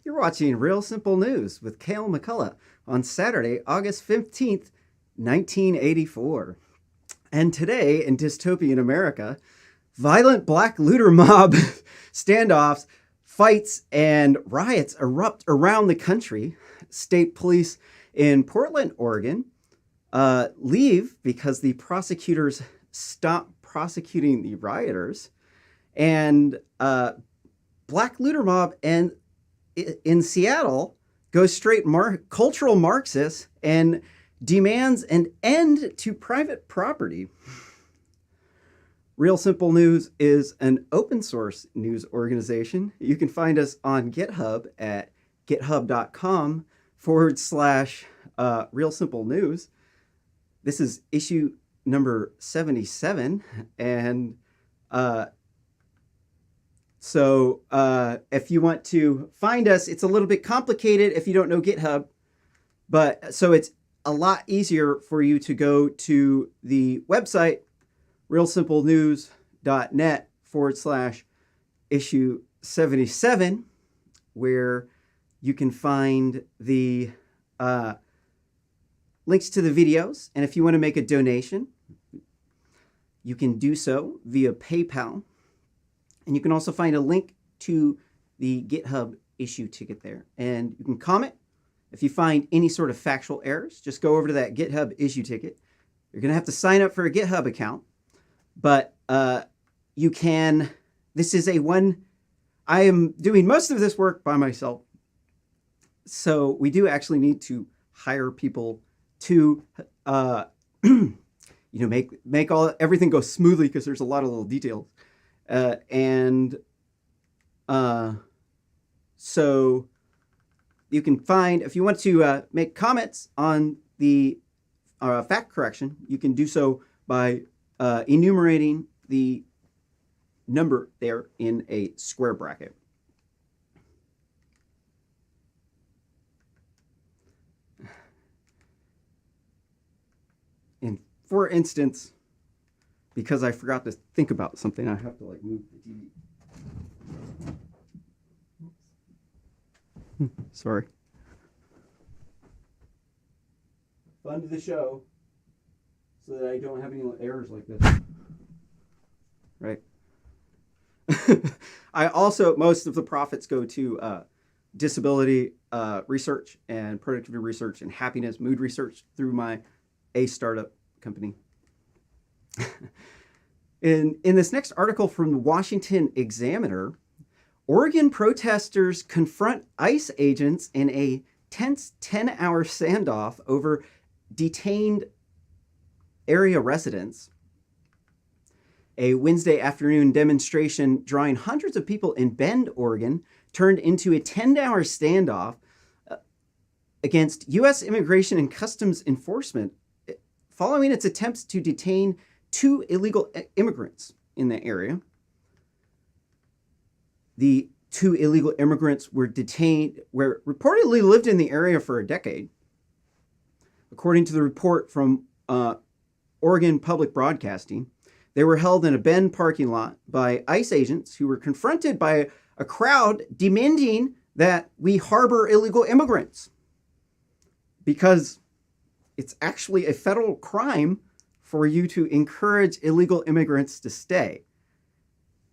You're watching Real Simple News with Cale McCullough on Saturday, August 15th, 1984. And today in dystopian America, violent black looter mob standoffs, fights, and riots erupt around the country. State police in Portland, Oregon, leave because the prosecutors stop prosecuting the rioters. And black looter mob and in Seattle goes straight cultural Marxist and demands an end to private property. Real Simple News is an open source news organization. You can find us on GitHub at github.com/Real Simple News. This is issue number 77. And so if you want to find us, it's a little bit complicated if you don't know GitHub. But so it's a lot easier for you to go to the website, realsimplenews.net/issue 77, where you can find the links to the videos. And if you want to make a donation, you can do so via PayPal. And you can also find a link to the GitHub issue ticket there. And you can comment. If you find any sort of factual errors, just go over to that GitHub issue ticket. You're going to have to sign up for a GitHub account. But you can, I am doing most of this work by myself. So we do actually need to hire people to, make everything go smoothly, because there's a lot of little details. So you can find, if you want to make comments on the fact correction, you can do so by enumerating the number there in a square bracket. And for instance, because I forgot to think about something, I have to move the TV. Sorry. Fund the show so that I don't have any errors like this. Right. I also, most of the profits go to disability research and productivity research and happiness, mood research through my startup company. In this next article from the Washington Examiner, Oregon protesters confront ICE agents in a tense 10-hour standoff over detained area residents. A Wednesday afternoon demonstration drawing hundreds of people in Bend, Oregon, turned into a 10-hour standoff against U.S. Immigration and Customs Enforcement following its attempts to detain 2 illegal immigrants in the area. The 2 illegal immigrants were detained, were reportedly lived in the area for a decade. According to the report from Oregon Public Broadcasting, they were held in a Bend parking lot by ICE agents who were confronted by a crowd demanding that we harbor illegal immigrants, because it's actually a federal crime for you to encourage illegal immigrants to stay.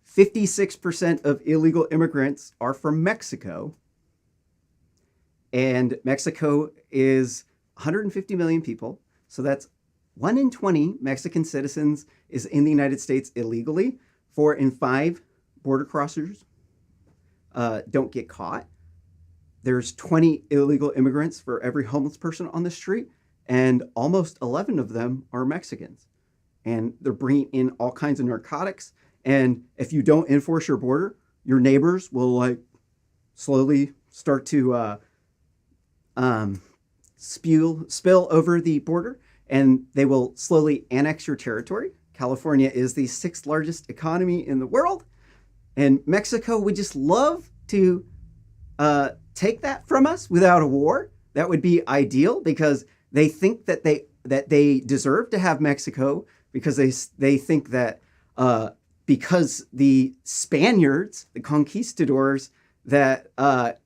56% of illegal immigrants are from Mexico. And Mexico is 150 million people. So that's 1 in 20 Mexican citizens is in the United States illegally. 4 in 5 border crossers don't get caught. There's 20 illegal immigrants for every homeless person on the street. And almost 11 of them are Mexicans. And they're bringing in all kinds of narcotics. And if you don't enforce your border, your neighbors will slowly start to spill over the border, and they will slowly annex your territory. California is the 6th largest economy in the world. And Mexico would just love to take that from us without a war. That would be ideal, because they think that they deserve to have Mexico, because they think that because the Spaniards, the conquistadors, that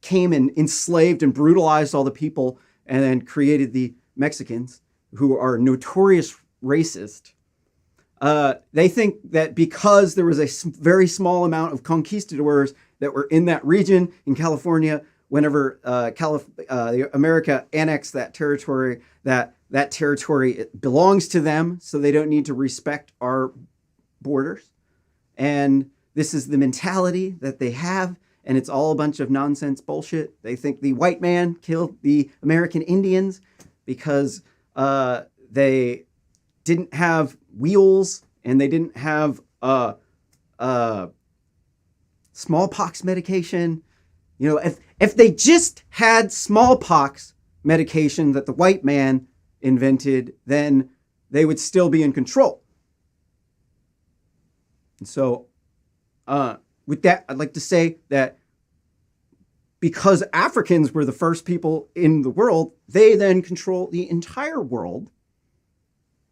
came and enslaved and brutalized all the people and then created the Mexicans, who are notorious racist. They think that because there was a very small amount of conquistadors that were in that region in California, whenever America annexed that territory, that territory belongs to them, so they don't need to respect our borders. And this is the mentality that they have, and it's all a bunch of nonsense bullshit. They think the white man killed the American Indians because they didn't have wheels and they didn't have smallpox medication. You know, if they just had smallpox medication that the white man invented, then they would still be in control. And so with that, I'd like to say that because Africans were the first people in the world, they then control the entire world.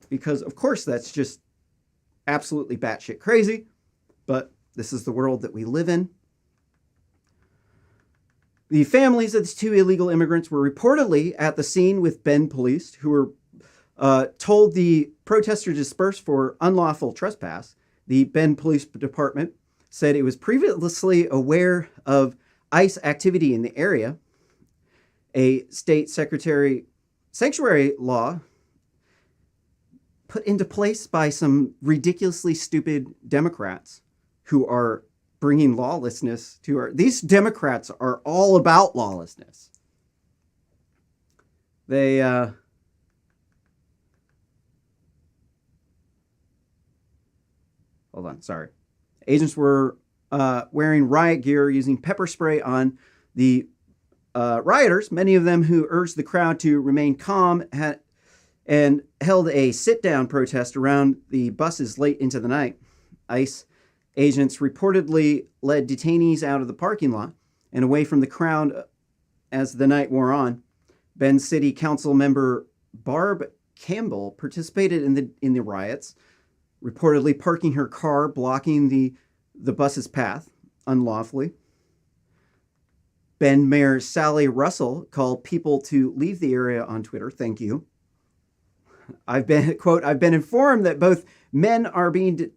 Because, of course, that's just absolutely batshit crazy. But this is the world that we live in. The families of these two illegal immigrants were reportedly at the scene with Bend police, who were told the protesters to disperse for unlawful trespass. The Bend Police Department said it was previously aware of ICE activity in the area. A state sanctuary law put into place by some ridiculously stupid Democrats who are bringing lawlessness to our... These Democrats are all about lawlessness. They... Hold on, sorry. Agents were wearing riot gear, using pepper spray on the rioters, many of them who urged the crowd to remain calm and held a sit-down protest around the buses late into the night. ICE agents reportedly led detainees out of the parking lot and away from the crowd as the night wore on. Bend City Council member Barb Campbell participated in the riots, reportedly parking her car, blocking the bus's path unlawfully. Bend Mayor Sally Russell called people to leave the area on Twitter. Thank you. I've been informed that both men are being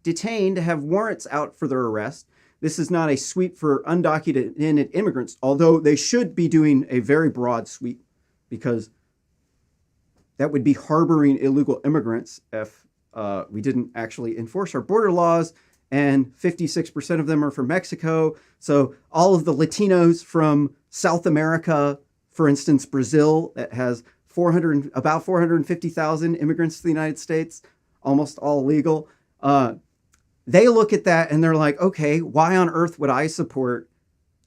detained, have warrants out for their arrest. This is not a sweep for undocumented immigrants, although they should be doing a very broad sweep, because that would be harboring illegal immigrants if we didn't actually enforce our border laws. And 56% of them are from Mexico. So all of the Latinos from South America, for instance, Brazil, that has about 450,000 immigrants to the United States, almost all legal. They look at that and they're like, okay, why on earth would I support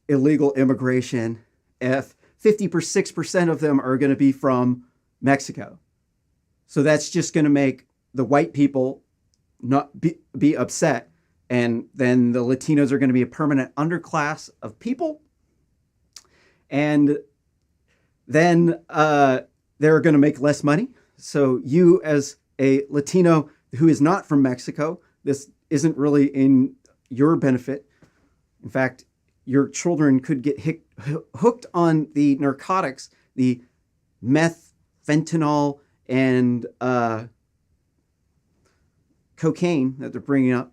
illegal immigration if 56% of them are going to be from Mexico? So that's just going to make the white people not be upset. And then the Latinos are going to be a permanent underclass of people. And then they're going to make less money. So you, as a Latino who is not from Mexico, this isn't really in your benefit. In fact, your children could get hooked on the narcotics, the meth, fentanyl, and cocaine that they're bringing up.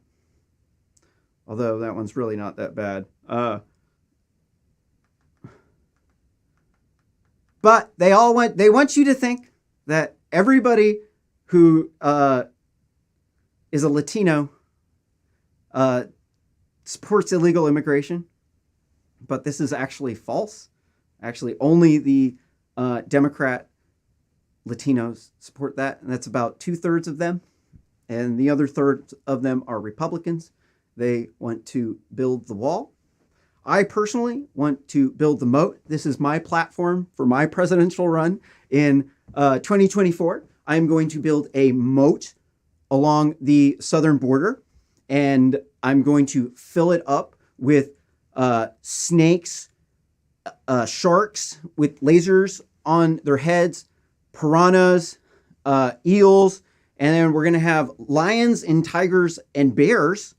Although that one's really not that bad. But they want you to think that everybody who is a Latino supports illegal immigration. But this is actually false. Actually, only the Democrat Latinos support that. And that's about 2/3 of them. And the other third of them are Republicans. They want to build the wall. I personally want to build the moat. This is my platform for my presidential run in 2024. I'm going to build a moat along the southern border, and I'm going to fill it up with snakes, sharks with lasers on their heads, piranhas, eels, and then we're going to have lions and tigers and bears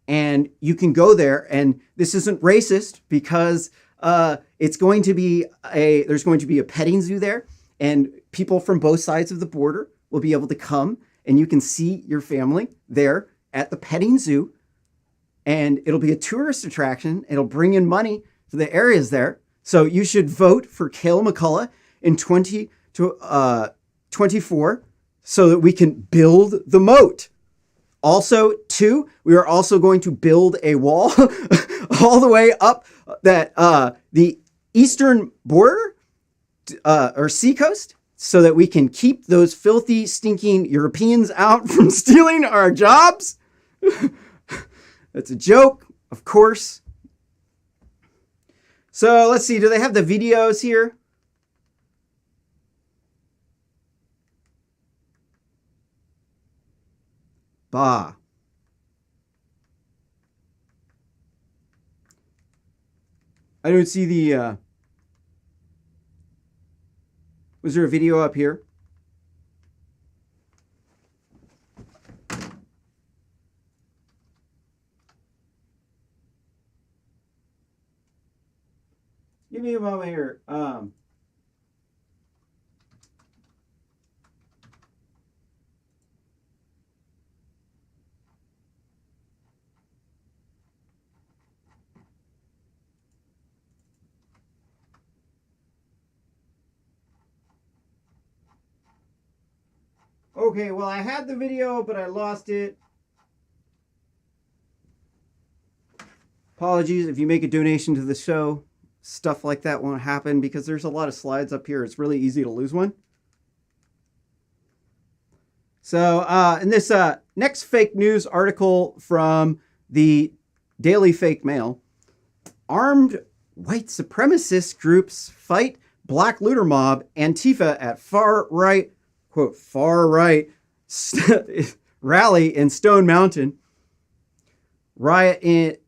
and you can go there, and this isn't racist because there's going to be a petting zoo there, and people from both sides of the border will be able to come, and you can see your family there at the petting zoo, and it'll be a tourist attraction. It'll bring in money for the areas there. So you should vote for Cale McCullough in 2024 so that we can build the moat. Also, 2, we are also going to build a wall all the way up the eastern border or seacoast so that we can keep those filthy, stinking Europeans out from stealing our jobs. That's a joke, of course. So let's see, do they have the videos here? Bah. I don't see the, was there a video up here? Give me a moment here. Okay, well, I had the video, but I lost it. Apologies if you make a donation to the show. Stuff like that won't happen because there's a lot of slides up here. It's really easy to lose one. So in this next fake news article from the Daily Fake Mail, armed white supremacist groups fight black looter mob Antifa at far right, quote, far right rally in Stone Mountain. Riot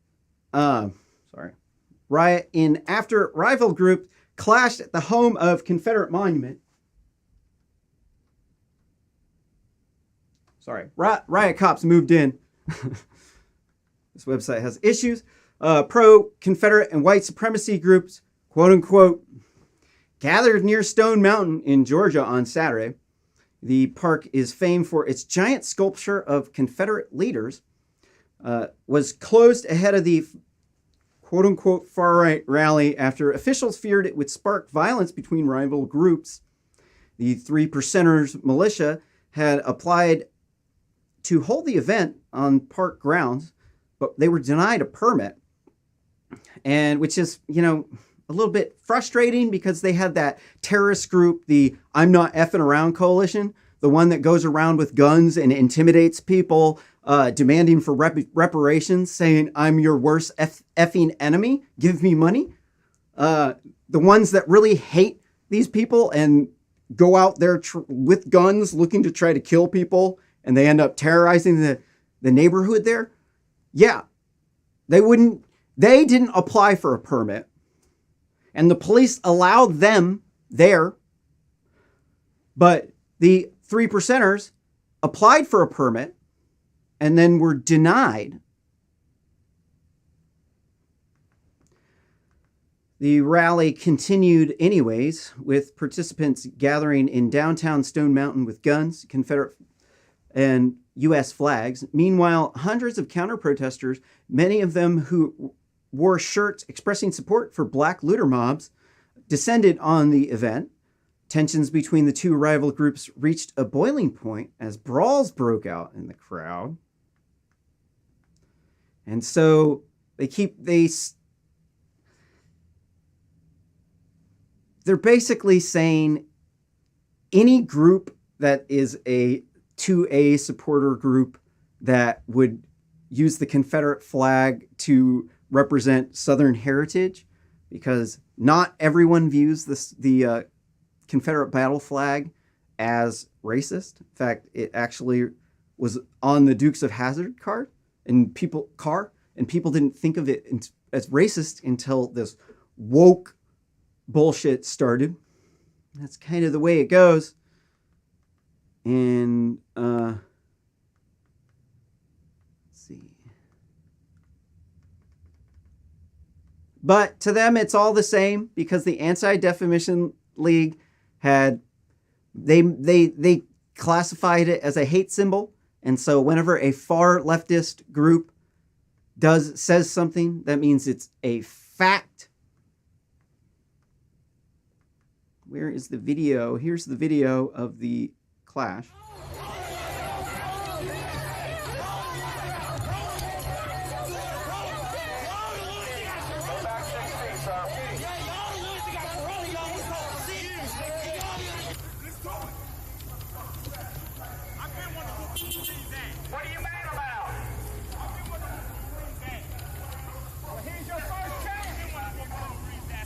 in after rival group clashed at the home of Confederate monument. Sorry, riot cops moved in. This website has issues. Pro-Confederate and white supremacy groups, quote unquote, gathered near Stone Mountain in Georgia on Saturday. The park is famed for its giant sculpture of Confederate leaders. Was closed ahead of the quote-unquote far-right rally after officials feared it would spark violence between rival groups. The 3 Percenters militia had applied to hold the event on park grounds, but they were denied a permit, and which is, a little bit frustrating because they had that terrorist group, the I'm Not Effing Around Coalition, the one that goes around with guns and intimidates people, demanding for reparations, saying, I'm your worst effing enemy, give me money. The ones that really hate these people and go out there with guns looking to try to kill people, and they end up terrorizing the neighborhood there. Yeah, they didn't apply for a permit, and the police allowed them there, but the 3 Percenters applied for a permit and then were denied. The rally continued anyways, with participants gathering in downtown Stone Mountain with guns, Confederate and U.S. flags. Meanwhile, hundreds of counter-protesters, many of them who wore shirts expressing support for black looter mobs, descended on the event. Tensions between the two rival groups reached a boiling point as brawls broke out in the crowd. And so they're basically saying any group that is a 2A supporter group that would use the Confederate flag to represent Southern heritage, because not everyone views the Confederate battle flag as racist. In fact, it actually was on the Dukes of Hazzard card, and people didn't think of it as racist until this woke bullshit started. That's kind of the way it goes. And let's see. But to them, it's all the same because the Anti-Defamation League had, they classified it as a hate symbol. And so whenever a far leftist group says something, that means it's a fact. Where is the video? Here's the video of the clash. What are you mad about? Well, here's your first chance.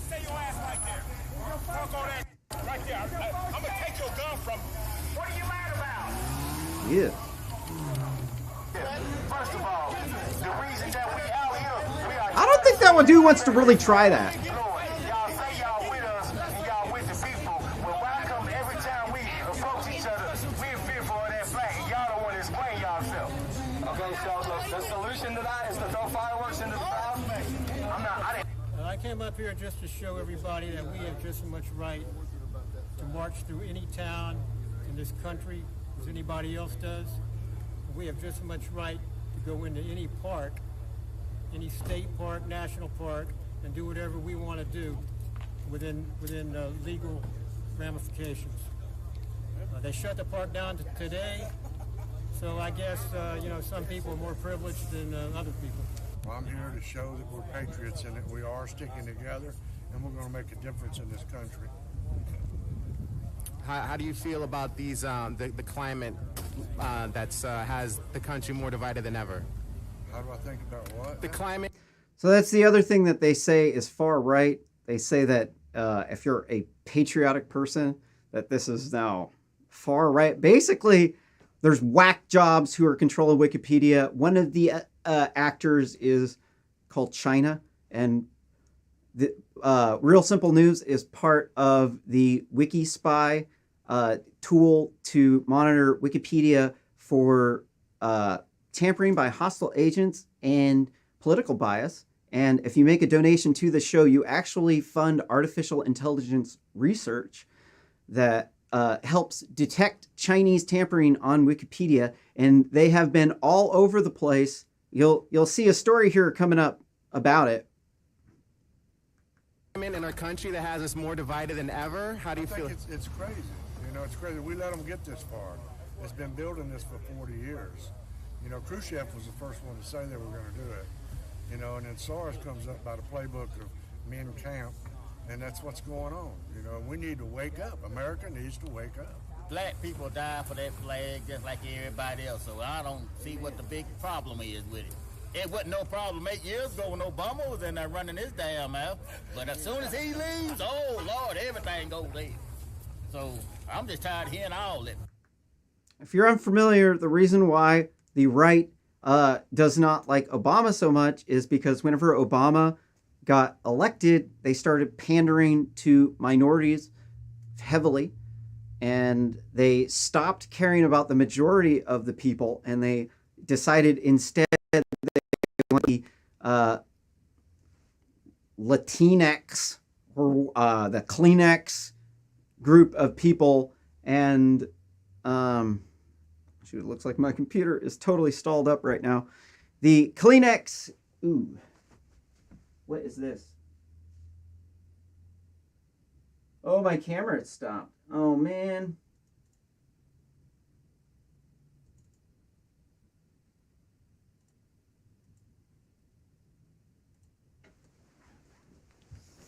Stay your ass right there. Talk on that right there. I'm going to take your gun from you. What are you mad about? Yeah. First of all, the reason that we out here, we are... I don't think that one dude wants to really try that. Y'all say y'all with us and y'all with the people. Well, why come every time we approach each other, we're fearful of that flag and y'all don't want to explain yourself? Okay, so the solution to that is to throw fireworks into the crowd? I came up here just to show everybody that we have just as much right to march through any town in this country as anybody else does. We have just as much right to go into any park, any state park, national park, and do whatever we want to do within legal ramifications. They shut the park down today, so I guess some people are more privileged than other people. Well, I'm here to show that we're patriots and that we are sticking together, and we're going to make a difference in this country. How do you feel about these the climate that has the country more divided than ever? How do I think about what? The climate. So that's the other thing that they say is far right. They say that if you're a patriotic person, that this is now far right. Basically, there's whack jobs who are controlling Wikipedia. One of the actors is called China, and the Real Simple News is part of the WikiSpy tool to monitor Wikipedia for tampering by hostile agents and political bias. And if you make a donation to the show, you actually fund artificial intelligence research that helps detect Chinese tampering on Wikipedia. And they have been all over the place. You'll see a story here coming up about it. In our country that has us more divided than ever. How do you feel? It's crazy. You know, it's crazy. We let them get this far. It's been building this for 40 years. You know, Khrushchev was the first one to say they were going to do it. You know, and then SARS comes up by the playbook of Mein Kampf, and that's what's going on. You know, we need to wake up. America needs to wake up. Black people die for that flag just like everybody else, so I don't see what the big problem is with it. It wasn't no problem 8 years ago when Obama was in there running his damn mouth, but as soon as he leaves, oh Lord, everything goes there. So I'm just tired of hearing all that. If you're unfamiliar, the reason why the right does not like Obama so much is because whenever Obama got elected, they started pandering to minorities heavily, and they stopped caring about the majority of the people, and they decided instead they want the Latinx or the Kleenex group of people. And shoot, it looks like my computer is totally stalled up right now. The Kleenex. Ooh, what is this? Oh, my camera stopped. Oh, man.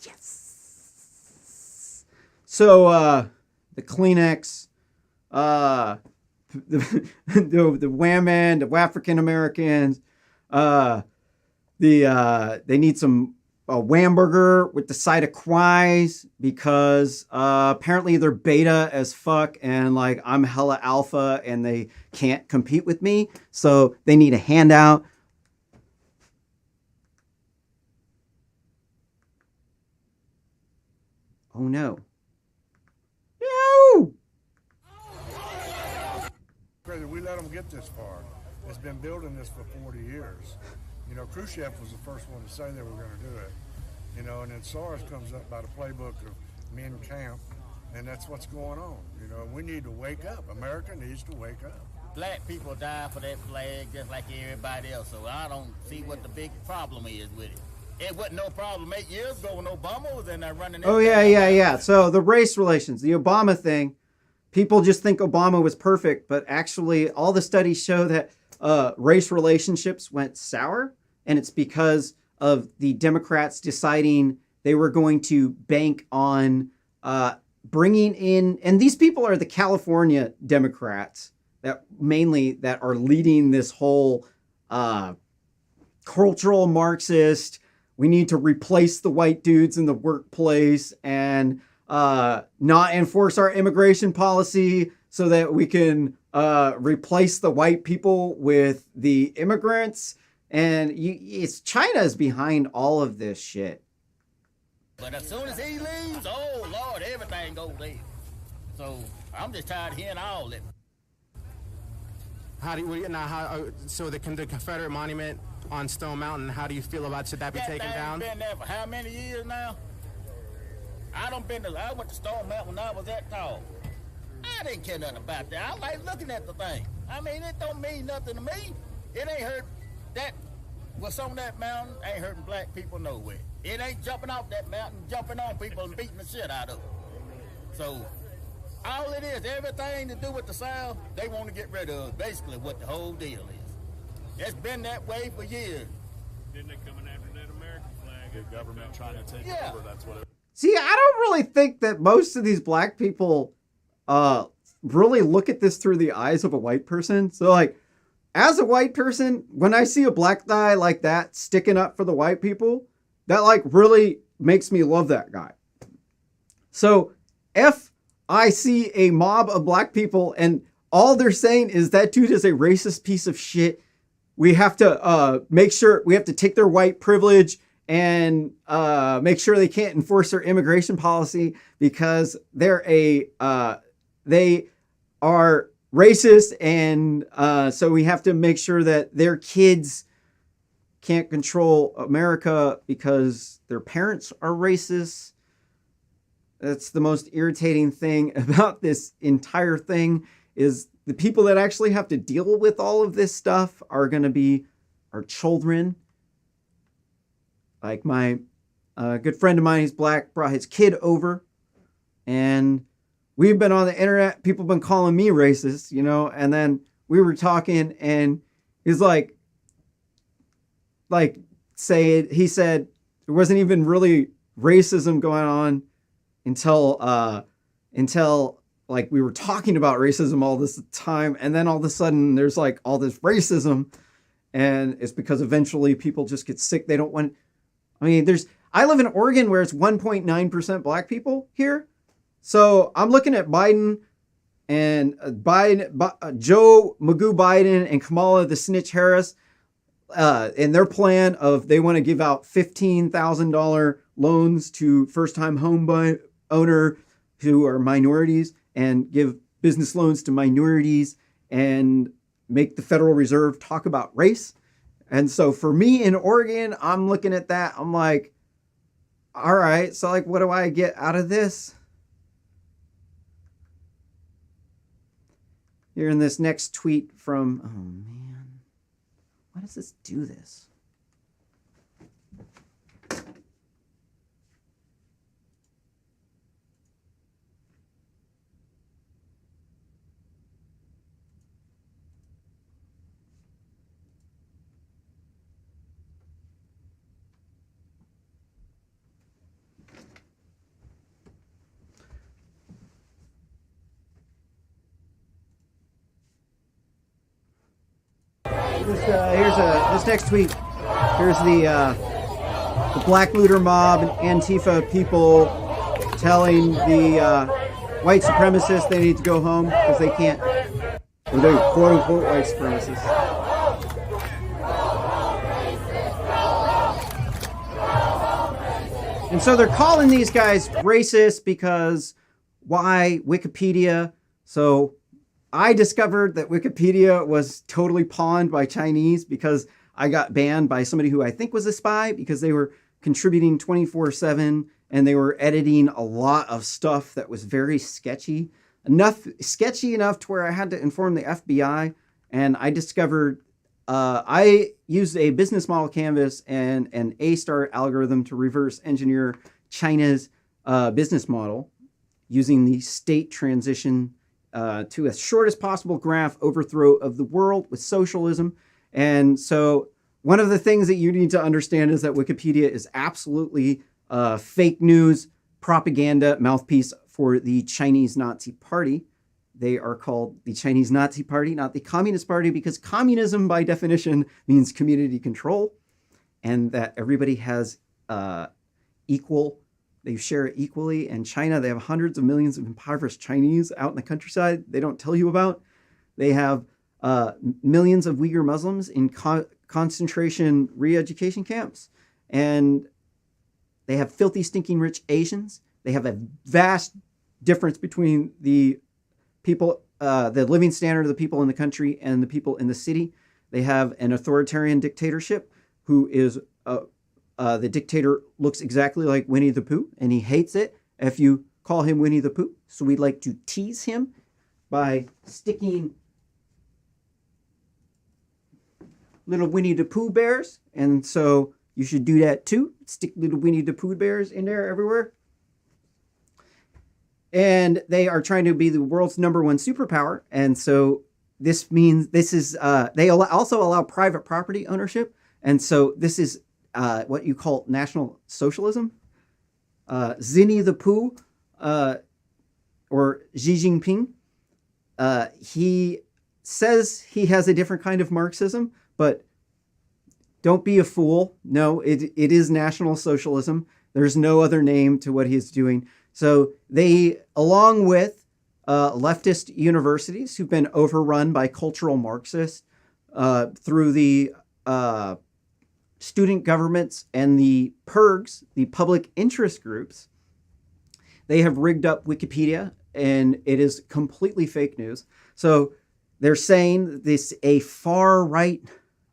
Yes. So, the Kleenex, the women, the African Americans, they need some a Whamburger with the side of quays because apparently they're beta as fuck and like I'm hella alpha and they can't compete with me. So they need a handout. Oh no. No! We let them get this far. It's been building this for 40 years. You know, Khrushchev was the first one to say they were going to do it. you know, and then SARS comes up by the playbook of men camp, and that's what's going on. You know, we need to wake up. America needs to wake up. Black people die for that flag just like everybody else, so I don't see what the big problem is with it. It wasn't no problem 8 years ago when Obama was in there running. Oh, yeah. So the race relations, the Obama thing, people just think Obama was perfect, but actually all the studies show that race relationships went sour, and it's because of the Democrats deciding they were going to bank on bringing in, and these people are the California Democrats that are leading this whole cultural Marxist, we need to replace the white dudes in the workplace and not enforce our immigration policy so that we can replace the white people with the immigrants. And it's China's behind all of this shit. But as soon as he leaves, oh Lord, everything goes there. So I'm just tired of hearing all that. So the Confederate monument on Stone Mountain, how do you feel about, should that be taken down? Been there for how many years now? I went to Stone Mountain when I was that tall. I didn't care nothing about that. I like looking at the thing. I mean, it don't mean nothing to me. It ain't hurt that, what's on that mountain ain't hurting black people nowhere. It ain't jumping off that mountain, jumping on people and beating the shit out of them. So, all it is, everything to do with the South, they want to get rid of basically what the whole deal is. It's been that way for years. Then they coming after that American flag. The government trying to take over. That's what it. See, I don't really think that most of these black people really look at this through the eyes of a white person. So, like, as a white person, when I see a black guy like that sticking up for the white people, that, like, really makes me love that guy. So, if I see a mob of black people and all they're saying is that dude is a racist piece of shit, we have to make sure, we have to take their white privilege and make sure they can't enforce their immigration policy because they are racist, and so we have to make sure that their kids can't control America because their parents are racist. That's the most irritating thing about this entire thing, is the people that actually have to deal with all of this stuff are going to be our children. Like my good friend of mine, he's black, brought his kid over, and we've been on the internet. People have been calling me racist, you know, and then we were talking and he's he said there wasn't even really racism going on until like we were talking about racism all this time. And then all of a sudden there's like all this racism, and it's because eventually people just get sick. They don't want, I mean, I live in Oregon where it's 1.9% black people here. So I'm looking at Biden and Joe Magoo Biden and Kamala the Snitch Harris, and their plan of they want to give out $15,000 loans to first-time home owner who are minorities, and give business loans to minorities, and make the Federal Reserve talk about race. And so for me in Oregon, I'm looking at that. I'm like, all right, so like, what do I get out of this? Here in this next tweet from, oh man, why does this do this? This next tweet. Here's the black looter mob and Antifa people telling the white supremacists they need to go home because they can't, or they're quote unquote white supremacists. And so they're calling these guys racist because why? Wikipedia. So I discovered that Wikipedia was totally pawned by Chinese because I got banned by somebody who I think was a spy because they were contributing 24/7, and they were editing a lot of stuff that was very sketchy enough to where I had to inform the FBI. And I discovered I used a business model canvas and an A-star algorithm to reverse engineer China's business model using the state transition to as short as possible graph overthrow of the world with socialism. And so one of the things that you need to understand is that Wikipedia is absolutely fake news propaganda mouthpiece for the Chinese Nazi Party. They are called the Chinese Nazi Party, not the Communist Party, because communism by definition means community control, and that everybody has they share it equally. In China, they have hundreds of millions of impoverished Chinese out in the countryside they don't tell you about. They have millions of Uyghur Muslims in concentration re-education camps. And they have filthy, stinking rich Asians. They have a vast difference between the people, the living standard of the people in the country and the people in the city. They have an authoritarian dictatorship who is, the dictator looks exactly like Winnie the Pooh, and he hates it if you call him Winnie the Pooh. So we'd like to tease him by sticking little Winnie the Pooh bears. And so you should do that too. Stick little Winnie the Pooh bears in there everywhere. And they are trying to be the world's #1 superpower. And so this means they also allow private property ownership. And so this is what you call national socialism. Zinni the Pooh, or Xi Jinping, he says he has a different kind of Marxism, but don't be a fool. No, it is National Socialism. There's no other name to what he's doing. So they, along with leftist universities who've been overrun by cultural Marxists through the student governments and the PIRGs, the public interest groups, they have rigged up Wikipedia, and it is completely fake news. So they're saying this a far-right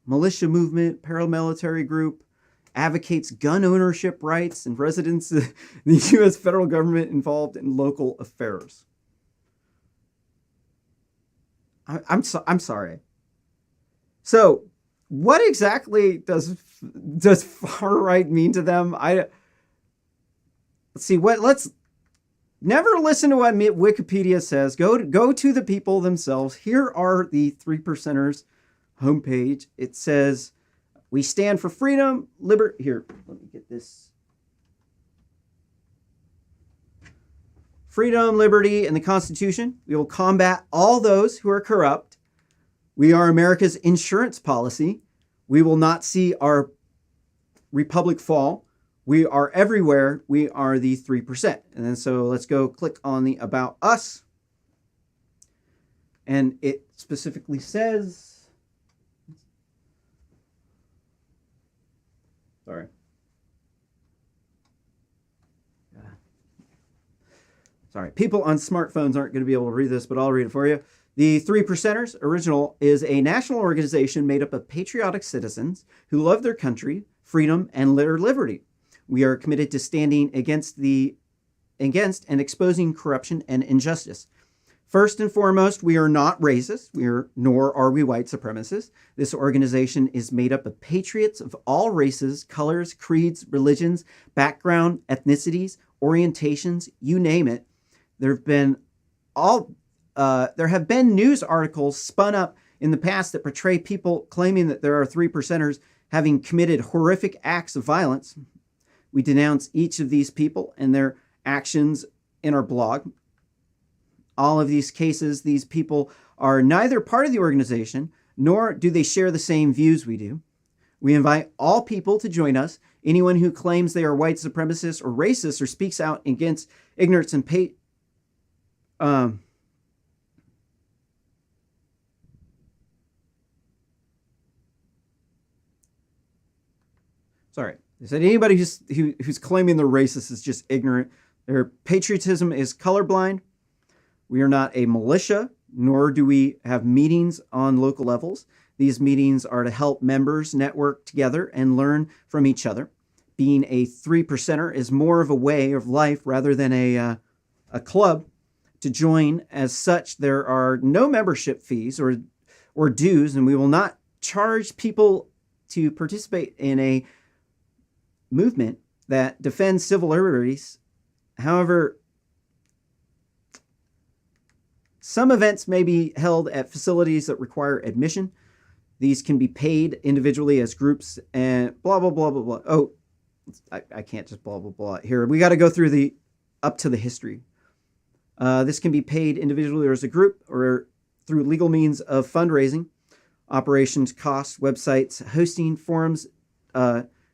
militia movement, paramilitary group, advocates gun ownership rights and residents of the U.S. federal government involved in local affairs. I'm sorry. So what exactly does far right mean to them? Let's never listen to what Wikipedia says. Go to the people themselves. Here are the 3 percenters homepage. It says, we stand for freedom, liberty. Here, let me get this. Freedom, liberty, and the Constitution. We will combat all those who are corrupt. We are America's insurance policy. We will not see our republic fall. We are everywhere. We are the 3%. And then so let's go click on the About Us. And it specifically says, sorry. Sorry, people on smartphones aren't going to be able to read this, but I'll read it for you. The 3 Percenters Original is a national organization made up of patriotic citizens who love their country, freedom, and their liberty. We are committed to standing against and exposing corruption and injustice. First and foremost, we are not racist, nor are we white supremacists. This organization is made up of patriots of all races, colors, creeds, religions, background, ethnicities, orientations, you name it. There have been news articles spun up in the past that portray people claiming that there are 3 percenters having committed horrific acts of violence. We denounce each of these people and their actions in our blog. All of these cases, these people are neither part of the organization, nor do they share the same views we do. We invite all people to join us. Anyone who claims they are white supremacists or racists or speaks out against ignorance and sorry. They said anybody who's claiming they're racist is just ignorant. Their patriotism is colorblind. We are not a militia, nor do we have meetings on local levels. These meetings are to help members network together and learn from each other. being a 3%er is more of a way of life rather than a club to join. As such, there are no membership fees or dues, and we will not charge people to participate in a movement that defends civil liberties. However, some events may be held at facilities that require admission. These can be paid individually as groups and blah, blah, blah, blah, blah. Oh, I can't just blah, blah, blah. Here, we got to go through up to the history. This can be paid individually or as a group or through legal means of fundraising, operations, costs, websites, hosting, forums,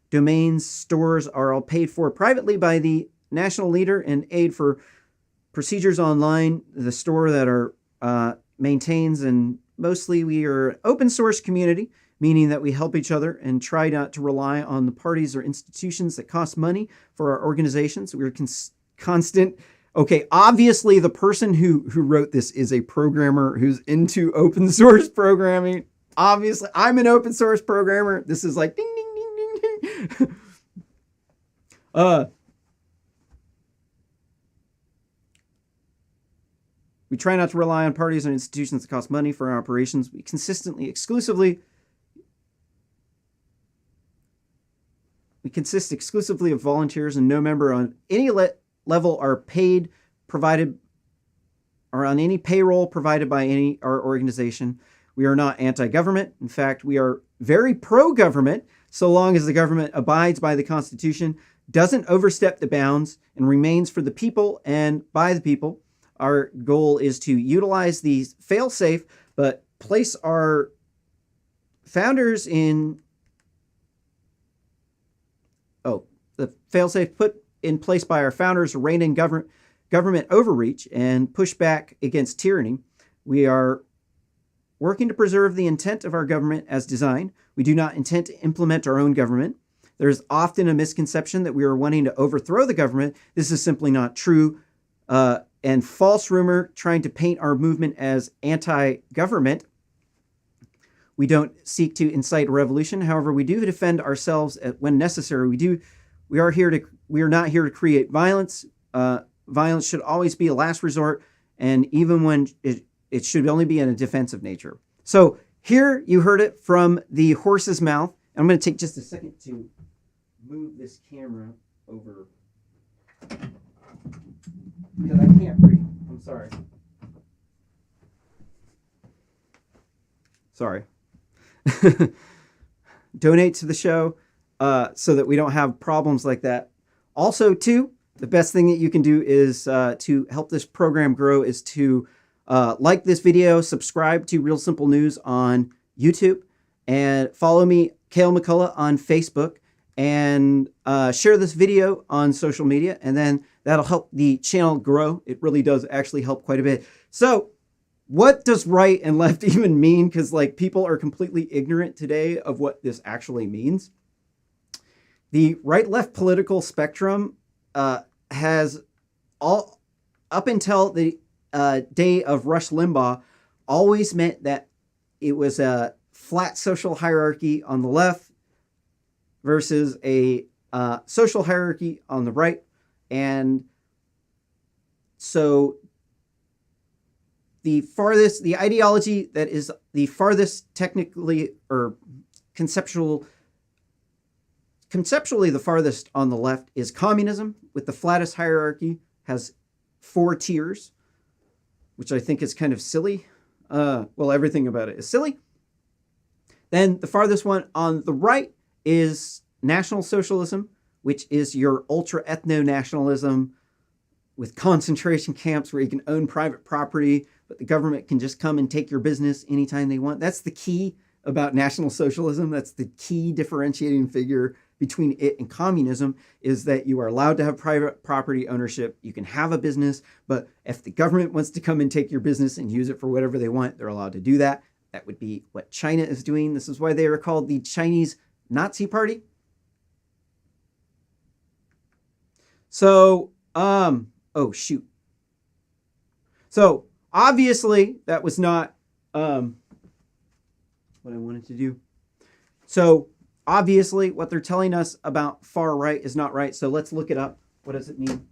domains, stores are all paid for privately by the national leader and aid for procedures online, the store that are maintains, and mostly we are an open source community, meaning that we help each other and try not to rely on the parties or institutions that cost money for our organizations. We're constant. Okay, obviously the person who wrote this is a programmer who's into open source programming. Obviously, I'm an open source programmer. This is like ding, ding, ding, ding, ding. We try not to rely on parties and institutions that cost money for our operations. We consist exclusively of volunteers, and no member on any level are paid, provided, or on any payroll provided by our organization. We are not anti-government. In fact, we are very pro-government, so long as the government abides by the Constitution, doesn't overstep the bounds, and remains for the people and by the people. Our goal is to utilize these fail-safe, but place our founders in... the fail-safe put in place by our founders to rein in government overreach and push back against tyranny. We are working to preserve the intent of our government as designed. We do not intend to implement our own government. There's often a misconception that we are wanting to overthrow the government. This is simply not true. And false rumor trying to paint our movement as anti-government. We don't seek to incite a revolution. However, we do defend ourselves when necessary. We are not here to create violence. Violence should always be a last resort, and even when it should only be in a defensive nature. So here you heard it from the horse's mouth. I'm going to take just a second to move this camera over because I can't read. I'm sorry. Sorry. Donate to the show so that we don't have problems like that. Also, too, the best thing that you can do is to help this program grow is to like this video, subscribe to Real Simple News on YouTube, and follow me, Cale McCullough, on Facebook, and share this video on social media, and then that'll help the channel grow. It really does actually help quite a bit. So what does right and left even mean? Because people are completely ignorant today of what this actually means. The right-left political spectrum has all up until the day of Rush Limbaugh always meant that it was a flat social hierarchy on the left versus a social hierarchy on the right. And so the ideology that is the farthest technically or conceptually the farthest on the left is communism, with the flattest hierarchy, has 4 tiers, which I think is kind of silly. Well, everything about it is silly. Then the farthest one on the right is National Socialism, which is your ultra ethno-nationalism with concentration camps where you can own private property, but the government can just come and take your business anytime they want. That's the key about National Socialism. That's the key differentiating figure between it and communism, is that you are allowed to have private property ownership. You can have a business, but if the government wants to come and take your business and use it for whatever they want, they're allowed to do that. That would be what China is doing. This is why they are called the Chinese Nazi Party. So, oh shoot. So obviously that was not what I wanted to do. So obviously what they're telling us about far right is not right. So let's look it up. What does it mean?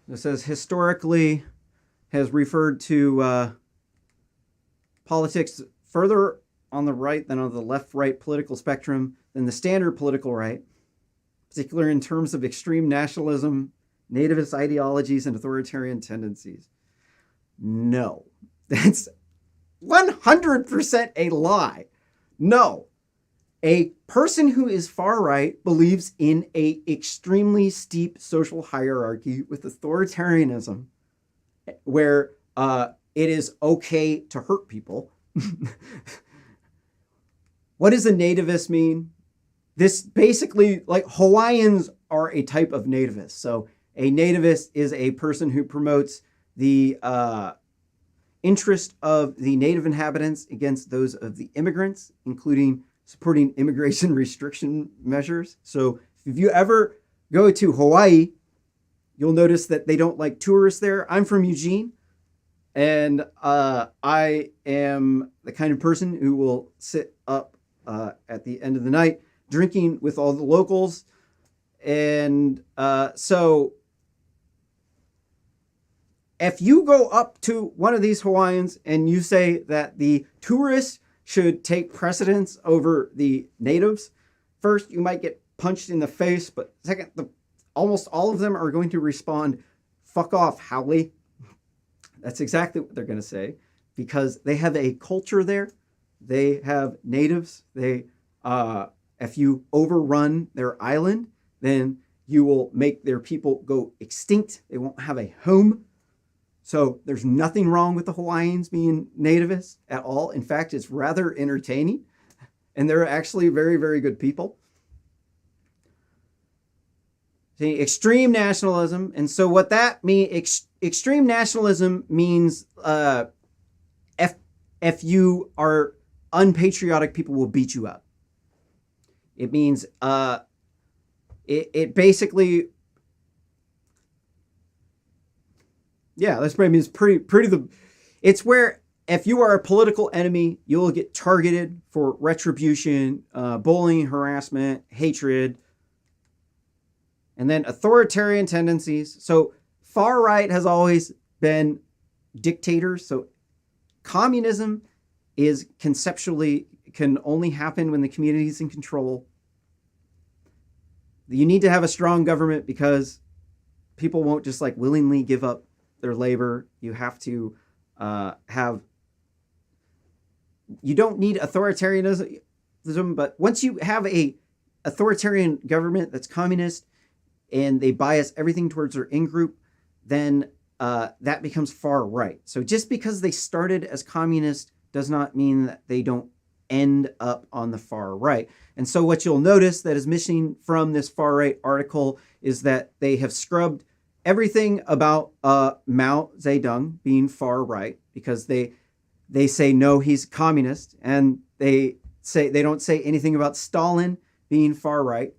It says historically has referred to politics further on the right than on the left-right political spectrum than the standard political right, particularly in terms of extreme nationalism, nativist ideologies, and authoritarian tendencies. No, that's 100% a lie. No, a person who is far right believes in a extremely steep social hierarchy with authoritarianism, where it is okay to hurt people. What does a nativist mean? This basically, like, Hawaiians are a type of nativist. So a nativist is a person who promotes the interest of the native inhabitants against those of the immigrants, including supporting immigration restriction measures. So if you ever go to Hawaii, you'll notice that they don't like tourists there. I'm from Eugene, and I am the kind of person who will sit up at the end of the night drinking with all the locals. And so if you go up to one of these Hawaiians and you say that the tourists should take precedence over the natives, first, you might get punched in the face, but second, almost all of them are going to respond, "Fuck off, Howley." That's exactly what they're going to say, because they have a culture there. They have natives. If you overrun their island, then you will make their people go extinct. They won't have a home. So there's nothing wrong with the Hawaiians being nativists at all. In fact, it's rather entertaining, and they're actually very, very good people. See, extreme nationalism. And so what that means, extreme nationalism means if you are unpatriotic, people will beat you up. It means it basically, yeah, that's what I mean. It's where if you are a political enemy, you'll get targeted for retribution, bullying, harassment, hatred, and then authoritarian tendencies. So far right has always been dictators. So communism is conceptually can only happen when the community is in control. You need to have a strong government because people won't just like willingly give up their labor. You have to you don't need authoritarianism, but once you have a authoritarian government that's communist and they bias everything towards their in-group, then that becomes far right. So just because they started as communist does not mean that they don't end up on the far right. And so what you'll notice that is missing from this far right article is that they have scrubbed everything about Mao Zedong being far right, because they say, no, he's communist. And they don't say anything about Stalin being far right.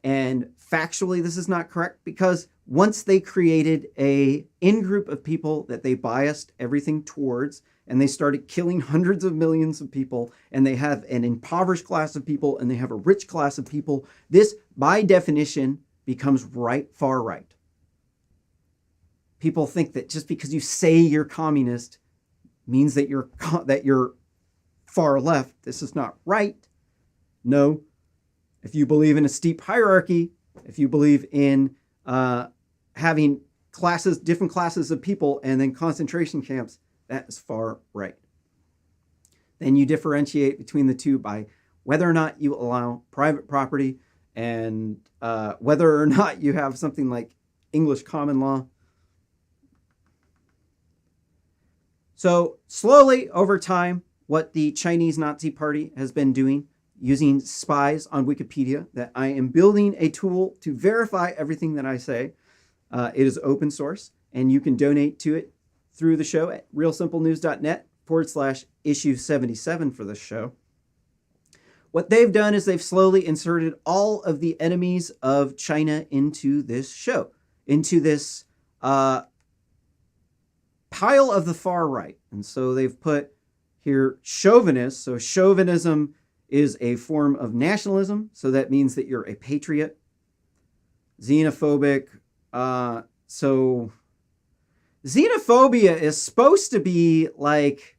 And factually, this is not correct, because once they created a in-group of people that they biased everything towards, and they started killing hundreds of millions of people, and they have an impoverished class of people, and they have a rich class of people, this, by definition, becomes far right. People think that just because you say you're communist means that you're far left. This is not right. No. If you believe in a steep hierarchy, if you believe in having different classes of people, and then concentration camps, that is far right. Then you differentiate between the two by whether or not you allow private property and whether or not you have something like English common law. So slowly over time, what the Chinese Nazi Party has been doing, using spies on Wikipedia, that I am building a tool to verify everything that I say. It is open source, and you can donate to it through the show at realsimplenews.net/issue77 for this show. what they've done is they've slowly inserted all of the enemies of China into this show, into this pile of the far right. And so they've put here chauvinists. So chauvinism is a form of nationalism. So that means that you're a patriot. Xenophobic. So xenophobia is supposed to be like,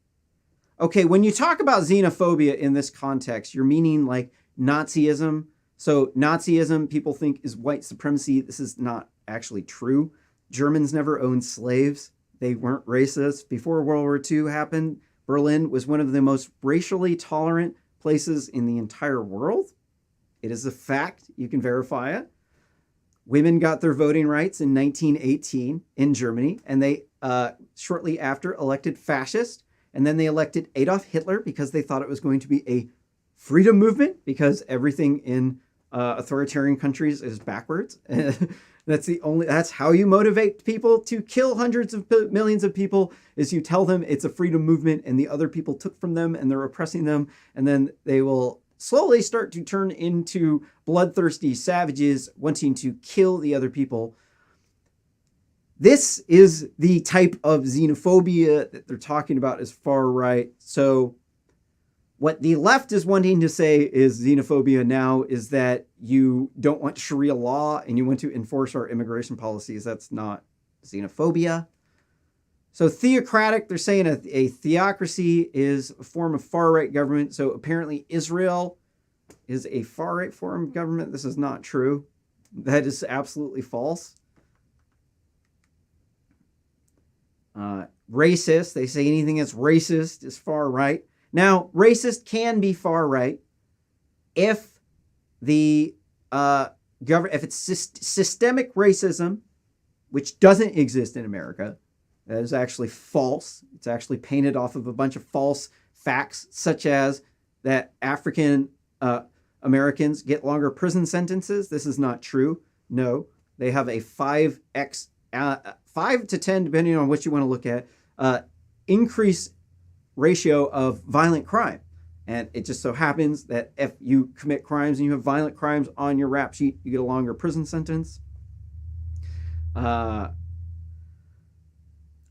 okay, when you talk about xenophobia in this context, you're meaning like Nazism. So Nazism, people think, is white supremacy. This is not actually true. Germans never owned slaves. They weren't racist. Before World War II happened, Berlin was one of the most racially tolerant places in the entire world. It is a fact. You can verify it. Women got their voting rights in 1918 in Germany, and they shortly after elected fascist, and then they elected Adolf Hitler because they thought it was going to be a freedom movement, because everything in authoritarian countries is backwards. That's how you motivate people to kill hundreds of millions of people, is you tell them it's a freedom movement and the other people took from them and they're oppressing them, and then they will slowly start to turn into bloodthirsty savages wanting to kill the other people. This is the type of xenophobia that they're talking about as far right. So what the left is wanting to say is xenophobia now is that you don't want Sharia law and you want to enforce our immigration policies. That's not xenophobia. So theocratic, they're saying a theocracy is a form of far-right government. So apparently Israel is a far-right form of government. This is not true. That is absolutely false. Racist, they say anything that's racist is far-right. Now, racist can be far-right if the if it's systemic racism, which doesn't exist in America. That is actually false. It's actually painted off of a bunch of false facts, such as that African Americans get longer prison sentences. This is not true. No, they have a 5 to 10, depending on what you want to look at, increase ratio of violent crime. And it just so happens that if you commit crimes and you have violent crimes on your rap sheet, you get a longer prison sentence.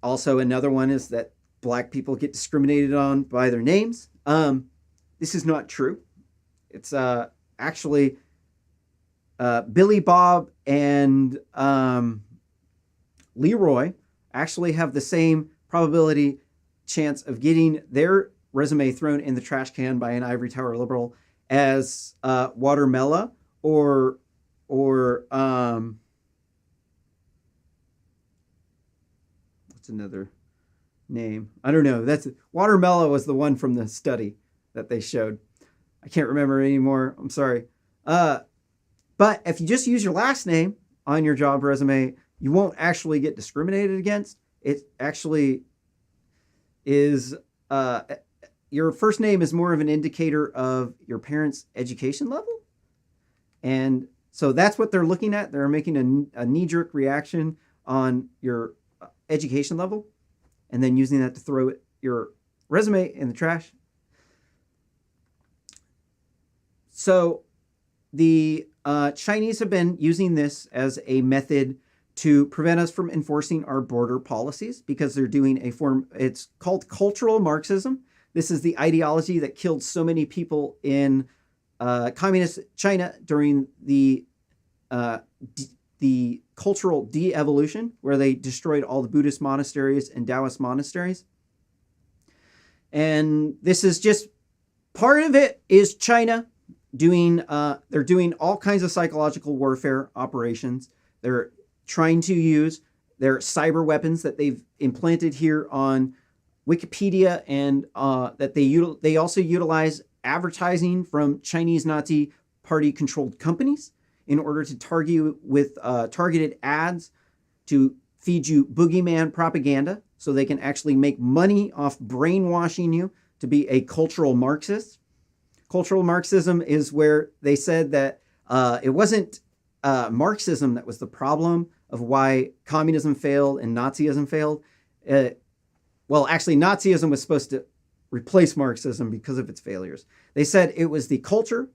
Also, another one is that black people get discriminated on by their names. This is not true. It's actually Billy Bob and Leroy actually have the same probability chance of getting their resume thrown in the trash can by an ivory tower liberal as Watermella or what's another name? I don't know. That's Watermella was the one from the study that they showed. I can't remember anymore. I'm sorry. But if you just use your last name on your job resume, you won't actually get discriminated against. It actually is, your first name is more of an indicator of your parents' education level. And so that's what they're looking at. They're making a knee-jerk reaction on your education level and then using that to throw your resume in the trash. So the Chinese have been using this as a method to prevent us from enforcing our border policies, because they're doing a form, it's called cultural Marxism. This is the ideology that killed so many people in communist China during the cultural de-evolution, where they destroyed all the Buddhist monasteries and Taoist monasteries. And this is just part of it is China doing, they're doing all kinds of psychological warfare operations. They're trying to use their cyber weapons that they've implanted here on Wikipedia, and that they also utilize advertising from Chinese Nazi Party controlled companies in order to target you with targeted ads to feed you boogeyman propaganda, so they can actually make money off brainwashing you to be a cultural Marxist. Cultural Marxism is where they said that it wasn't Marxism that was the problem of why communism failed and Nazism failed. Well, actually, Nazism was supposed to replace Marxism because of its failures. They said it was the culture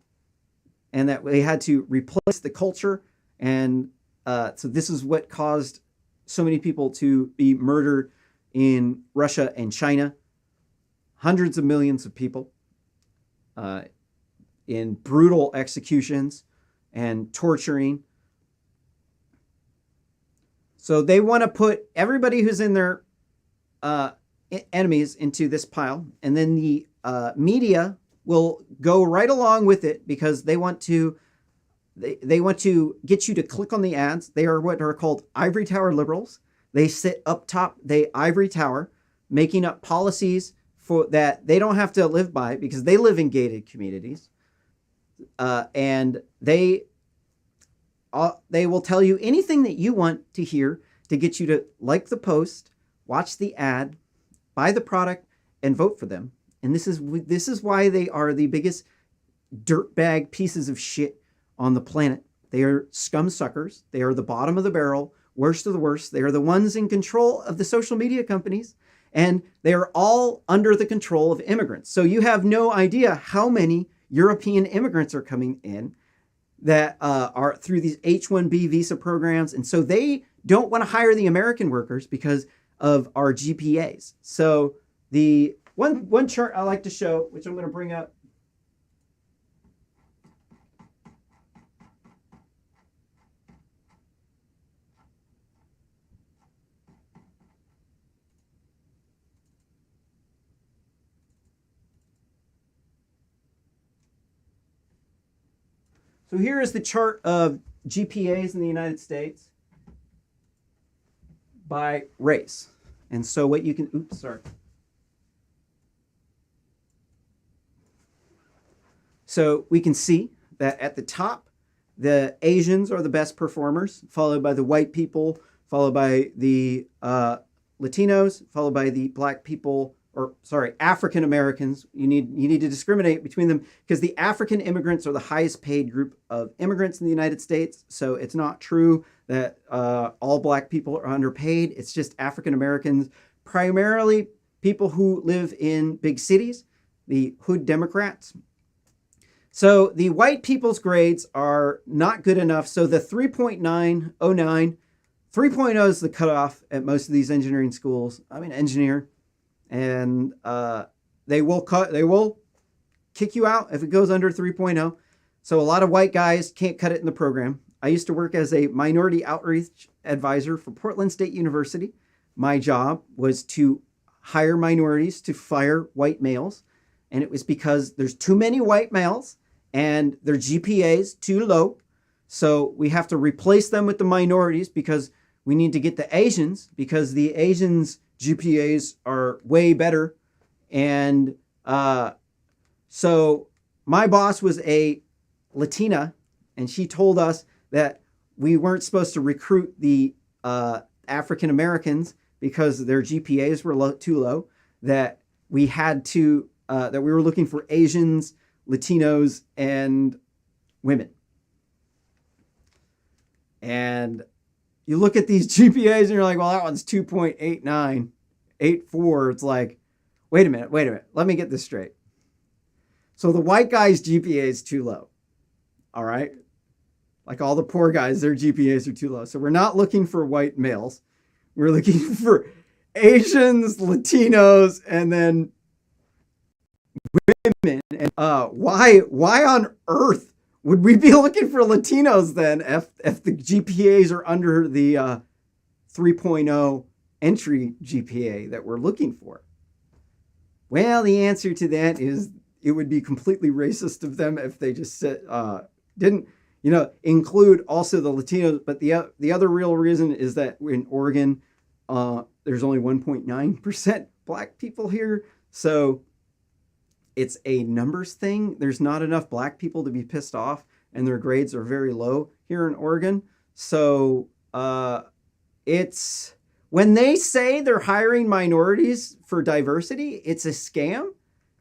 and that they had to replace the culture. And so this is what caused so many people to be murdered in Russia and China. Hundreds of millions of people in brutal executions and torturing. So they want to put everybody who's in their enemies into this pile, and then the media will go right along with it because they want to get you to click on the ads. They are what are called ivory tower liberals. They sit up top, they ivory tower, making up policies for that they don't have to live by because they live in gated communities, and they will tell you anything that you want to hear to get you to like the post, watch the ad, buy the product, and vote for them. And this is why they are the biggest dirtbag pieces of shit on the planet. They are scum suckers. They are the bottom of the barrel, worst of the worst. They are the ones in control of the social media companies, and they are all under the control of immigrants. So you have no idea how many European immigrants are coming in that are through these H-1B visa programs. And so they don't want to hire the American workers because of our GPAs. So the one chart I like to show, which I'm going to bring up. So here is the chart of GPAs in the United States by race. And so what you can, So we can see that at the top, the Asians are the best performers, followed by the white people, followed by the Latinos, followed by the black people, African Americans. You need to discriminate between them because the African immigrants are the highest paid group of immigrants in the United States. So it's not true that all black people are underpaid. It's just African Americans, primarily people who live in big cities, the hood Democrats. So the white people's grades are not good enough. So the 3.909, 3.0 is the cutoff at most of these engineering schools. I'm an engineer. And they will kick you out if it goes under 3.0. So a lot of white guys can't cut it in the program. I used to work as a minority outreach advisor for Portland State University. My job was to hire minorities to fire white males. And it was because there's too many white males and their GPAs too low. So we have to replace them with the minorities because we need to get the Asians because the Asians GPAs are way better. And so my boss was a Latina, and she told us that we weren't supposed to recruit the African Americans because their GPAs were too low, that we had to, that we were looking for Asians, Latinos, and women. And you look at these GPAs and you're like, well, that one's 2.89, 84. It's like, wait a minute. Let me get this straight. So the white guy's GPA is too low. All right. Like all the poor guys, their GPAs are too low. So we're not looking for white males. We're looking for Asians, Latinos, and then women. And why on earth would we be looking for Latinos then if the GPAs are under the 3.0 entry GPA that we're looking for? Well, the answer to that is it would be completely racist of them if they just said, didn't include also the Latinos. But the other real reason is that in Oregon, there's only 1.9% black people here. So it's a numbers thing. There's not enough black people to be pissed off, and their grades are very low here in Oregon. So it's when they say they're hiring minorities for diversity, it's a scam.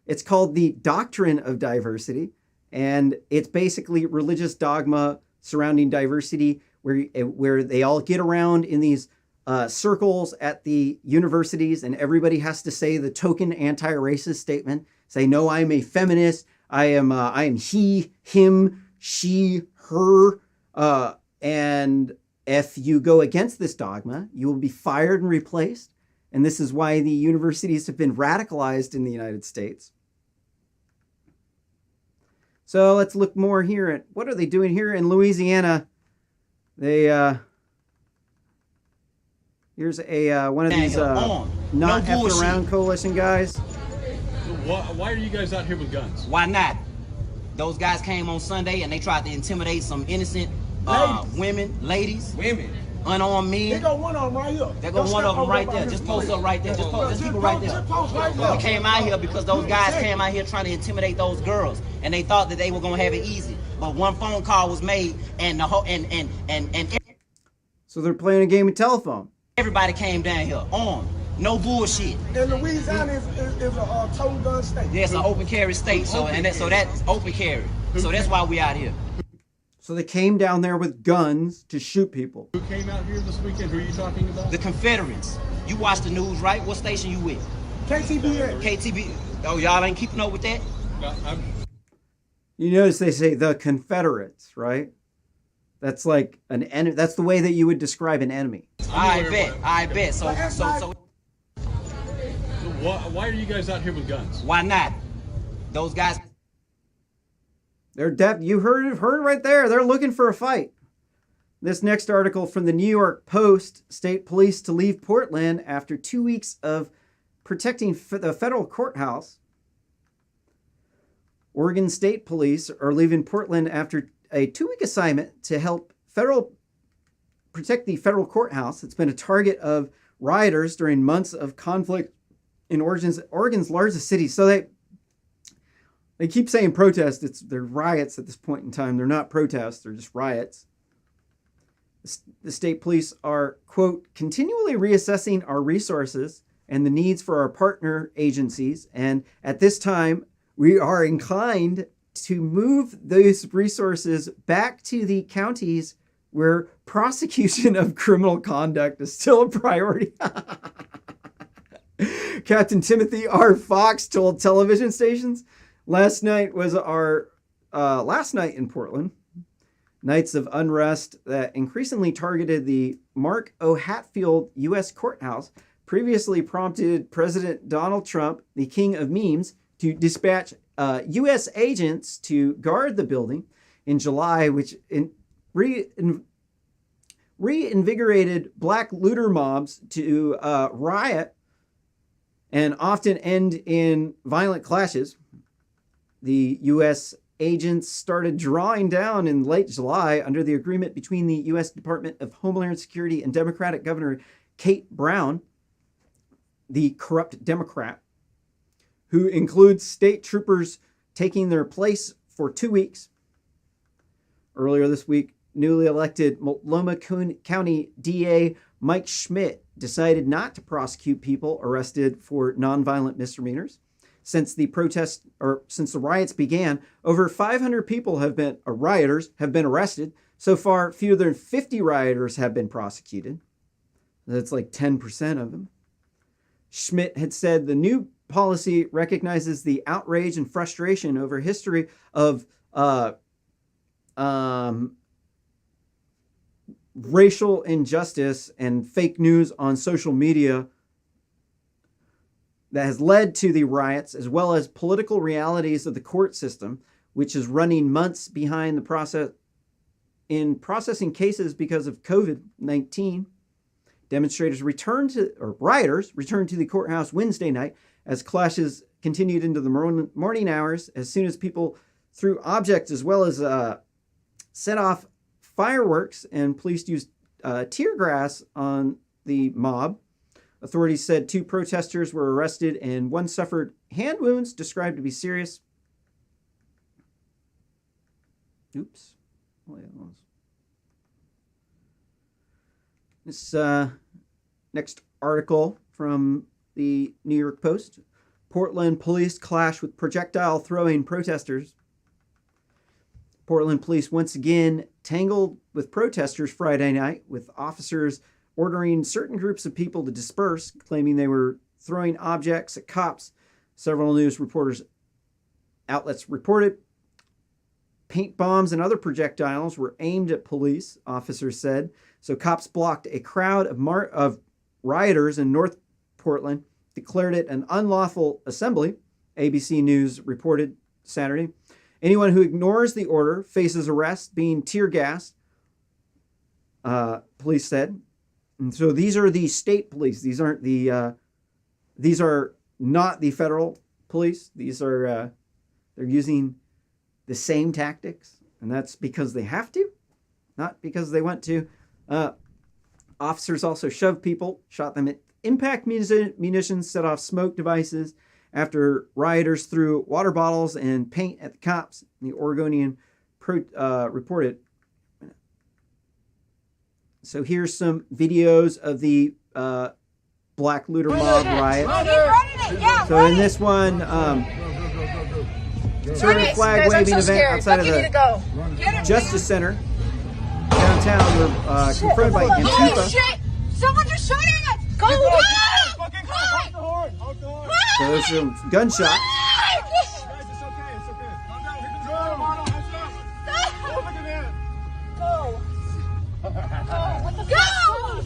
It's called the Doctrine of Diversity, and it's basically religious dogma surrounding diversity where they all get around in these circles at the universities, and everybody has to say the token anti-racist statement. Say, no, I'm a feminist. I am he, him, she, her. And if you go against this dogma, you will be fired and replaced. And this is why the universities have been radicalized in the United States. So let's look more here at what are they doing here in Louisiana. They here's a one of these not effing around coalition guys. Why are you guys out here with guns? Why not? Those guys came on Sunday and they tried to intimidate some innocent women, ladies, unarmed men. They got one of them right here. They got one of them right there. Just post up right there. Just people right there. We came out here because those guys came out here trying to intimidate those girls, and they thought that they were gonna have it easy. But one phone call was made, and the whole and So they're playing a game of telephone. everybody came down here armed. No bullshit. And Louisiana is a total gun state. Yeah, it's an open carry state, so that's open carry. So that's why we out here. So they came down there with guns to shoot people. Who came out here this weekend? Who are you talking about? The Confederates. You watch the news, right? What station you with? KTBA. KTB. Oh, y'all ain't keeping up with that? You notice they say the Confederates, right? That's like an enemy. That's the way that you would describe an enemy. I bet. So Why are you guys out here with guns? why not? Those guys. They're you heard it right there. They're looking for a fight. This next article from the New York Post: state police to leave Portland after 2 weeks of protecting the federal courthouse. Oregon State Police are leaving Portland after a 2-week assignment to help protect the federal courthouse. It's been a target of rioters during months of conflict in Oregon's largest city. So they keep saying protest. They're riots at this point in time. They're not protests. They're just riots. The state police are, quote, continually reassessing our resources and the needs for our partner agencies. And at this time, we are inclined to move those resources back to the counties where prosecution of criminal conduct is still a priority. Captain Timothy R. Fox told television stations last night was our last night in Portland. Nights of unrest that increasingly targeted the Mark O. Hatfield U.S. courthouse previously prompted President Donald Trump, the king of memes, to dispatch U.S. agents to guard the building in July, which reinvigorated black looter mobs to riot and often end in violent clashes. The U.S. agents started drawing down in late July under the agreement between the U.S. Department of Homeland Security and Democratic Governor Kate Brown, the corrupt Democrat, who includes state troopers taking their place for 2 weeks. Earlier this week, newly elected Multnomah County DA Mike Schmidt decided not to prosecute people arrested for nonviolent misdemeanors. Since the riots began, over 500 people rioters have been arrested. So far, fewer than 50 rioters have been prosecuted. That's like 10% of them. Schmidt had said the new policy recognizes the outrage and frustration over history of racial injustice and fake news on social media that has led to the riots, as well as political realities of the court system, which is running months behind the process in processing cases because of COVID-19. Rioters returned to the courthouse Wednesday night as clashes continued into the morning hours, as soon as people threw objects as well as set off fireworks, and police used tear gas on the mob. Authorities said 2 protesters were arrested and 1 suffered hand wounds described to be serious. Oops. This next article from the New York Post: Portland police clash with projectile throwing protesters. Portland police once again tangled with protesters Friday night, with officers ordering certain groups of people to disperse, claiming they were throwing objects at cops. Several news outlets reported paint bombs and other projectiles were aimed at police, officers said. So cops blocked a crowd of rioters in North Portland, declared it an unlawful assembly, ABC News reported Saturday. Anyone who ignores the order faces arrest, being tear gassed, police said. And so these are the state police. These aren't these are not the federal police. These are, they're using the same tactics, and that's because they have to, not because they want to. Officers also shoved people, shot them at impact munitions, set off smoke devices after rioters threw water bottles and paint at the cops. The Oregonian reported. So here's some videos of the Black Looter Mob riot. So in this one, conservative flag waving event outside of the Justice Center downtown, were confronted by Antifa. Oh shit! Someone just shot at us! Go! So there's some gunshots. Go!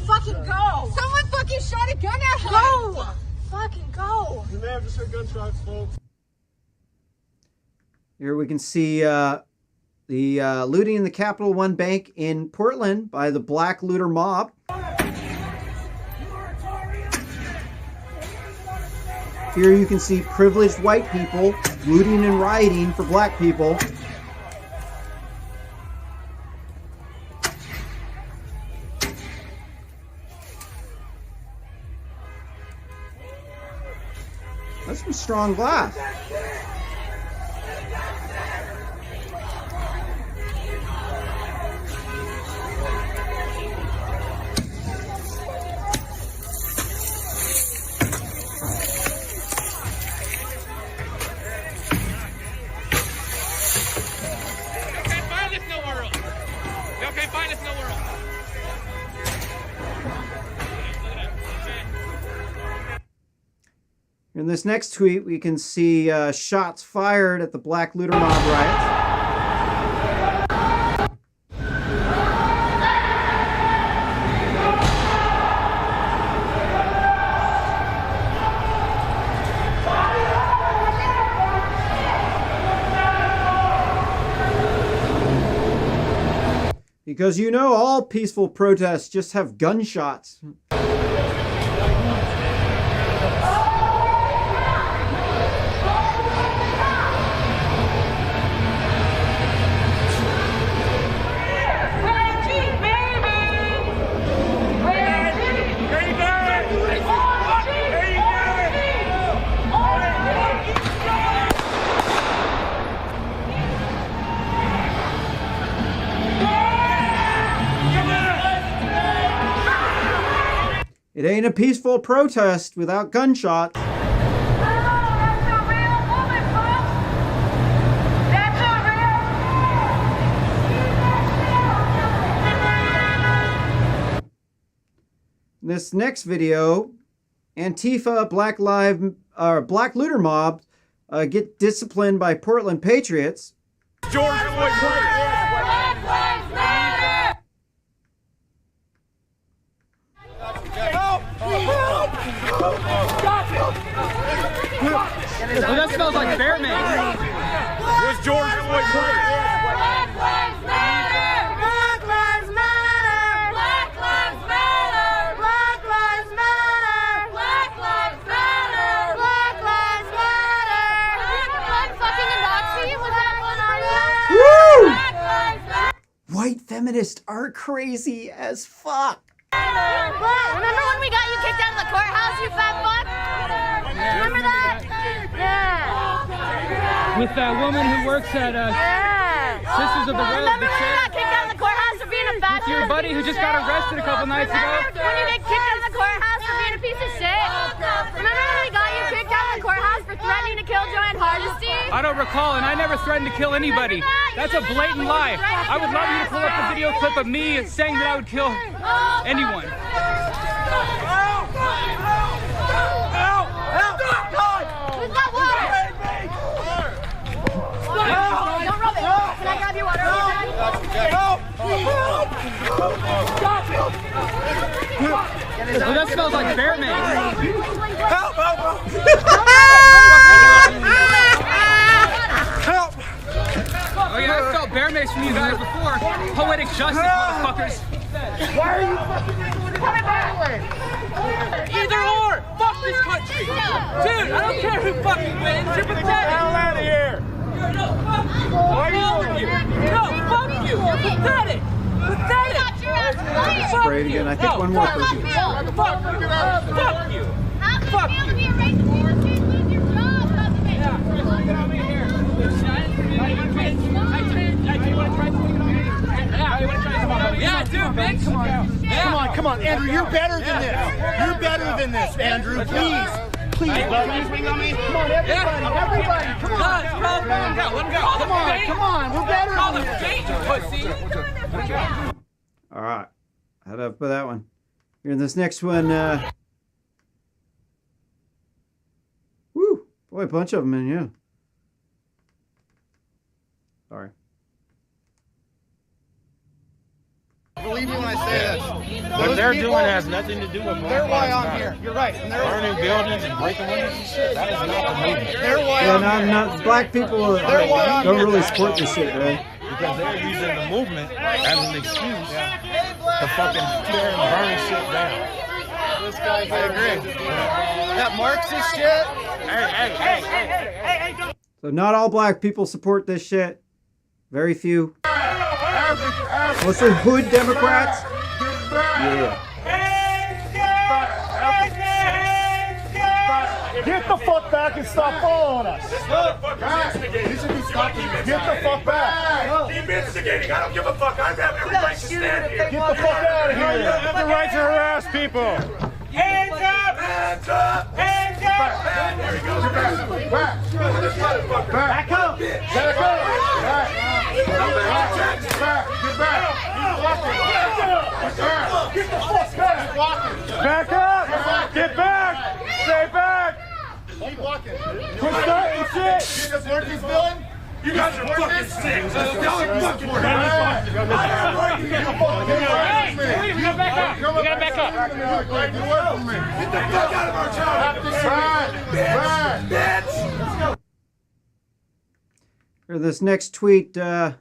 Fucking go! Someone fucking shot a gun at us! Go! Fucking go! You may have just heard gunshots, folks. Here we can see the looting in the Capital One Bank in Portland by the Black Looter Mob. Here you can see privileged white people looting and rioting for black people. That's some strong glass. In this next tweet, we can see shots fired at the Black Looter Mob riots. Because you know all peaceful protests just have gunshots. It ain't a peaceful protest without gunshots. This next video, Antifa, Black Looter Mob get disciplined by Portland Patriots. George Floyd. Black Lives Matter. Well, that smells like bear man. Where's George Floyd? Black Lives Matter. Black Lives Matter. Black Lives Matter. Black Lives Matter. Black Lives Matter. Black Lives Matter. Fucking a Nazi? Was that one on you? Woo! Black Lives Matter. White feminists are crazy as fuck. Remember when we got you kicked out of the courthouse, you fat fuck? Remember that? Yeah. With that woman who works at Sisters of the Road. Remember when we got kicked out of the courthouse for being a fascist? Your buddy who just got arrested a couple nights ago. Remember when you get kicked out of the courthouse for being a piece of shit? Remember when we got you kicked out of the courthouse for threatening to kill Joanne Hardesty? I don't recall, and I never threatened to kill anybody. That's a blatant lie. I would love you to pull up a video clip of me saying that I would kill anyone. Who's got water? Don't rub it. Can I grab your water? Well, that smells like bear mace. Help! Oh yeah, I felt bear mace from you guys before. Poetic justice, motherfuckers. Why are you fucking coming back? Either or! Fuck this country! Dude, I don't care who fucking wins. You're pathetic. Get the hell out of here! No, fuck you! What's wrong with you? No, fuck you! You're pathetic! Pathetic! Spray it again. I think one more person. Fuck you! Fuck you! Yeah, dude, man, Come on, Andrew, you're better than this. You're better than this, Andrew. Please. Come on, everybody, come on. Come on, we're better than this. All right. Head up for that one. Here in this next one, woo, boy, a bunch of them in, yeah. Sorry. Believe me when I say this. What they're doing has nothing to do with They're why I'm here. You're right. burning buildings and breaking windows and shit. That is not the movement. They're why Yeah, I'm here. not black people don't really support this shit, right? Because they're using the movement as an excuse to fucking tear and burn shit down. I agree. That Marxist shit. Hey. So not all black people support this shit. Very few. Mostly hood Democrats. Yeah. Get the fuck back and stop following us. You should be stopping. Get the fuck back. Keep instigating. I don't give a fuck. I have every right to stand here. Get the fuck out of here. You have the right to harass people. Hands up! Hands up! Hands up! There he goes. Back up. Back up. Back up! Get back! Stay back! Keep walking. Quit starting shit! You just learned this villain? You guys are fucking sick. We gotta back up! We gotta back up! Get the fuck out of our town! Bitch! Or this next tweet got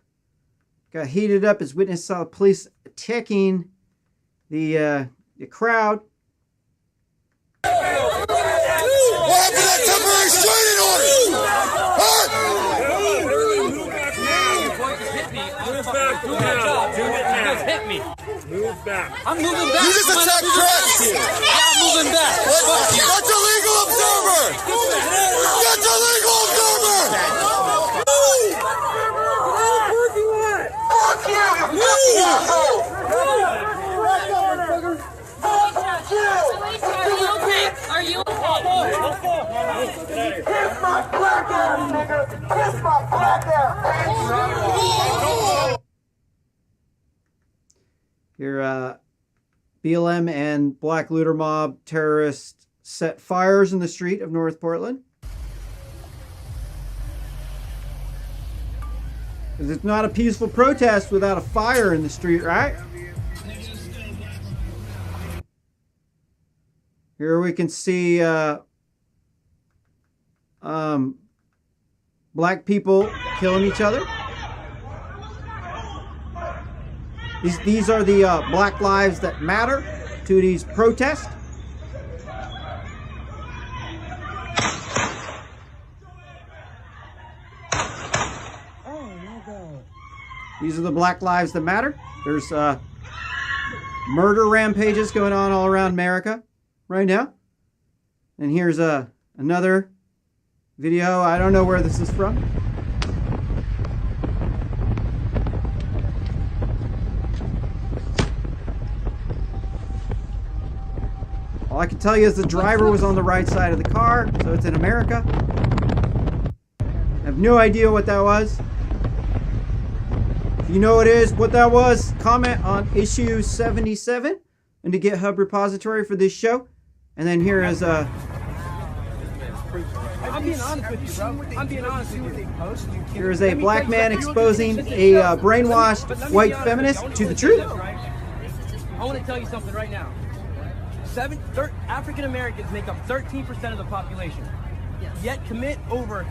heated up as witness saw the police attacking the crowd. What happened to that temporary restraining order? Huh? Hit me. Move back. I'm moving back. You just attacked Chris. I'm moving back. That's a legal observer. That's a legal observer. Fuck you, you fucking asshole. Are you okay? Kiss my black ass, nigga! Kiss my black ass! Here, BLM and black looter mob terrorists set fires in the street of North Portland. Because it's not a peaceful protest without a fire in the street, right? Here we can see black people killing each other. These are the Black Lives That Matter to these protests. These are the Black Lives That Matter. There's murder rampages going on all around America right now. And here's another video. I don't know where this is from. All I can tell you is the driver was on the right side of the car, so it's in America. have no idea what that was. If you know what that was, comment on issue 77 in the GitHub repository for this show. And then here is I'm being honest with you, bro. I'm being honest with you. Here is a black man exposing a brainwashed white feminist to the truth. I want to tell you something right now. African Americans make up 13% of the population, yet commit over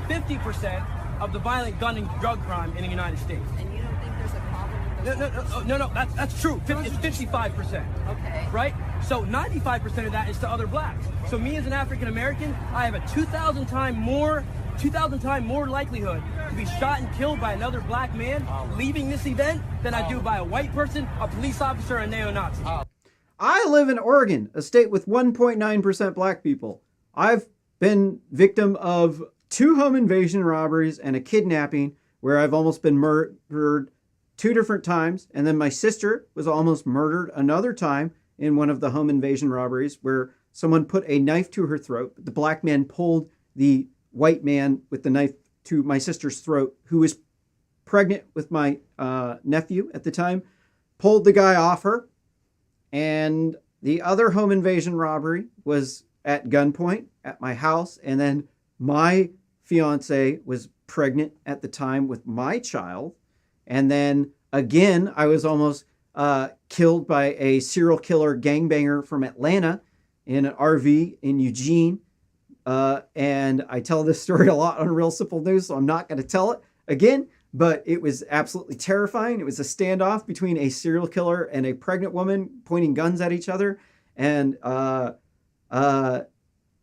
50% of the violent gun and drug crime in the United States. And you don't think there's a problem? No, that's true. It's 55%. Okay. Right? So 95% of that is to other blacks. So me as an African American, I have a 2,000 time more likelihood to be shot and killed by another black man leaving this event than I do by a white person, a police officer, and a neo-Nazi. I live in Oregon, a state with 1.9% black people. I've been victim of 2 home invasion robberies and a kidnapping where I've almost been murdered 2 different times. And then my sister was almost murdered another time in one of the home invasion robberies where someone put a knife to her throat. The black man pulled the white man with the knife to my sister's throat, who was pregnant with my nephew at the time, pulled the guy off her. And the other home invasion robbery was at gunpoint at my house. And then my fiance was pregnant at the time with my child. And then again, I was almost killed by a serial killer gangbanger from Atlanta in an RV in Eugene. And I tell this story a lot on Real Simple News, so I'm not going to tell it again. But it was absolutely terrifying. It was a standoff between a serial killer and a pregnant woman pointing guns at each other. And I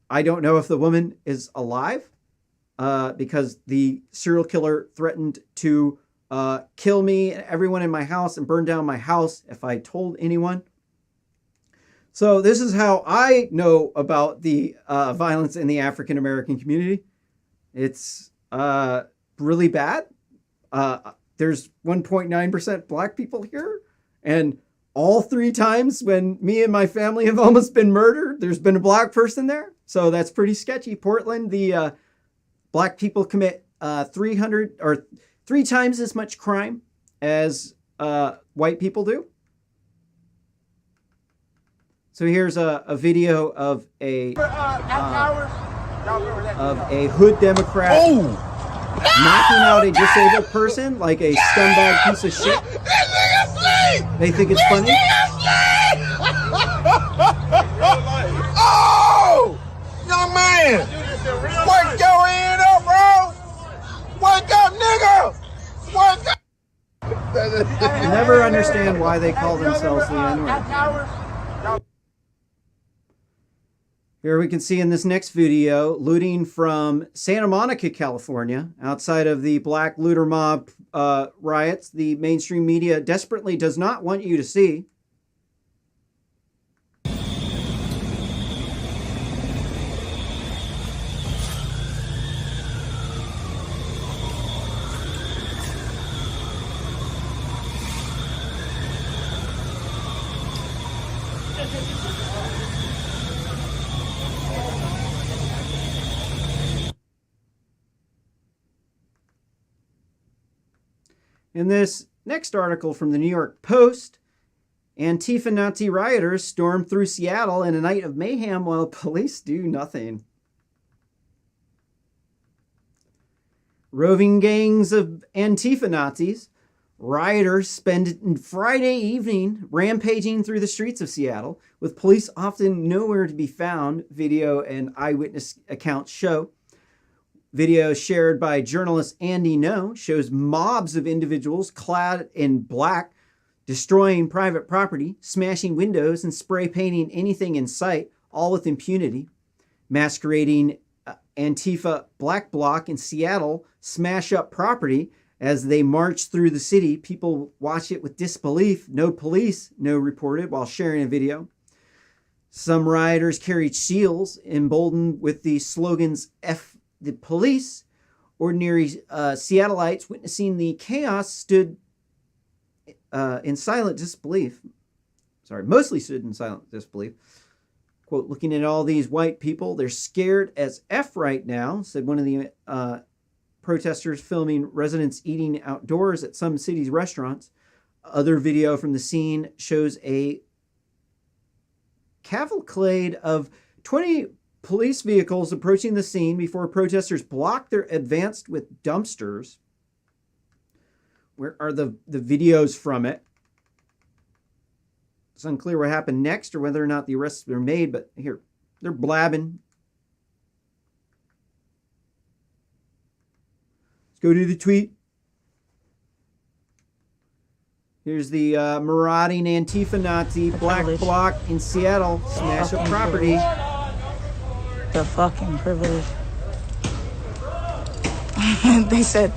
don't know if the woman is alive because the serial killer threatened to kill me and everyone in my house and burn down my house if I told anyone. So this is how I know about the violence in the African American community. It's really bad. There's 1.9% black people here, and all 3 times when me and my family have almost been murdered, there's been a black person there. So that's pretty sketchy. Portland, the black people commit 300 or 3 times as much crime as white people do. So here's a video of a hood Democrat knocking out a disabled person like a scumbag piece of shit. They think it's funny. Oh! Young man! Wake your head up, bro! Wake up, nigga! Wake up! Never understand why they call themselves the N-word. Here we can see in this next video, looting from Santa Monica, California, outside of the black looter mob riots the mainstream media desperately does not want you to see. In this next article from the New York Post, Antifa Nazi rioters storm through Seattle in a night of mayhem while police do nothing. Roving gangs of Antifa Nazis, rioters spend Friday evening rampaging through the streets of Seattle, with police often nowhere to be found, video and eyewitness accounts show. Video shared by journalist Andy No shows mobs of individuals clad in black destroying private property, smashing windows, and spray painting anything in sight, all with impunity. Masquerading Antifa Black Bloc in Seattle smash up property as they march through the city. People watch it with disbelief. No police, No reported while sharing a video. Some rioters carried shields emboldened with the slogans F the police. Ordinary Seattleites witnessing the chaos stood in silent disbelief. Mostly stood in silent disbelief. Quote, looking at all these white people, they're scared as F right now, said one of the protesters filming residents eating outdoors at some cities' restaurants. Other video from the scene shows a cavalcade of 20 police vehicles approaching the scene before protesters block their advance with dumpsters. Where are the videos from it? It's unclear what happened next or whether or not the arrests were made, but here, they're blabbing. Let's go to the tweet. Here's the marauding Antifa Nazi black bloc in Seattle. Smash up property. The fucking privilege. They said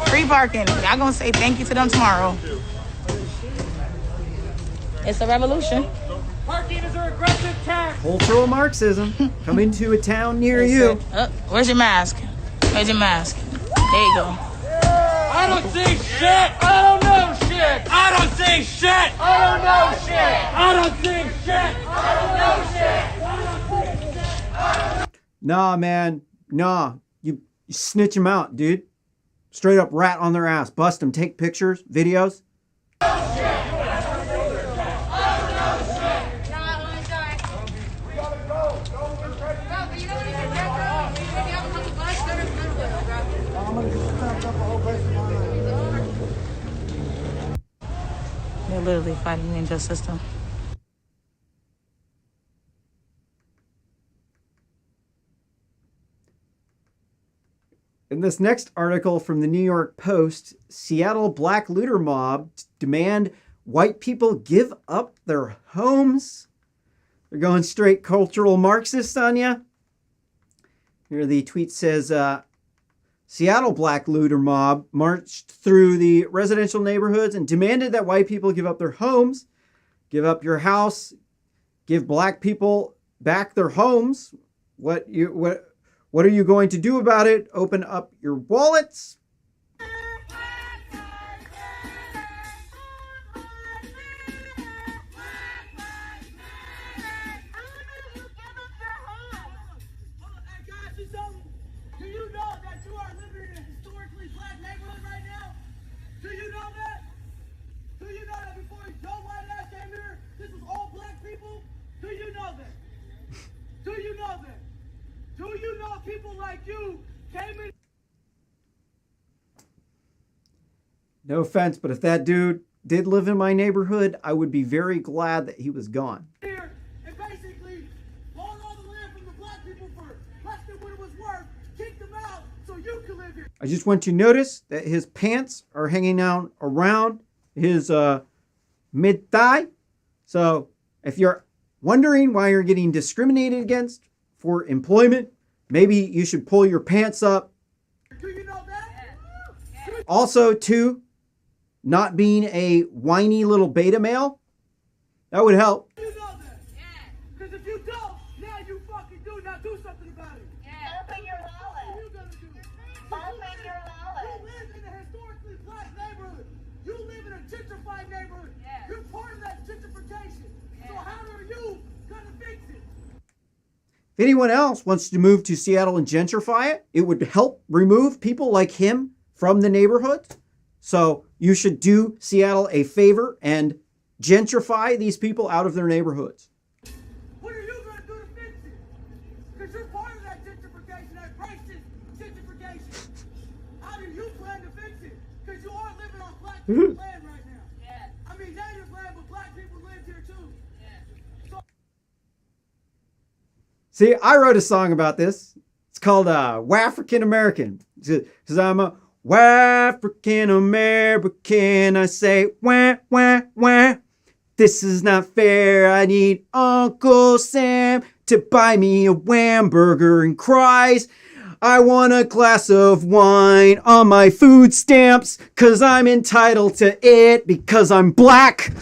free parking. Y'all gonna say thank you to them tomorrow. It's a revolution. Parking is a regressive tax. Cultural Marxism coming to a town near you. Where's your mask? Where's your mask? There you go. I don't see shit. I don't know shit. I don't see shit. I don't know shit. I don't see shit. I don't know shit. Nah, man. Nah. You snitch them out, dude. Straight up rat on their ass. Bust them. Take pictures, videos. They're literally fighting the unjust system. In this next article from the New York Post, Seattle black looter mob demand white people give up their homes. They're going straight cultural Marxist on you. Here the tweet says, Seattle black looter mob marched through the residential neighborhoods and demanded that white people give up their homes, give up your house, give black people back their homes. What are you going to do about it? Open up your wallets. Do you know that you are living in a historically black neighborhood right now? Do you know that? Do you know that before Joe White ass came here, this was all black people? Do you know that? Do you know that? Do you know people like you came in? No offense, but if that dude did live in my neighborhood, I would be very glad that he was gone. Here and basically bought all the land from the black people for less than what it was worth, kicked them out so you could live here. I just want you to notice that his pants are hanging out around his mid-thigh. So if you're wondering why you're getting discriminated against for employment, maybe you should pull your pants up. Do you know that? Also, too, not being a whiny little beta male, that would help. You know that? Yeah. Because if you don't, now you fucking do. Now do something about it. Yeah. Open your wallet. What are you gonna do? Open your wallet. You live in a historically black neighborhood. You live in a gentrified neighborhood. Yeah. You're part of that gentrification. Yeah. So how are you gonna fix it? If anyone else wants to move to Seattle and gentrify it, it would help remove people like him from the neighborhoods. So you should do Seattle a favor and gentrify these people out of their neighborhoods. What are you going to do to fix it? Because you're part of that gentrification, that racist gentrification. How do you plan to fix it? Because you are living on black people's land right now. Yeah. I mean, native land, but black people live here too. Yeah. So See, I wrote a song about this. It's called Wafrican American. Because I'm a Wafrican American. I say, wah, wah, wah. This is not fair. I need Uncle Sam to buy me a Whamburger and cries. I want a glass of wine on my food stamps because I'm entitled to it because I'm black.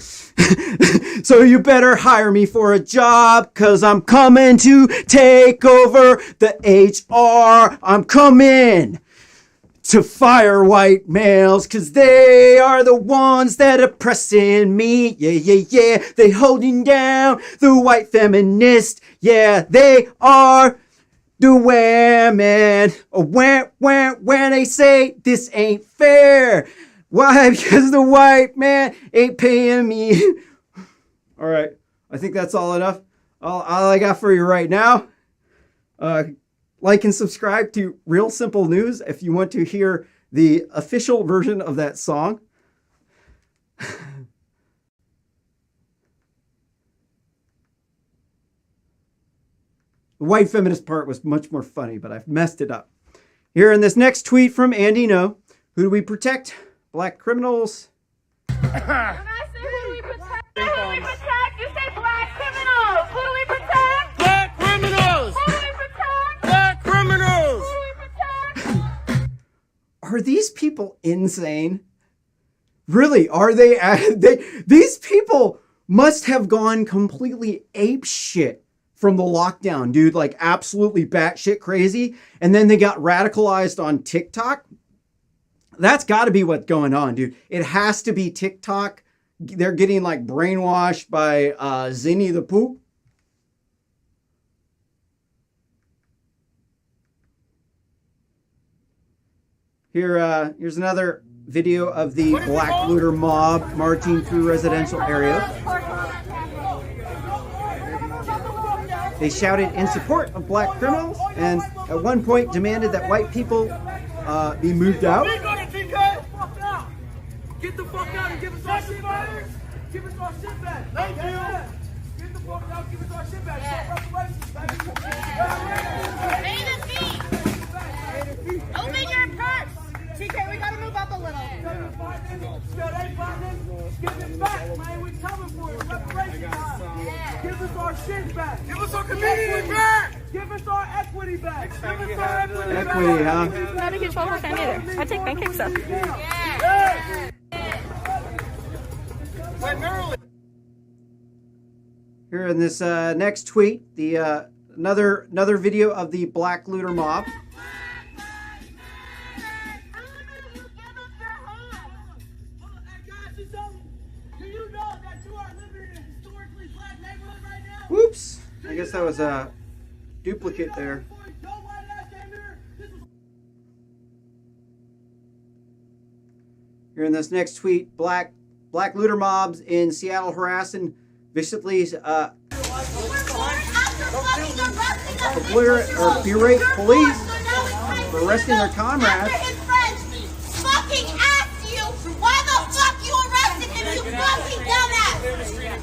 So you better hire me for a job because I'm coming to take over the HR. I'm coming to fire white males because they are the ones that oppressing me. Yeah, yeah, yeah. They holding down the white feminist. Yeah, they are The women, when they say this ain't fair. Why? Because the white man ain't paying me. All right. I think that's all enough. All I got for you right now. Like and subscribe to Real Simple News if you want to hear the official version of that song. The white feminist part was much more funny, but I've messed it up. Here in this next tweet from Andy No, who do we protect? Black criminals. When I say who do we protect? Who do we protect? You say black criminals. Who do we protect? Black criminals! Who do we protect? Black criminals! Who do we protect? Are these people insane? Really, are they? These people must have gone completely ape shit from the lockdown, dude. Like absolutely batshit crazy. And then they got radicalized on TikTok. That's got to be what's going on, dude. It has to be TikTok. They're getting like brainwashed by Zinni the Pooh. Here's another video of the black looter mob marching through residential areas. They shouted in support of black criminals and at one point demanded that white people be moved out. Get the fuck out and give us our shit back. Give us our shit back. Thank you. Get the fuck out, give us our shit back. Open your purse. TK, we gotta move up a little. Give it back, man. We're coming for it. Reparation time. Give us our shit back. Give us our community back. Give us our equity back. Give us our equity back. Equity, huh? I'm not a huge football fan either. I take pancakes though. Here in this next tweet, the another video of the black looter mob. Whoops! I guess that was a duplicate there. Here in this next tweet, black looter mobs in Seattle harassing viciously berate police for arresting their comrades. Fucking asked you why the fuck you arrested him, you fucking dumbass!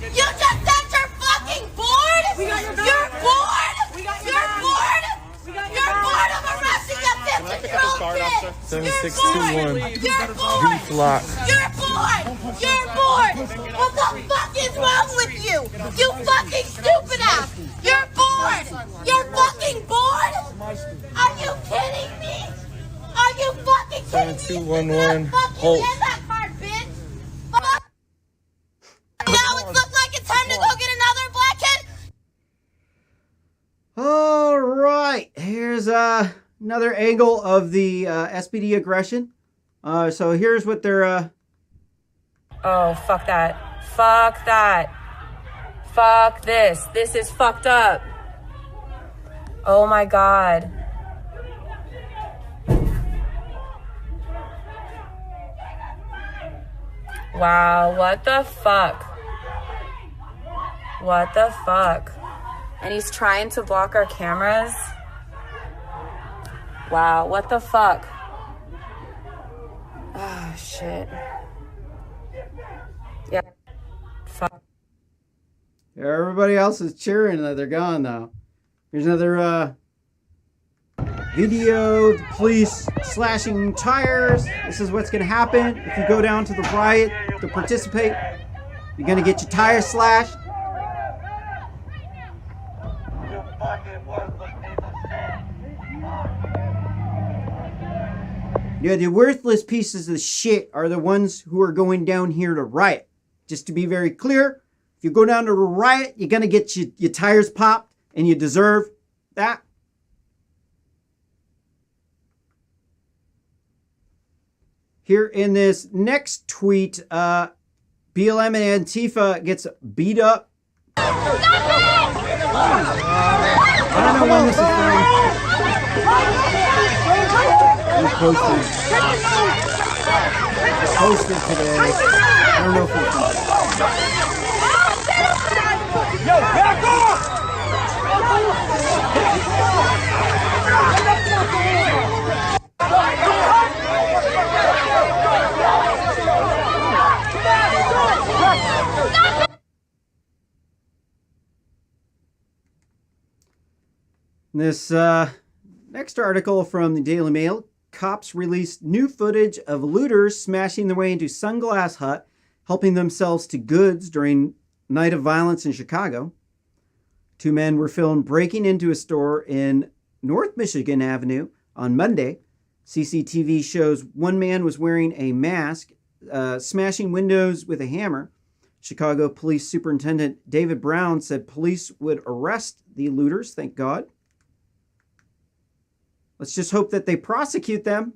You just said you're fucking bored? You're bored? You're bored? You're bored of arresting a 15-year-old kid! 7621. You're bored! You're bored! You're bored! What the fuck is wrong with you? You fucking stupid ass! You're bored! You're fucking bored? Are you kidding me? Are you fucking kidding me? 7211. Fuck you in that card, bitch! Fuck! Now it looks like it's time to go get another blackhead. All right, here's another angle of the SPD aggression. So here's what they're. Oh, fuck that. Fuck that. Fuck this. This is fucked up. Oh my God. Wow, what the fuck? What the fuck? And he's trying to block our cameras? Wow, what the fuck? Oh, shit. Yeah. Fuck. Everybody else is cheering that they're gone now. Here's another video. The police slashing tires. This is what's going to happen if you go down to the riot to participate. You're going to get your tires slashed. Yeah, the worthless pieces of shit are the ones who are going down here to riot. Just to be very clear, if you go down to a riot, you're going to get your tires popped, and you deserve that. Here in this next tweet, BLM and Antifa gets beat up. Stop it! I don't know when this is from. It was posted today. I don't know if it's from. Yo, back off! This next article from the Daily Mail, cops released new footage of looters smashing their way into Sunglass Hut, helping themselves to goods during night of violence in Chicago. 2 men were filmed breaking into a store in North Michigan Avenue on Monday. CCTV shows one man was wearing a mask, smashing windows with a hammer. Chicago Police Superintendent David Brown said police would arrest the looters, thank God. Let's just hope that they prosecute them.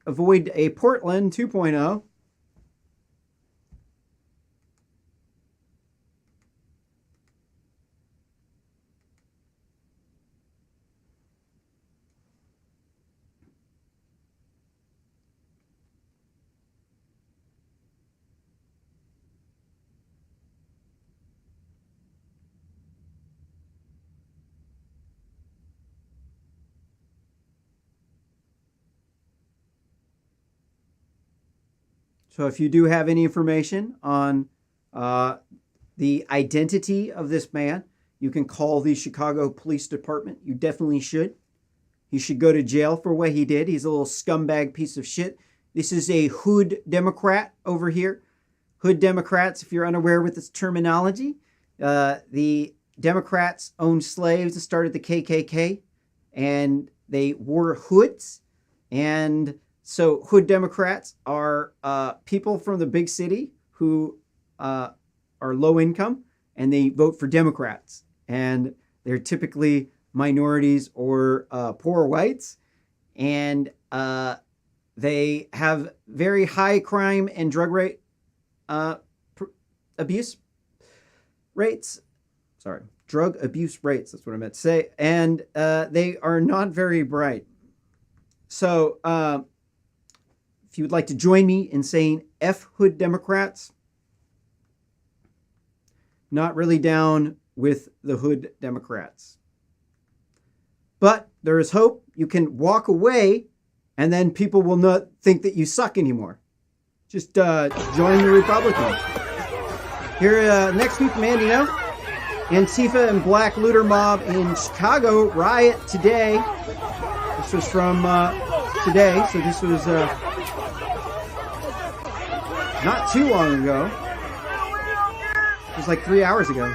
Avoid a Portland 2.0. So if you do have any information on the identity of this man, you can call the Chicago Police Department. You definitely should. He should go to jail for what he did. He's a little scumbag piece of shit. This is a hood Democrat over here. Hood Democrats, if you're unaware with this terminology, the Democrats owned slaves that started the KKK, and they wore hoods. And so hood Democrats are people from the big city who are low income, and they vote for Democrats. And they're typically minorities or poor whites. And they have very high crime and drug rate abuse rates. Sorry, drug abuse rates. That's what I meant to say. And they are not very bright. So if you would like to join me in saying F hood Democrats, not really down with the hood Democrats. But there is hope. You can walk away and then people will not think that you suck anymore. Just join the Republicans. Here next week from Andy, Antifa and black looter mob in Chicago riot today. This was from today, so this was not too long ago. It was like 3 hours ago.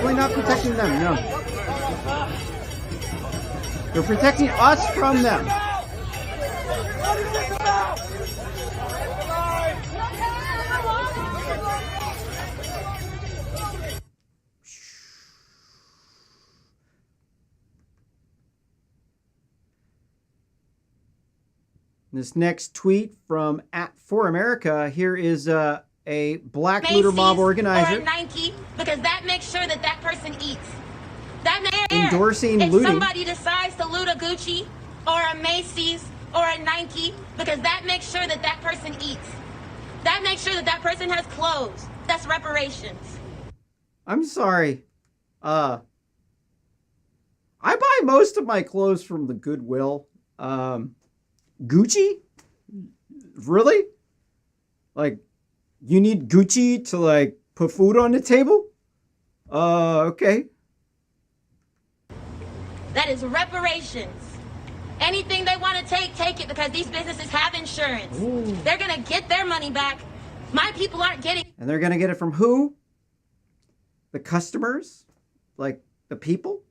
We're not protecting them, no. They're protecting us from them. This next tweet from @4America. Here is a black looter mob organizer or a Nike, because that makes sure that that person eats. That endorsing if looting. somebody decides to loot a Gucci or a Macy's or a Nike, because that makes sure that that person eats. That makes sure that that person has clothes. That's reparations. I'm sorry. I buy most of my clothes from the Goodwill. Gucci? Really? Like, you need Gucci to, like, put food on the table? Okay. That is reparations. Anything they want to take it, because these businesses have insurance. Ooh. They're going to get their money back. My people aren't getting. And they're going to get it from who? The customers? Like, the people?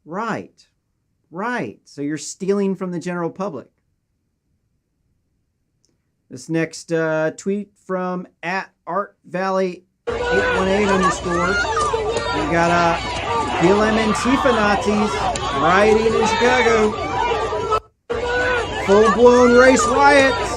Right. Right. So you're stealing from the general public. This next tweet from @ArtValley818_. We got BLM Antifa Nazis rioting in Chicago. Full-blown race riots.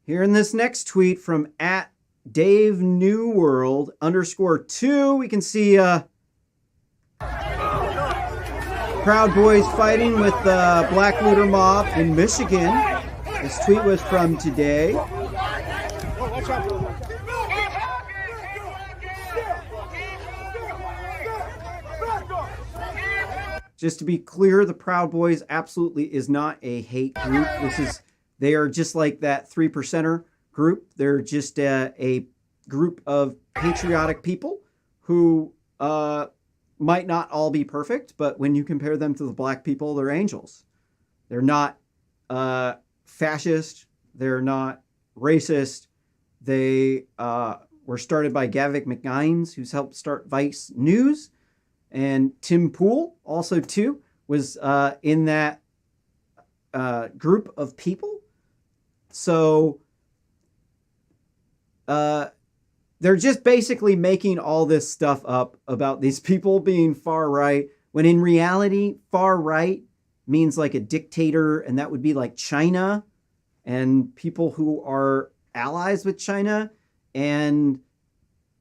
Here in this next tweet from @DaveNewWorld_2, we can see Proud Boys fighting with the Black Looter Mob in Michigan. This tweet was from today. Just to be clear, the Proud Boys absolutely is not a hate group. They are just like that 3%er group. They're just a group of patriotic people who might not all be perfect, but when you compare them to the black people, they're angels. They're not fascist. They're not racist. They were started by Gavin McGines, who's helped start Vice News. And Tim Pool, also too, was in that group of people. So they're just basically making all this stuff up about these people being far right, when in reality, far right means like a dictator, and that would be like China and people who are allies with China. And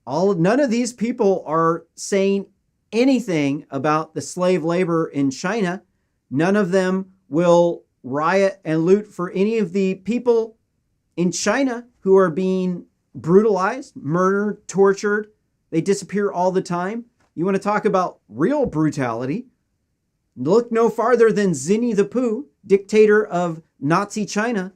none of these people are saying anything about the slave labor in China. None of them will riot and loot for any of the people in China who are being brutalized, murdered, tortured. They disappear all the time. You want to talk about real brutality? Look no farther than Zinni the Pooh, dictator of Nazi China.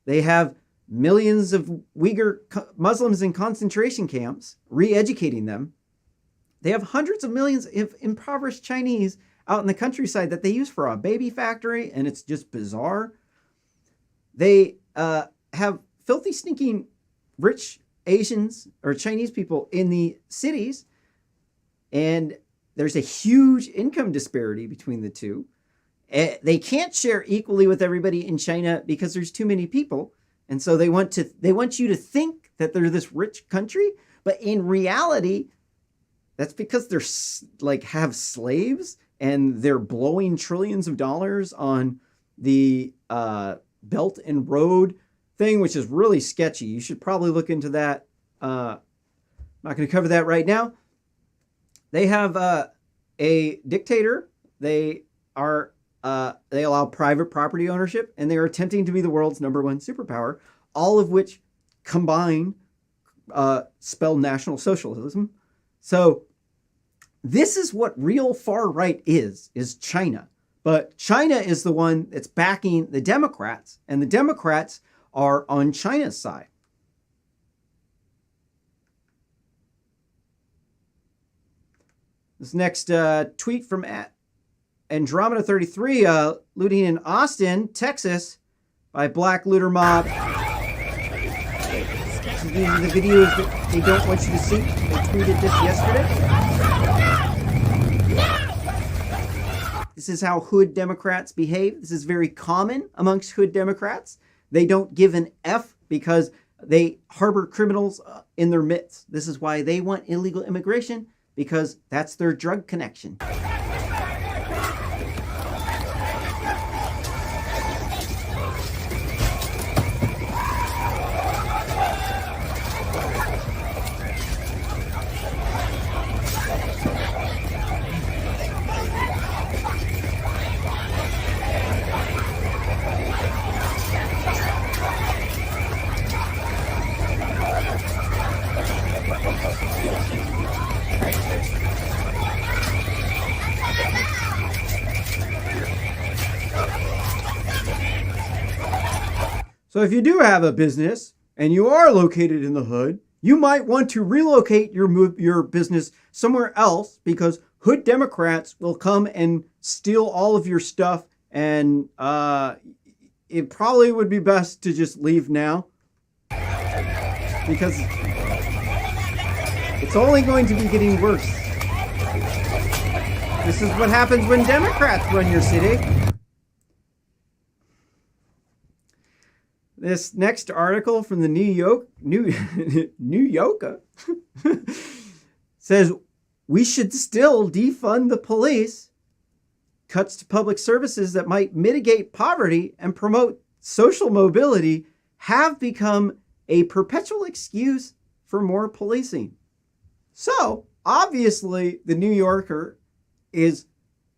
They have millions of Uyghur Muslims in concentration camps, re-educating them. They have hundreds of millions of impoverished Chinese out in the countryside that they use for a baby factory, and it's just bizarre. They have filthy, stinking, rich Asians or Chinese people in the cities, and there's a huge income disparity between the two. They can't share equally with everybody in China because there's too many people, and so they want you to think that they're this rich country, but in reality, that's because they're like have slaves and they're blowing trillions of dollars on the Belt and Road thing, which is really sketchy. You should probably look into that. I'm not going to cover that right now. They have a dictator. They allow private property ownership, and they are attempting to be the world's #1 superpower, all of which combined spell National Socialism. So this is what real far right is China. But China is the one that's backing the Democrats, and the Democrats are on China's side. This next tweet from Andromeda33, looting in Austin, Texas, by Black Looter Mob. These are the videos that they don't want you to see. They tweeted this yesterday. This is how hood Democrats behave. This is very common amongst hood Democrats. They don't give an F because they harbor criminals in their midst. This is why they want illegal immigration, because that's their drug connection. So if you do have a business and you are located in the hood, you might want to relocate your business somewhere else, because hood Democrats will come and steal all of your stuff, and it probably would be best to just leave now, because it's only going to be getting worse. This is what happens when Democrats run your city. This next article from the New Yorker says, we should still defund the police. Cuts to public services that might mitigate poverty and promote social mobility have become a perpetual excuse for more policing. So, obviously, the New Yorker is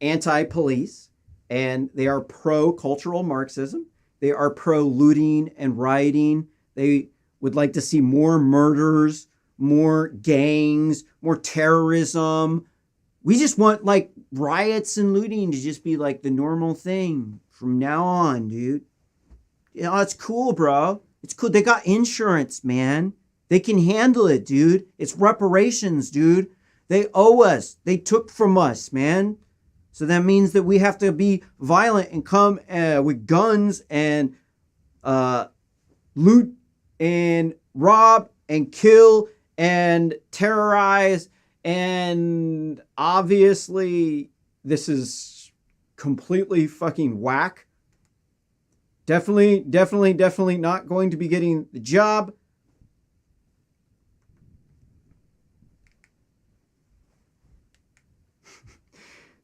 anti-police, and they are pro-cultural Marxism. They are pro-looting and rioting. They would like to see more murders, more gangs, more terrorism. We just want like riots and looting to just be like the normal thing from now on, dude. You know, it's cool, bro. It's cool. They got insurance, man. They can handle it, dude. It's reparations, dude. They owe us. They took from us, man. So that means that we have to be violent and come with guns and loot and rob and kill and terrorize. And obviously, this is completely fucking whack. Definitely not going to be getting the job.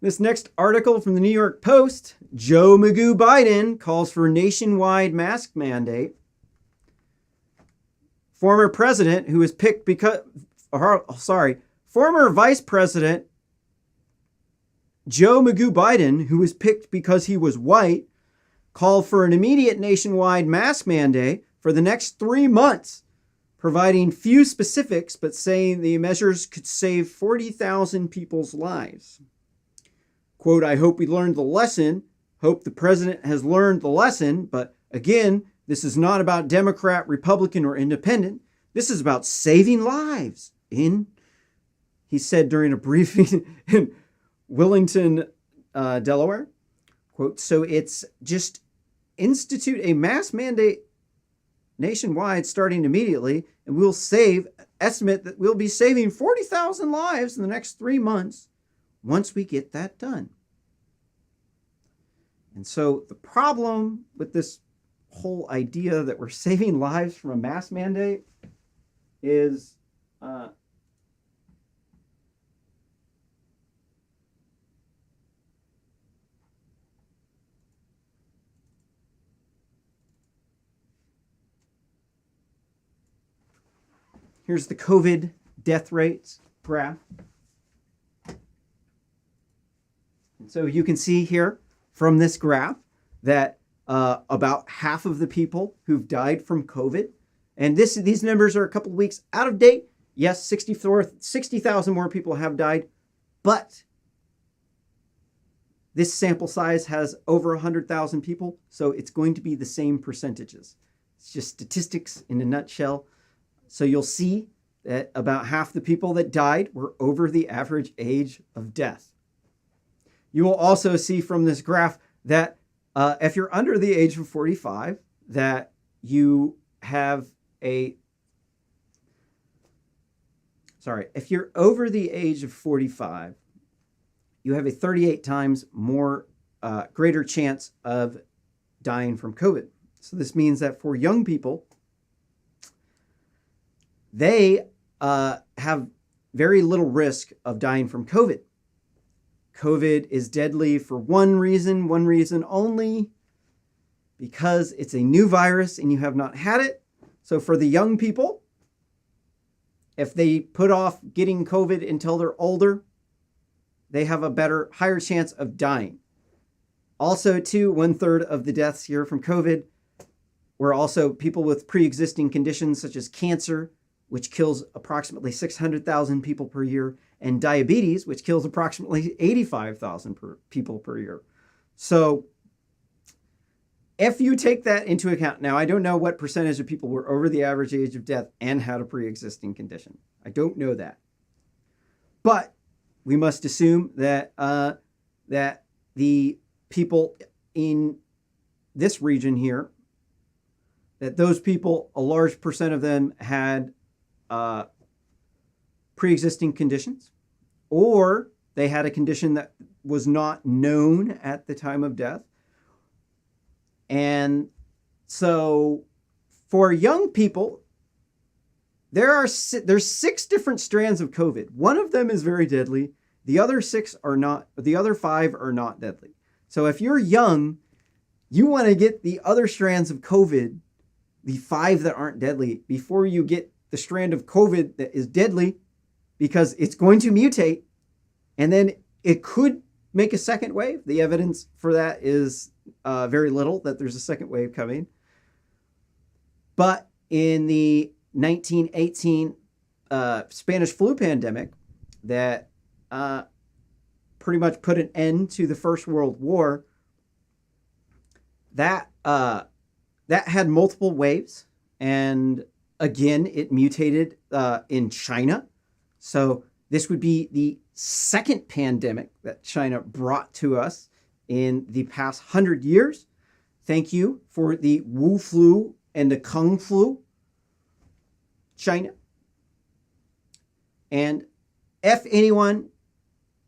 This next article from the New York Post, Joe Magoo Biden calls for nationwide mask mandate. Former Vice President Joe Magoo Biden, who was picked because he was white, called for an immediate nationwide mask mandate for the next 3 months, providing few specifics, but saying the measures could save 40,000 people's lives. Quote, I hope we learned the lesson. Hope the president has learned the lesson. But again, this is not about Democrat, Republican, or Independent. This is about saving lives. He said during a briefing in Wilmington, Delaware. Quote, so it's just institute a mass mandate nationwide starting immediately, and estimate that we'll be saving 40,000 lives in the next 3 months. Once we get that done. And so the problem with this whole idea that we're saving lives from a mask mandate is here's the COVID death rates graph. So you can see here from this graph that about half of the people who've died from COVID, and these numbers are a couple of weeks out of date. Yes, 60,000 more people have died, but this sample size has over 100,000 people, so it's going to be the same percentages. It's just statistics in a nutshell. So you'll see that about half the people that died were over the average age of death. You will also see from this graph that if you're under the age of 45, that you have if you're over the age of 45, you have a 38 times more greater chance of dying from COVID. So this means that for young people, they have very little risk of dying from COVID. COVID is deadly for one reason only, because it's a new virus and you have not had it. So for the young people, if they put off getting COVID until they're older, they have a higher chance of dying. Also, too, 1/3 of the deaths here from COVID were also people with pre-existing conditions such as cancer, which kills approximately 600,000 people per year, and diabetes, which kills approximately 85,000 people per year. So if you take that into account, now I don't know what percentage of people were over the average age of death and had a pre-existing condition. I don't know that. But we must assume that that the people in this region here, that those people, a large percent of them had pre-existing conditions, or they had a condition that was not known at the time of death. And so for young people, there's 6 different strands of COVID. One of them is very deadly. The other 5 are not deadly. So if you're young, you want to get the other strands of COVID, the 5 that aren't deadly, before you get the strand of COVID that is deadly, because it's going to mutate and then it could make a second wave. The evidence for that is very little, that there's a second wave coming. But in the 1918 Spanish flu pandemic that pretty much put an end to the First World War, that had multiple waves, and again, it mutated in China. So this would be the second pandemic that China brought to us in the past 100 years. Thank you for the Wu flu and the Kung flu, China. And if anyone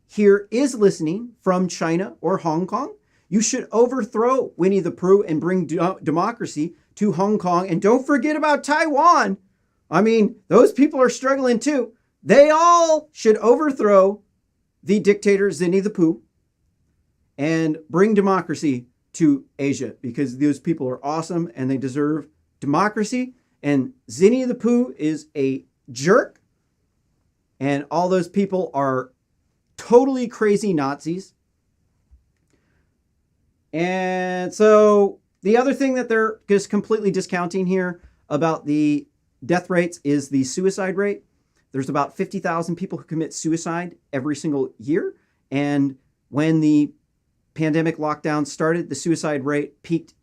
here is listening from China or Hong Kong, you should overthrow Winnie the Pooh and bring democracy to Hong Kong. And don't forget about Taiwan. I mean, those people are struggling too. They all should overthrow the dictator Winnie the Pooh and bring democracy to Asia, because those people are awesome and they deserve democracy. And Winnie the Pooh is a jerk. And all those people are totally crazy Nazis. And so the other thing that they're just completely discounting here about the death rates is the suicide rate. There's about 50,000 people who commit suicide every single year. And when the pandemic lockdown started, the suicide rate peaked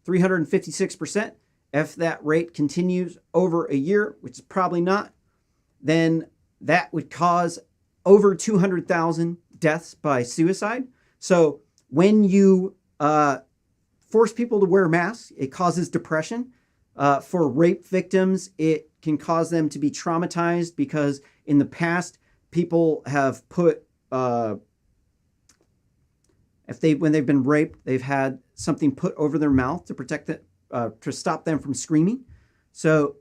356%. If that rate continues over a year, which is probably not, then that would cause over 200,000 deaths by suicide. So when you force people to wear masks, it causes depression. For rape victims, it can cause them to be traumatized, because in the past, people have put, when they've been raped, they've had something put over their mouth to protect it, to stop them from screaming. So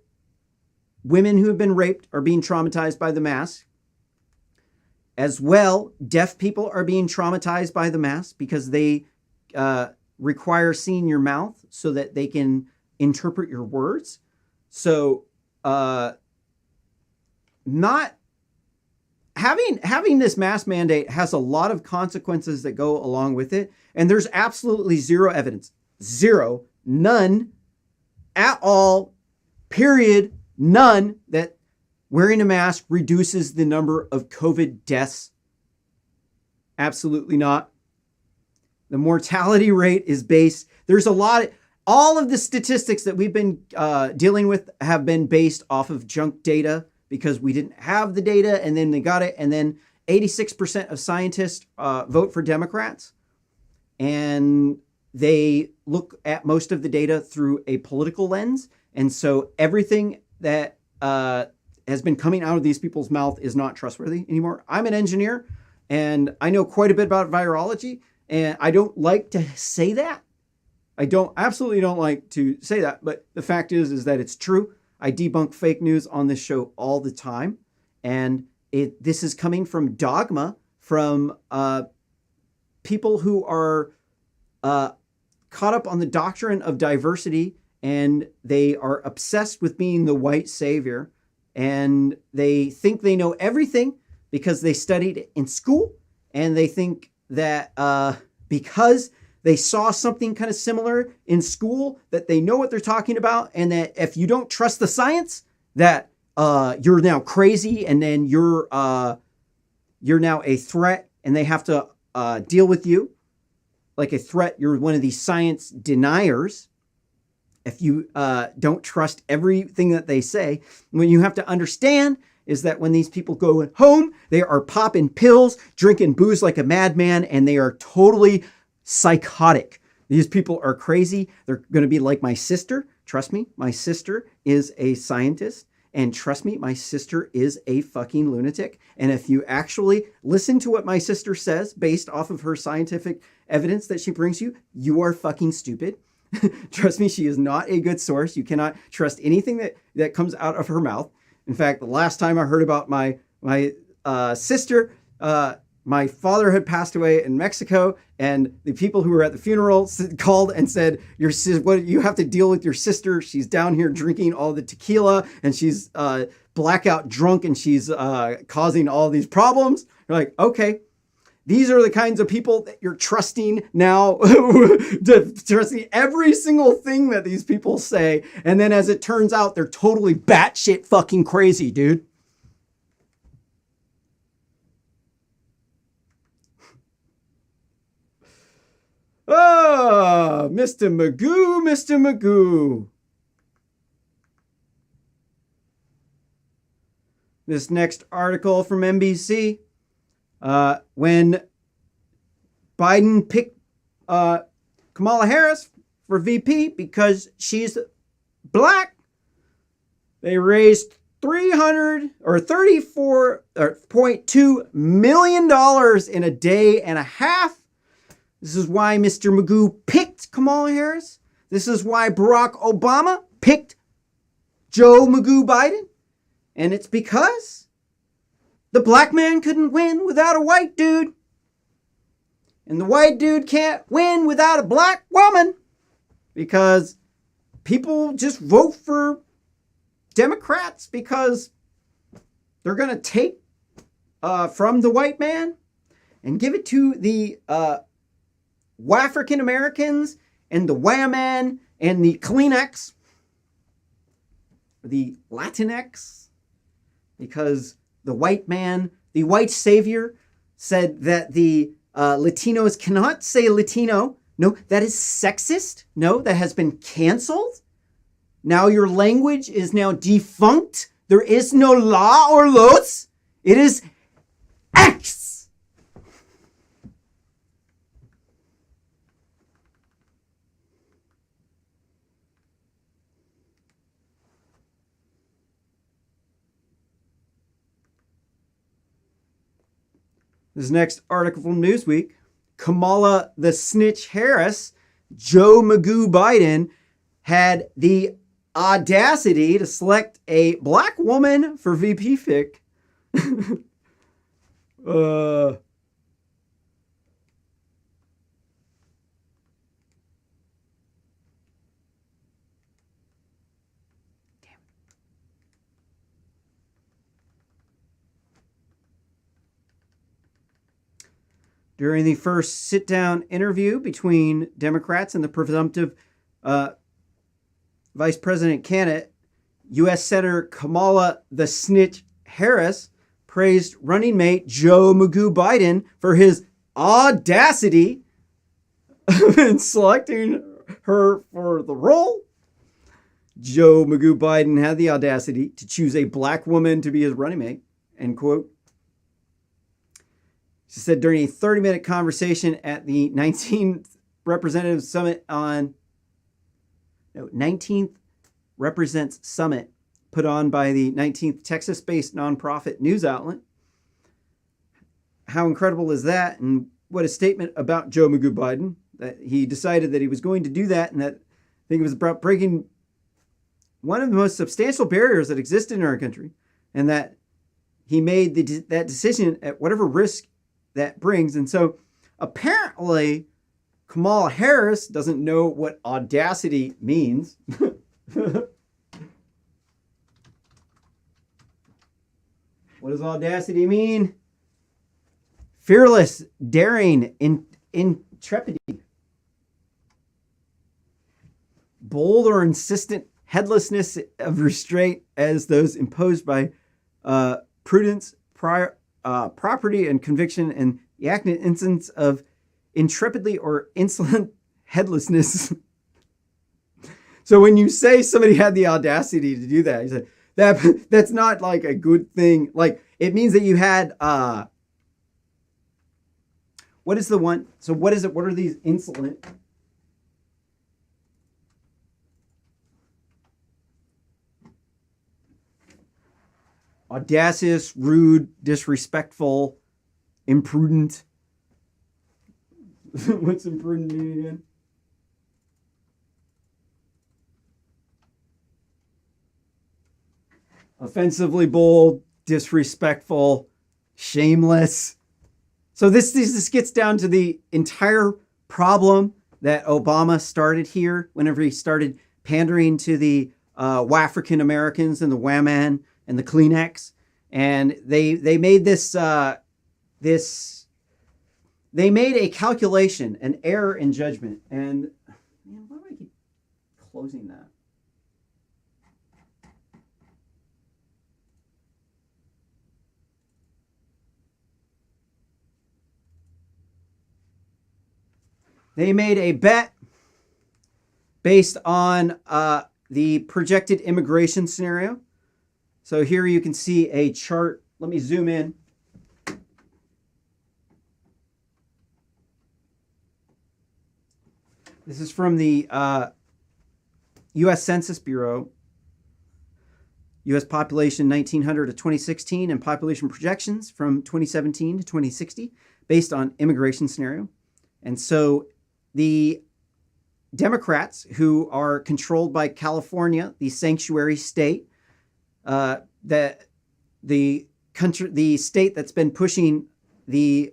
women who have been raped are being traumatized by the mask. As well, deaf people are being traumatized by the mask because they require seeing your mouth so that they can interpret your words. So not having this mask mandate has a lot of consequences that go along with it. And there's absolutely zero evidence, none at all, period, none, that wearing a mask reduces the number of COVID deaths. Absolutely not. The mortality rate is based. There's all of the statistics that we've been dealing with have been based off of junk data, because we didn't have the data and then they got it. And then 86% of scientists vote for Democrats. And they look at most of the data through a political lens. And so everything that has been coming out of these people's mouth is not trustworthy anymore. I'm an engineer and I know quite a bit about virology, and I don't like to say that. Absolutely don't like to say that, but the fact is that it's true. I debunk fake news on this show all the time. And this is coming from dogma, from people who are caught up on the doctrine of diversity, and they are obsessed with being the white savior, and they think they know everything because they studied in school, and they think that because they saw something kind of similar in school, that they know what they're talking about, and that if you don't trust the science, that you're now crazy, and then you're now a threat, and they have to deal with you like a threat. You're one of these science deniers if you don't trust everything that they say. What you have to understand is that when these people go home, they are popping pills, drinking booze like a madman, and they are totally psychotic. These people are crazy. They're going to be like my sister. Trust me, my sister is a scientist. And trust me, my sister is a fucking lunatic. And if you actually listen to what my sister says based off of her scientific evidence that she brings you, you are fucking stupid. Trust me, she is not a good source. You cannot trust anything that comes out of her mouth. In fact, the last time I heard about my sister, my father had passed away in Mexico, and the people who were at the funeral called and said, "What you have to deal with your sister? She's down here drinking all the tequila, and she's blackout drunk, and she's causing all these problems." You're like, okay, these are the kinds of people that you're trusting now, trusting every single thing that these people say, and then as it turns out, they're totally batshit fucking crazy, dude. Oh, Mr. Magoo, Mr. Magoo. This next article from NBC, when Biden picked Kamala Harris for VP because she's black, they raised $34.2 million in a day and a half. This is why Mr. Magoo picked Kamala Harris. This is why Barack Obama picked Joe Magoo Biden. And it's because the black man couldn't win without a white dude. And the white dude can't win without a black woman. Because people just vote for Democrats because they're going to take from the white man and give it to the African Americans and the Whaman and the Kleenex, the Latinx, because the white man, the white savior, said that the Latinos cannot say Latino. No, that is sexist. No, that has been canceled. Now your language is now defunct. There is no law or los. It is X. This next article from Newsweek, Kamala the Snitch Harris, Joe Magoo Biden, had the audacity to select a black woman for VP pick. During the first sit-down interview between Democrats and the presumptive vice president candidate, U.S. Senator Kamala the Snitch Harris praised running mate Joe Magoo Biden for his audacity in selecting her for the role. Joe Magoo Biden had the audacity to choose a black woman to be his running mate, end quote. She said during a 30-minute conversation at the 19th Representative Summit on 19th Represents Summit put on by the 19th Texas-based nonprofit news outlet. How incredible is that? And what a statement about Joe Magoo Biden, that he decided that he was going to do that, and that I think it was about breaking one of the most substantial barriers that existed in our country, and that he made that decision at whatever risk that brings. And so apparently Kamala Harris doesn't know what audacity means. What does audacity mean? Fearless, daring, intrepidity. Bold or insistent headlessness of restraint as those imposed by prudence, property, and conviction, and the active instance of intrepidly or insolent headlessness. So when you say somebody had the audacity to do that, you say that's not like a good thing. Like, it means that you had what is the one? So what is it? What are these insolent? Audacious, rude, disrespectful, imprudent. What's imprudent mean again? Offensively bold, disrespectful, shameless. So this gets down to the entire problem that Obama started here whenever he started pandering to the African Americans and the Wham-Man and the Kleenex. And they made they made a calculation, an error in judgment. And man, why do I keep closing that? They made a bet based on the projected immigration scenario. So here you can see a chart. Let me zoom in. This is from the U.S. Census Bureau. U.S. population 1900 to 2016 and population projections from 2017 to 2060 based on immigration scenario. And so the Democrats, who are controlled by California, the sanctuary state, the state that's been pushing the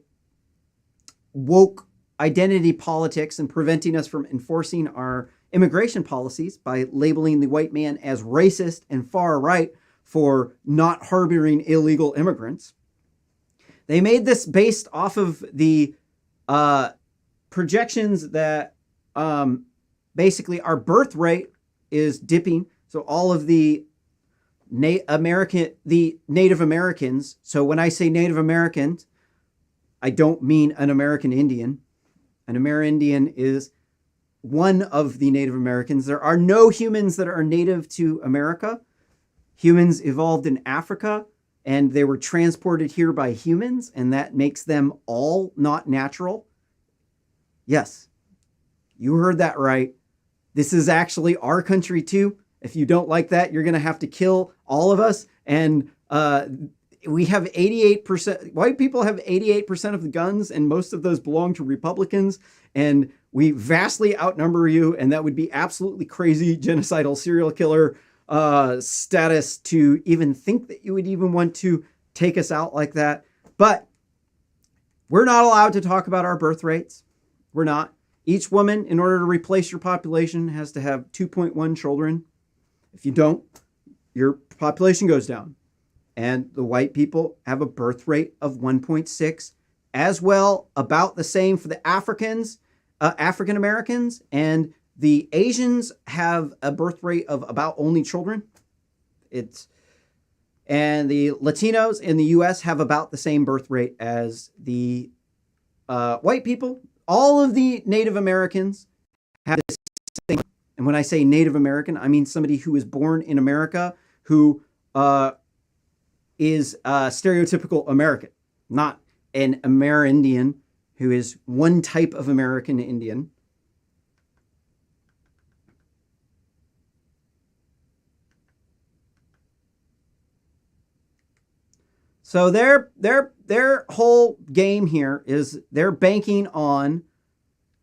woke identity politics and preventing us from enforcing our immigration policies by labeling the white man as racist and far right for not harboring illegal immigrants. They made this based off of the projections that basically our birth rate is dipping. So all of the Native Americans. So when I say Native Americans, I don't mean an American Indian. An Amerindian is one of the Native Americans. There are no humans that are native to America. Humans evolved in Africa and they were transported here by humans, and that makes them all not natural. Yes, you heard that right. This is actually our country too. If you don't like that, you're going to have to kill all of us. And we have 88%, white people have 88% of the guns, and most of those belong to Republicans. And we vastly outnumber you. And that would be absolutely crazy genocidal serial killer status to even think that you would even want to take us out like that. But we're not allowed to talk about our birth rates. We're not. Each woman, in order to replace your population, has to have 2.1 children. If you don't, your population goes down. And the white people have a birth rate of 1.6, as well, about the same for the African Americans, and the Asians have a birth rate of about only children. And the Latinos in the U.S. have about the same birth rate as the white people. All of the Native Americans have the same. And when I say Native American, I mean somebody who is born in America who is stereotypical American, not an Amerindian who is one type of American Indian. So their whole game here is they're banking on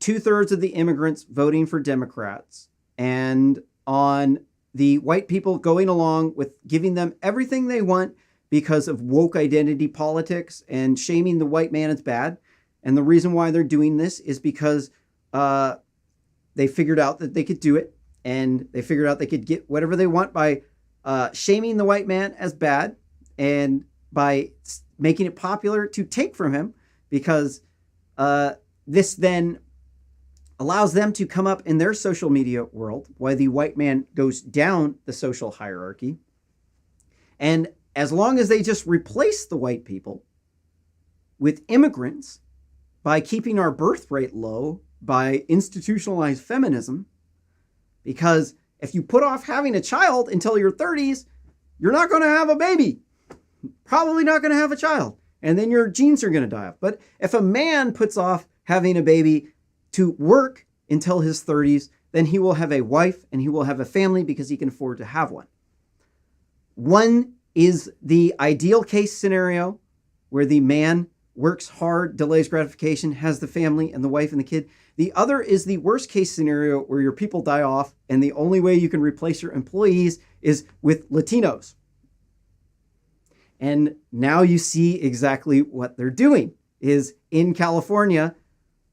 2/3 of the immigrants voting for Democrats and on the white people going along with giving them everything they want because of woke identity politics and shaming the white man is bad. And the reason why they're doing this is because they figured out that they could do it, and they figured out they could get whatever they want by shaming the white man as bad and by making it popular to take from him, because this then allows them to come up in their social media world while the white man goes down the social hierarchy. And as long as they just replace the white people with immigrants by keeping our birth rate low, by institutionalized feminism, because if you put off having a child until your 30s, you're not going to have a baby. Probably not going to have a child. And then your genes are going to die off. But if a man puts off having a baby to work until his 30s, then he will have a wife and he will have a family because he can afford to have one. One is the ideal case scenario where the man works hard, delays gratification, has the family and the wife and the kid. The other is the worst case scenario where your people die off and the only way you can replace your employees is with Latinos. And now you see exactly what they're doing is in California,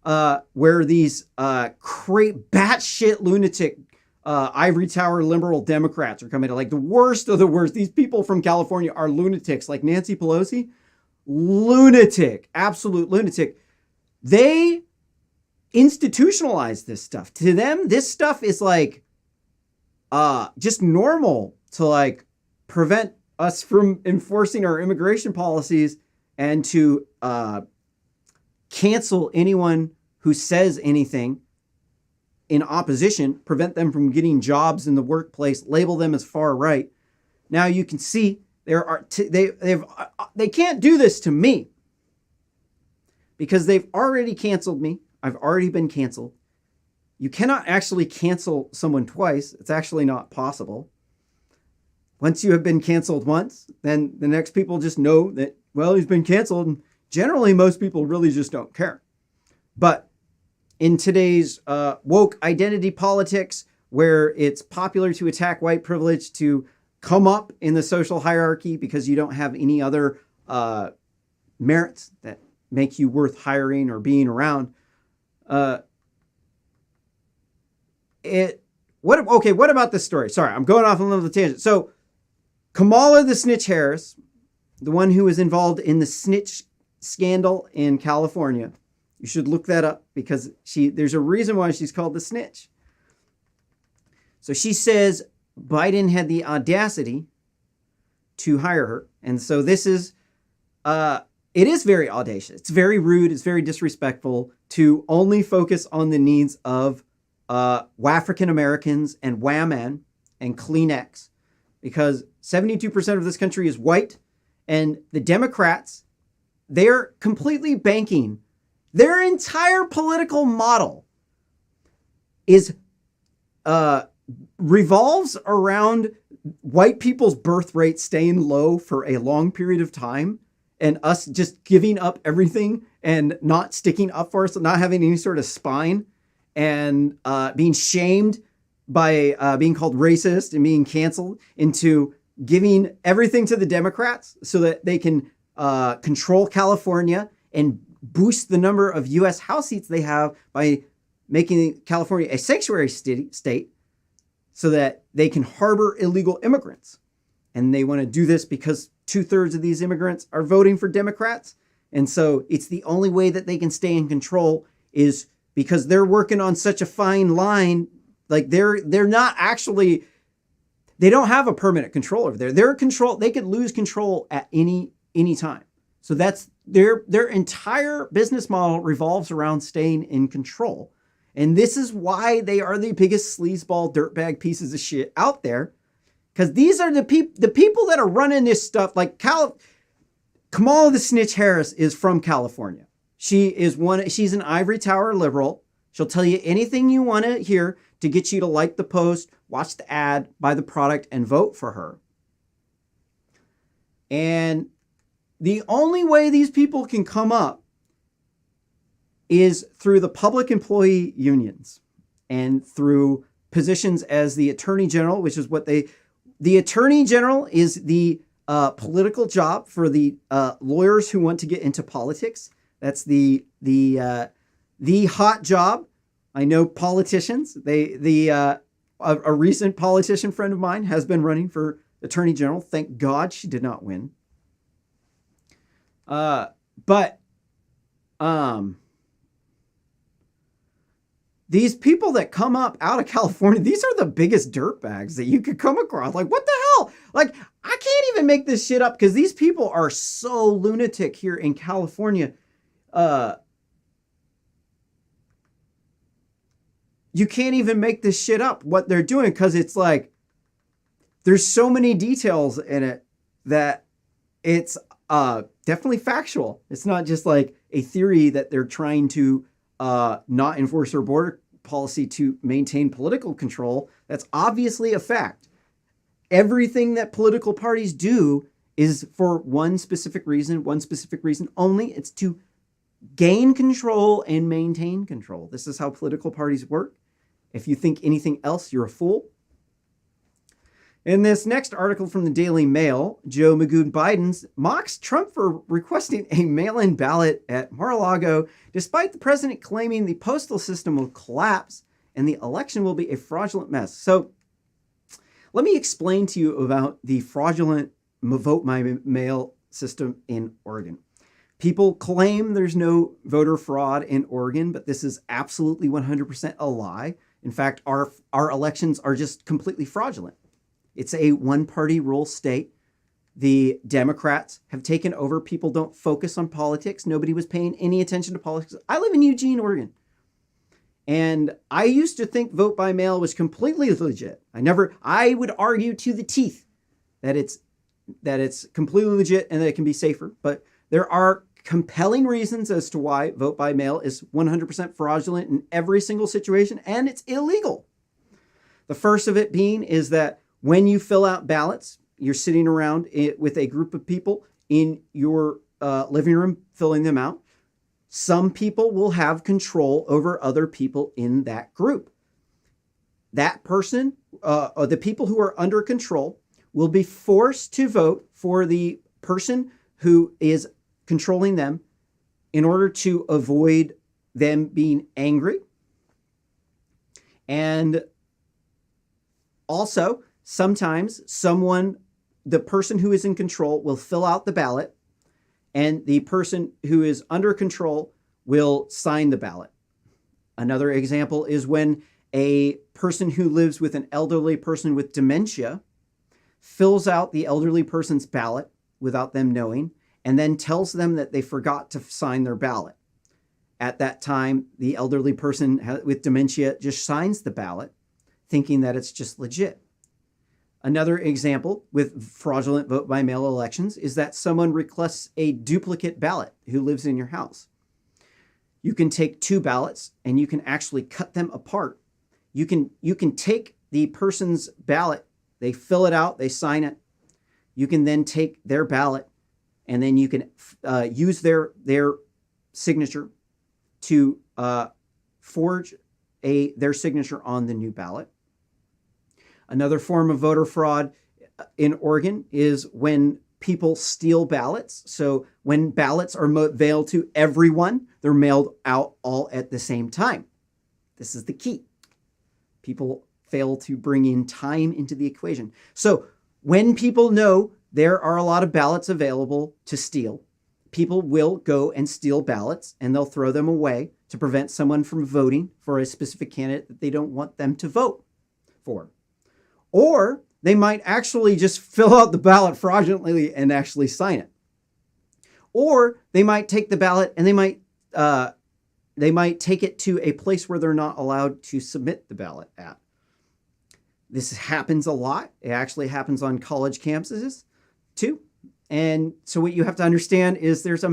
where these batshit lunatic ivory tower liberal Democrats are coming to, like, the worst of the worst. These people from California are lunatics, like Nancy Pelosi. Lunatic, absolute lunatic. They institutionalize this stuff. To them, this stuff is like just normal to, like, prevent us from enforcing our immigration policies and to cancel anyone who says anything in opposition, prevent them from getting jobs in the workplace, label them as far right. Now you can see they can't do this to me because they've already canceled me. I've already been canceled. You cannot actually cancel someone twice. It's actually not possible. Once you have been canceled once, then the next people just know that, well, he's been canceled. And generally, most people really just don't care. But in today's woke identity politics, where it's popular to attack white privilege, to come up in the social hierarchy because you don't have any other merits that make you worth hiring or being around. What about this story? Sorry, I'm going off on a little tangent. So Kamala the Snitch Harris, the one who was involved in the snitch scandal in California, you should look that up because there's a reason why she's called the snitch. So she says Biden had the audacity to hire her. And so this is, it is very audacious. It's very rude. It's very disrespectful to only focus on the needs of African Americans and women and Kleenex, because 72% of this country is white, and the Democrats, they're completely banking. Their entire political model revolves around white people's birth rate staying low for a long period of time and us just giving up everything and not sticking up for us, not having any sort of spine, and being shamed by being called racist and being canceled into giving everything to the Democrats so that they can control California and boost the number of U.S. House seats they have by making California a sanctuary state so that they can harbor illegal immigrants. And they want to do this because 2/3 of these immigrants are voting for Democrats. And so it's the only way that they can stay in control is because they're working on such a fine line. Like they're not actually, they don't have a permanent control over there. Their control, they could lose control at any time. So that's their entire business model revolves around staying in control. And this is why they are the biggest sleazeball dirtbag pieces of shit out there. Because these are the people that are running this stuff. Like Kamala the Snitch Harris is from California. She's an ivory tower liberal. She'll tell you anything you want to hear to get you to like the post, watch the ad, buy the product, and vote for her. And the only way these people can come up is through the public employee unions and through positions as the attorney general, which is what the attorney general is the political job for the lawyers who want to get into politics. That's the hot job. I know politicians. A recent politician friend of mine has been running for attorney general. Thank God she did not win. These people that come up out of California, these are the biggest dirtbags that you could come across. Like, what the hell? Like, I can't even make this shit up because these people are so lunatic here in California. You can't even make this shit up, what they're doing, because it's like, there's so many details in it that it's definitely factual. It's not just like a theory that they're trying to not enforce their border policy to maintain political control. That's obviously a fact. Everything that political parties do is for one specific reason only. It's to gain control and maintain control. This is how political parties work. If you think anything else, you're a fool. In this next article from the Daily Mail, Joe Magoo Biden mocks Trump for requesting a mail-in ballot at Mar-a-Lago, despite the president claiming the postal system will collapse and the election will be a fraudulent mess. So let me explain to you about the fraudulent vote by mail system in Oregon. People claim there's no voter fraud in Oregon, but this is absolutely 100% a lie. In fact, our elections are just completely fraudulent. It's a one-party rule state. The Democrats have taken over. People don't focus on politics. Nobody was paying any attention to politics. I live in Eugene, Oregon. And I used to think vote by mail was completely legit. I would argue to the teeth that it's completely legit and that it can be safer. But there are compelling reasons as to why vote by mail is 100% fraudulent in every single situation, and it's illegal. The first of it being is that when you fill out ballots, you're sitting around with a group of people in your living room filling them out. Some people will have control over other people in that group. That person, or the people who are under control, will be forced to vote for the person who is controlling them in order to avoid them being angry. And also, sometimes the person who is in control will fill out the ballot and the person who is under control will sign the ballot. Another example is when a person who lives with an elderly person with dementia fills out the elderly person's ballot without them knowing and then tells them that they forgot to sign their ballot. At that time, the elderly person with dementia just signs the ballot, thinking that it's just legit. Another example with fraudulent vote by mail elections is that someone requests a duplicate ballot who lives in your house. You can take two ballots and you can actually cut them apart. You can take the person's ballot, they fill it out, they sign it. You can then take their ballot and then you can use their signature to forge their signature on the new ballot. Another form of voter fraud in Oregon is when people steal ballots. So when ballots are mailed to everyone, they're mailed out all at the same time. This is the key. People fail to bring in time into the equation. So when people know there are a lot of ballots available to steal, people will go and steal ballots and they'll throw them away to prevent someone from voting for a specific candidate that they don't want them to vote for. Or they might actually just fill out the ballot fraudulently and actually sign it. Or they might take the ballot and they might take it to a place where they're not allowed to submit the ballot at. This happens a lot. It actually happens on college campuses too. And so what you have to understand is there's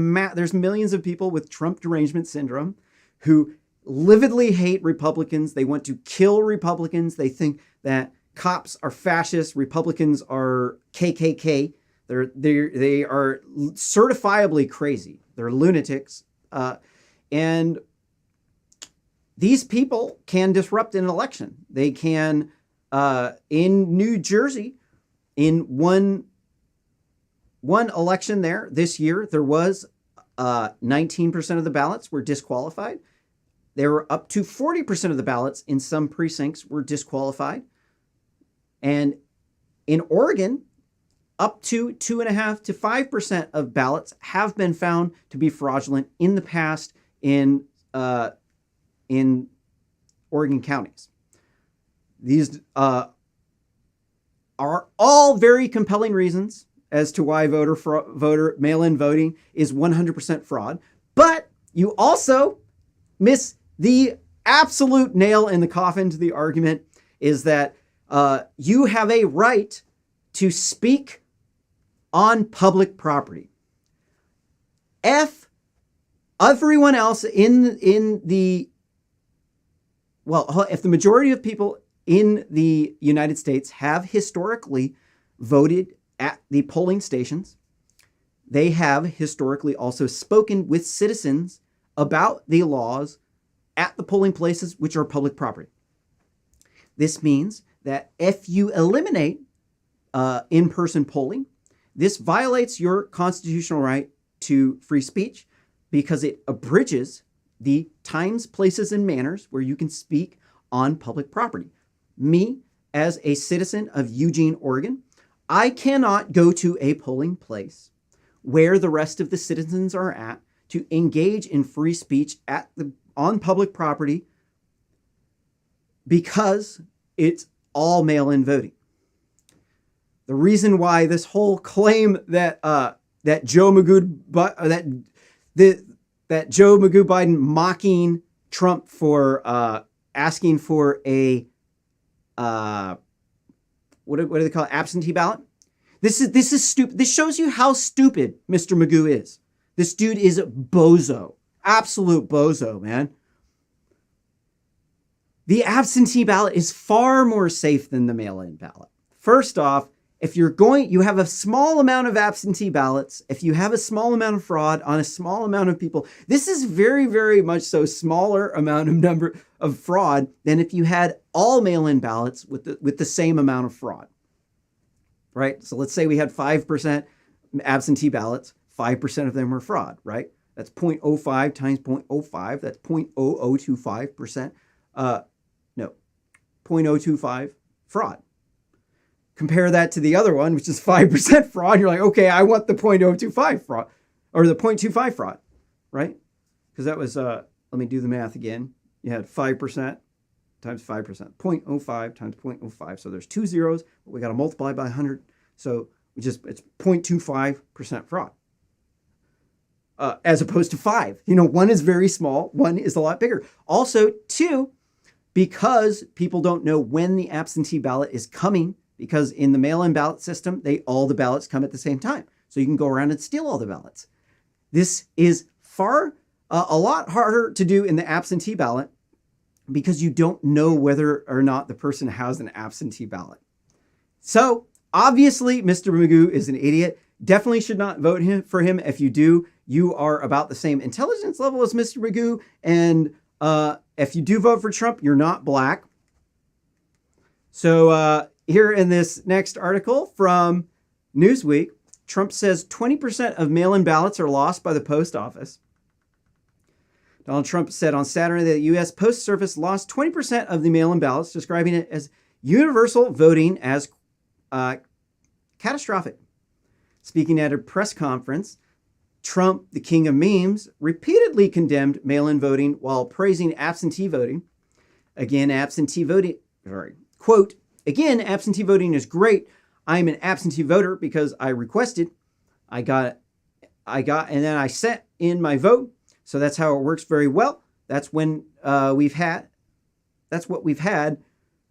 millions of people with Trump derangement syndrome who lividly hate Republicans. They want to kill Republicans. They think that cops are fascists. Republicans are KKK. They are certifiably crazy. They're lunatics. And these people can disrupt an election. They can, in New Jersey, in one election there this year, there was 19% of the ballots were disqualified. There were up to 40% of the ballots in some precincts were disqualified. And in Oregon, up to 2.5% to 5% of ballots have been found to be fraudulent in the past in Oregon counties. These are all very compelling reasons as to why voter mail-in voting is 100% fraud. But you also miss the absolute nail in the coffin to the argument is that you have a right to speak on public property. If everyone else if the majority of people in the United States have historically voted at the polling stations, they have historically also spoken with citizens about the laws at the polling places, which are public property. This means that if you eliminate in-person polling, this violates your constitutional right to free speech because it abridges the times, places, and manners where you can speak on public property. Me, as a citizen of Eugene, Oregon, I cannot go to a polling place where the rest of the citizens are at to engage in free speech on public property because it's all mail-in voting. The reason why this whole claim that Joe Magoo Biden mocking Trump for asking for a what do they call it? Absentee ballot. This is stupid. This shows you how stupid Mr. Magoo is. This dude is bozo, absolute bozo, man. The absentee ballot is far more safe than the mail-in ballot. First off, if you have a small amount of absentee ballots, if you have a small amount of fraud on a small amount of people, this is very, very much so smaller amount of number of fraud than if you had all mail-in ballots with the same amount of fraud, right? So let's say we had 5% absentee ballots, 5% of them were fraud, right? That's 0.05 times 0.05, that's 0.0025%, 0.025 fraud. Compare that to the other one, which is 5% fraud. You're like, okay, I want the 0.025 fraud or the 0.25 fraud, right? Because that was, let me do the math again. You had 5% times 5%, 0.05 times 0.05. So there's two zeros, but we got to multiply by 100. So it's 0.25% fraud. As opposed to 5. One is very small, one is a lot bigger. Also, 2, because people don't know when the absentee ballot is coming, because in the mail-in ballot system, all the ballots come at the same time. So you can go around and steal all the ballots. This is a lot harder to do in the absentee ballot because you don't know whether or not the person has an absentee ballot. So obviously, Mr. Magoo is an idiot. Definitely should not vote for him. If you do, you are about the same intelligence level as Mr. Magoo. And if you do vote for Trump, you're not black. So here in this next article from Newsweek, Trump says 20% of mail-in ballots are lost by the post office. Donald Trump said on Saturday that the U.S. Post Service lost 20% of the mail-in ballots, describing it as universal voting as catastrophic. Speaking at a press conference, Trump, the king of memes, repeatedly condemned mail-in voting while praising absentee voting. Quote, again, absentee voting is great. I'm an absentee voter because I requested. I got, and then I sent in my vote. So that's how it works very well. That's what we've had.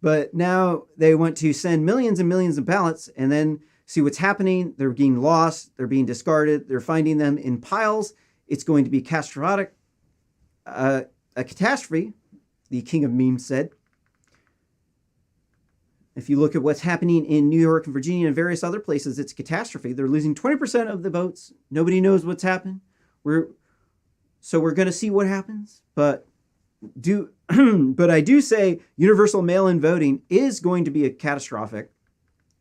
But now they want to send millions and millions of ballots and then see what's happening. They're being lost. They're being discarded. They're finding them in piles. It's going to be catastrophic. A catastrophe, the king of memes said. If you look at what's happening in New York and Virginia and various other places, it's a catastrophe. They're losing 20% of the votes. Nobody knows what's happened. So we're going to see what happens. But but I do say universal mail-in voting is going to be a catastrophic.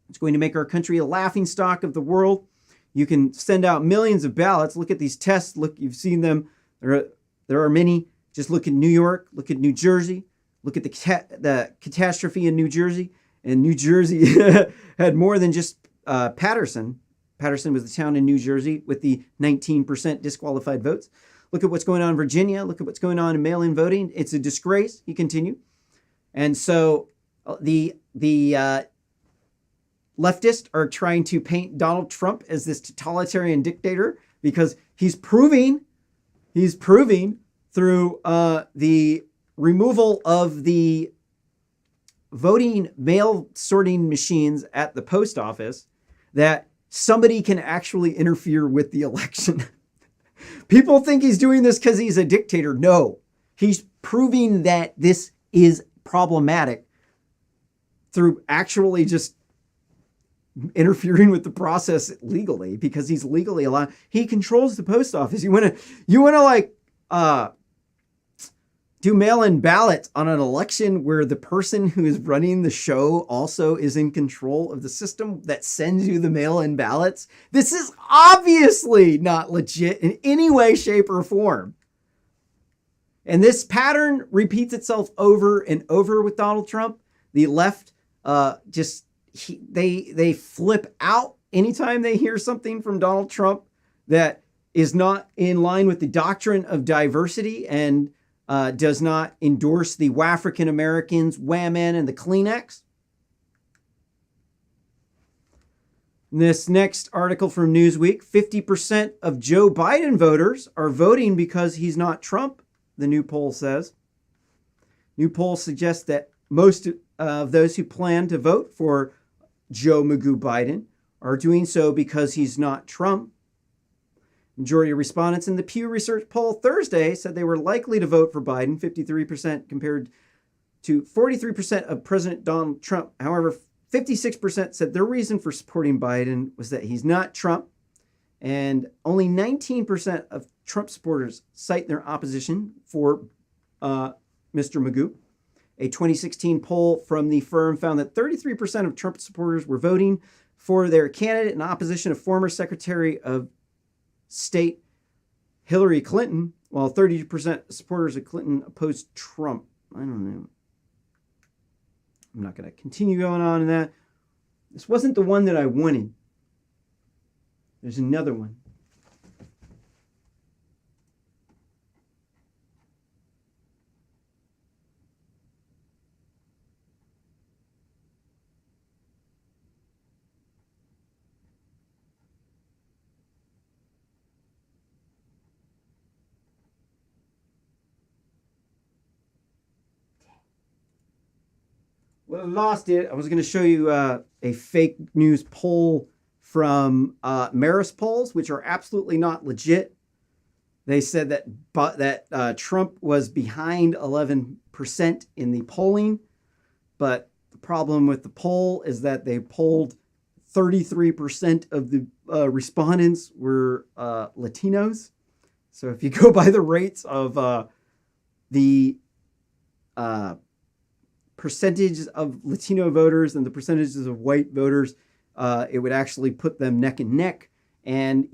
It's going to make our country a laughingstock of the world. You can send out millions of ballots. Look at these tests. Look, you've seen them. There are many. Just look at New York. Look at New Jersey. Look at the catastrophe in New Jersey. And New Jersey had more than just Patterson. Patterson was the town in New Jersey with the 19% disqualified votes. Look at what's going on in Virginia. Look at what's going on in mail-in voting. It's a disgrace. He continued. And so the leftists are trying to paint Donald Trump as this totalitarian dictator because he's proving through the removal of the voting mail sorting machines at the post office that somebody can actually interfere with the election. People think he's doing this because he's a dictator. No, he's proving that this is problematic through actually just interfering with the process legally because he's legally allowed. He controls the post office. You want to like do mail-in ballots on an election where the person who is running the show also is in control of the system that sends you the mail-in ballots? This is obviously not legit in any way, shape, or form. And this pattern repeats itself over and over with Donald Trump. The left they flip out anytime they hear something from Donald Trump that is not in line with the doctrine of diversity and does not endorse the Wafrican Americans, Whammon, and the Kleenex. This next article from Newsweek, 50% of Joe Biden voters are voting because he's not Trump, the new poll says. New poll suggests that most of those who plan to vote for Joe Magoo Biden are doing so because he's not Trump. Majority of respondents in the Pew Research poll Thursday said they were likely to vote for Biden, 53% compared to 43% of President Donald Trump. However, 56% said their reason for supporting Biden was that he's not Trump. And only 19% of Trump supporters cite their opposition for Mr. Magoo. A 2016 poll from the firm found that 33% of Trump supporters were voting for their candidate in opposition of former Secretary of State Hillary Clinton, while 30% of supporters of Clinton opposed Trump. I don't know. I'm not going to continue going on in that. This wasn't the one that I wanted. There's another one. Well, I lost it. I was going to show you a fake news poll from Marist polls, which are absolutely not legit. They said that Trump was behind 11% in the polling, but the problem with the poll is that they polled 33% of the respondents were Latinos. So if you go by the rates of the percentages of Latino voters and the percentages of white voters, it would actually put them neck and neck. And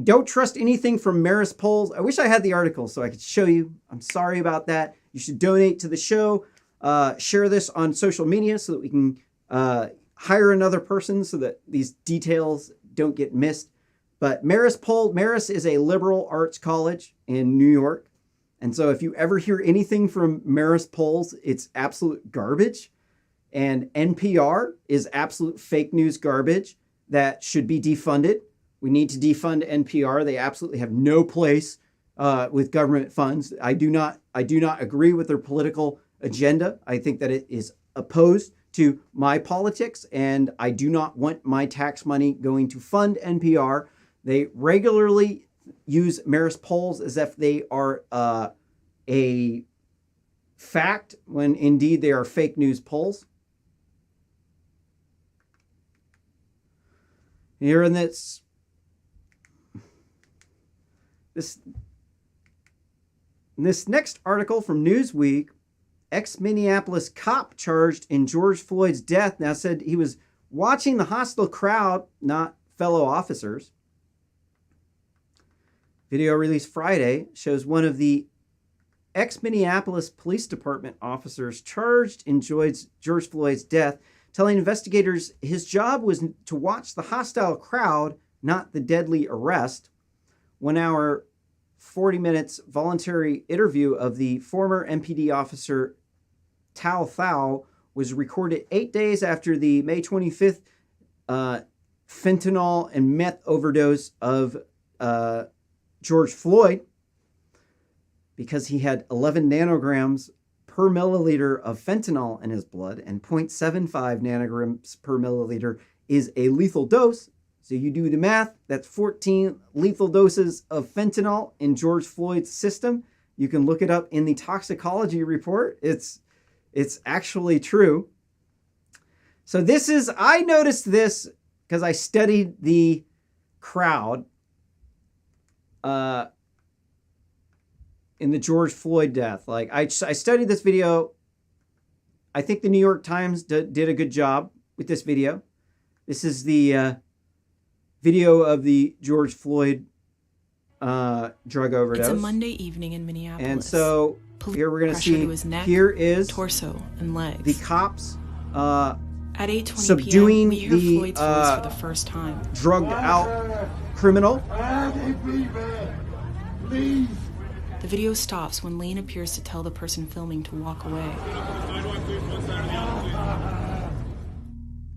don't trust anything from Marist polls. I wish I had the article so I could show you. I'm sorry about that. You should donate to the show. Share this on social media so that we can hire another person so that these details don't get missed. But Marist is a liberal arts college in New York. And so if you ever hear anything from Marist polls, it's absolute garbage. And NPR is absolute fake news garbage that should be defunded. We need to defund NPR. They absolutely have no place with government funds. I do not agree with their political agenda. I think that it is opposed to my politics, and I do not want my tax money going to fund NPR. They regularly use Marist polls as if they are a fact when indeed they are fake news polls. Here in this In this next article from Newsweek, ex-Minneapolis cop charged in George Floyd's death now said he was watching the hostile crowd, not fellow officers. Video released Friday shows one of the ex-Minneapolis Police Department officers charged in George Floyd's death, telling investigators his job was to watch the hostile crowd, not the deadly arrest. 1 hour, 40 minutes voluntary interview of the former MPD officer Tao Thao was recorded 8 days after the May 25th fentanyl and meth overdose of George Floyd, because he had 11 nanograms per milliliter of fentanyl in his blood, and 0.75 nanograms per milliliter is a lethal dose. So you do the math, that's 14 lethal doses of fentanyl in George Floyd's system. You can look it up in the toxicology report. It's actually true. So I noticed this because I studied the crowd in the George Floyd death. Like I studied this video. I think the New York Times did a good job with this video. This is the video of the George Floyd drug overdose. It's a Monday evening in Minneapolis. And so here we're going to see, neck, here is torso and legs. The cops at 8:20 subduing p.m. we hear the Floyd's voice for the first time. Drugged out criminal. The video stops when Lane appears to tell the person filming to walk away.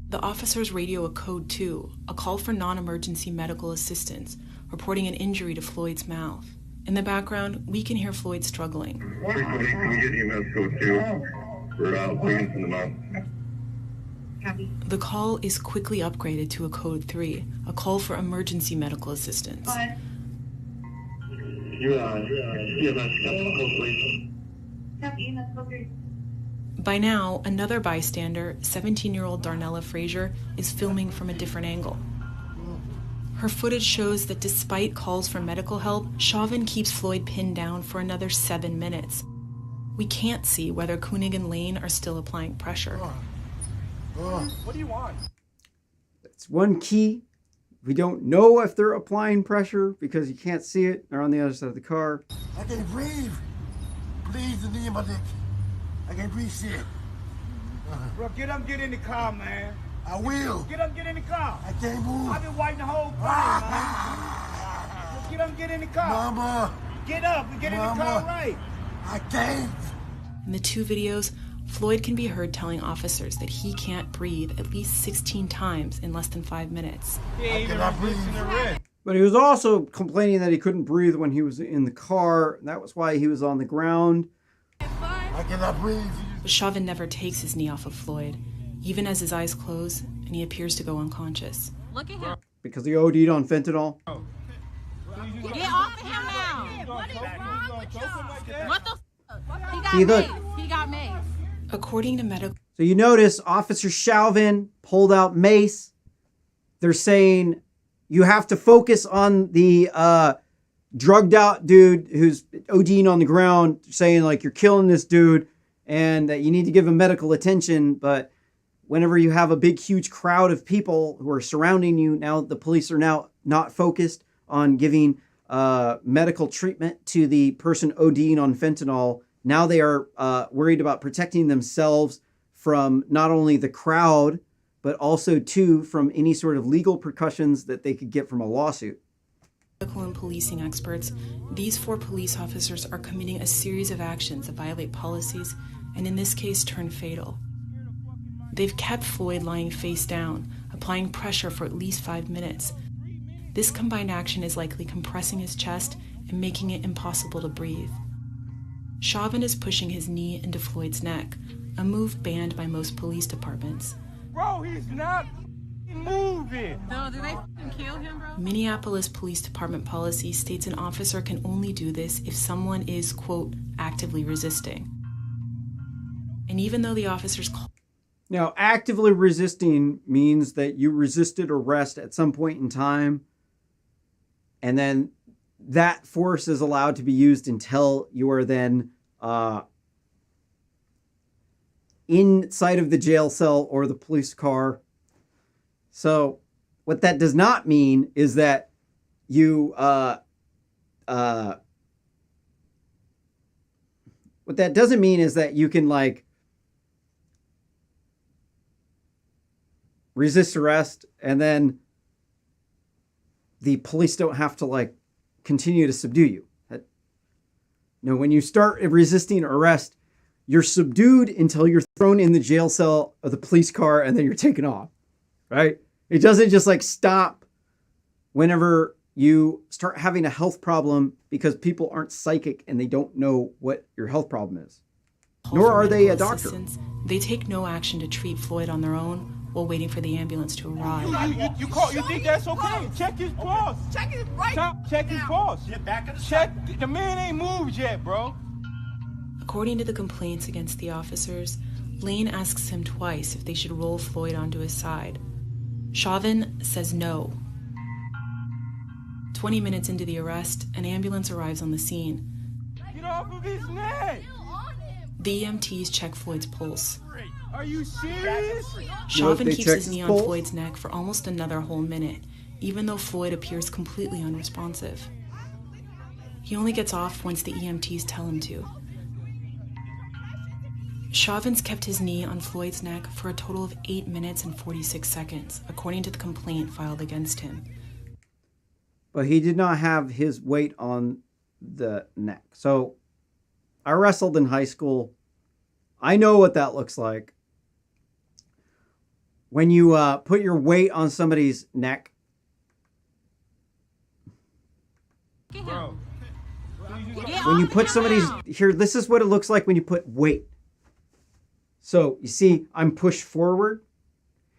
The officers radio a code 2, a call for non-emergency medical assistance, reporting an injury to Floyd's mouth. In the background, we can hear Floyd struggling. Can we get EMS code 2? We're out bleeding from the mouth. The call is quickly upgraded to a code 3, a call for emergency medical assistance. By now, another bystander, 17-year-old Darnella Frazier, is filming from a different angle. Her footage shows that despite calls for medical help, Chauvin keeps Floyd pinned down for another 7 minutes. We can't see whether Koenig and Lane are still applying pressure. What do you want? That's one key. We don't know if they're applying pressure because you can't see it. They're on the other side of the car. I can't breathe. Please, the knee in my dick. I can't breathe shit. Bro, get up, get in the car, man. I will. Get up, get in the car. I can't move. I've been waiting the whole time, man. Get up, get in the car. Mama. Get up and get in the car right. I can't. In the two videos, Floyd can be heard telling officers that he can't breathe at least 16 times in less than 5 minutes. I cannot breathe. But he was also complaining that he couldn't breathe when he was in the car. That was why he was on the ground. I cannot breathe. But Chauvin never takes his knee off of Floyd, even as his eyes close and he appears to go unconscious. Look at him. Because he OD'd on fentanyl. Get off of him now. What is wrong with y'all? What the f? He got mace. According to medical... So you notice Officer Chauvin pulled out mace. They're saying you have to focus on the drugged out dude who's ODing on the ground, saying like you're killing this dude and that you need to give him medical attention. But whenever you have a big, huge crowd of people who are surrounding you, now the police are now not focused on giving medical treatment to the person ODing on fentanyl. Now they are worried about protecting themselves from not only the crowd, but also, too, from any sort of legal repercussions that they could get from a lawsuit. Medical and policing experts, these 4 police officers are committing a series of actions that violate policies and in this case turn fatal. They've kept Floyd lying face down, applying pressure for at least 5 minutes. This combined action is likely compressing his chest and making it impossible to breathe. Chauvin is pushing his knee into Floyd's neck, a move banned by most police departments. Bro, he's not moving. No, did they kill him, bro? Minneapolis Police Department policy states an officer can only do this if someone is, quote, actively resisting. And even though the officers call... Now, actively resisting means that you resisted arrest at some point in time, and then that force is allowed to be used until you are then inside of the jail cell or the police car. So what that does not mean is that you what that doesn't mean is that you can like resist arrest and then the police don't have to like continue to subdue you. No, when you start resisting arrest, you're subdued until you're thrown in the jail cell of the police car and then you're taken off, right? It doesn't just like stop whenever you start having a health problem because people aren't psychic and they don't know what your health problem is. Nor are they a doctor. They take no action to treat Floyd on their own while waiting for the ambulance to arrive. You think that's okay? Check his pulse. Check his right. Check his pulse. Get back in the check. The man ain't moved yet, bro. According to the complaints against the officers, Lane asks him twice if they should roll Floyd onto his side. Chauvin says no. 20 minutes into the arrest, an ambulance arrives on the scene. Get off of his neck! The EMTs check Floyd's pulse. Are you serious? Chauvin keeps his knee on Floyd's neck for almost another whole minute, even though Floyd appears completely unresponsive. He only gets off once the EMTs tell him to. Chauvin's kept his knee on Floyd's neck for a total of 8 minutes and 46 seconds, according to the complaint filed against him. But he did not have his weight on the neck. So I wrestled in high school. I know what that looks like. When you put your weight on somebody's neck. Bro. When you put somebody's... Here, this is what it looks like when you put weight. So, you see, I'm pushed forward.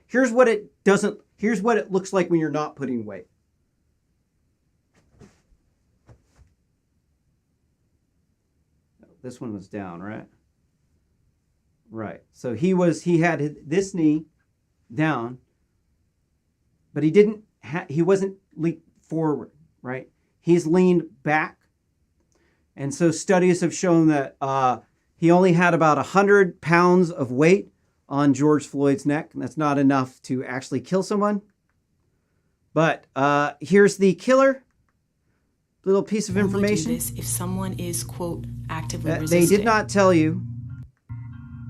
Here's what it looks like when you're not putting weight. This one was down, right? Right. So he had this knee down, but he wasn't leaned forward, right? He's leaned back. And so studies have shown that he only had about 100 pounds of weight on George Floyd's neck. And that's not enough to actually kill someone. But here's the killer. Little piece of information. Only do this if someone is, quote, actively resisting. They did not tell you.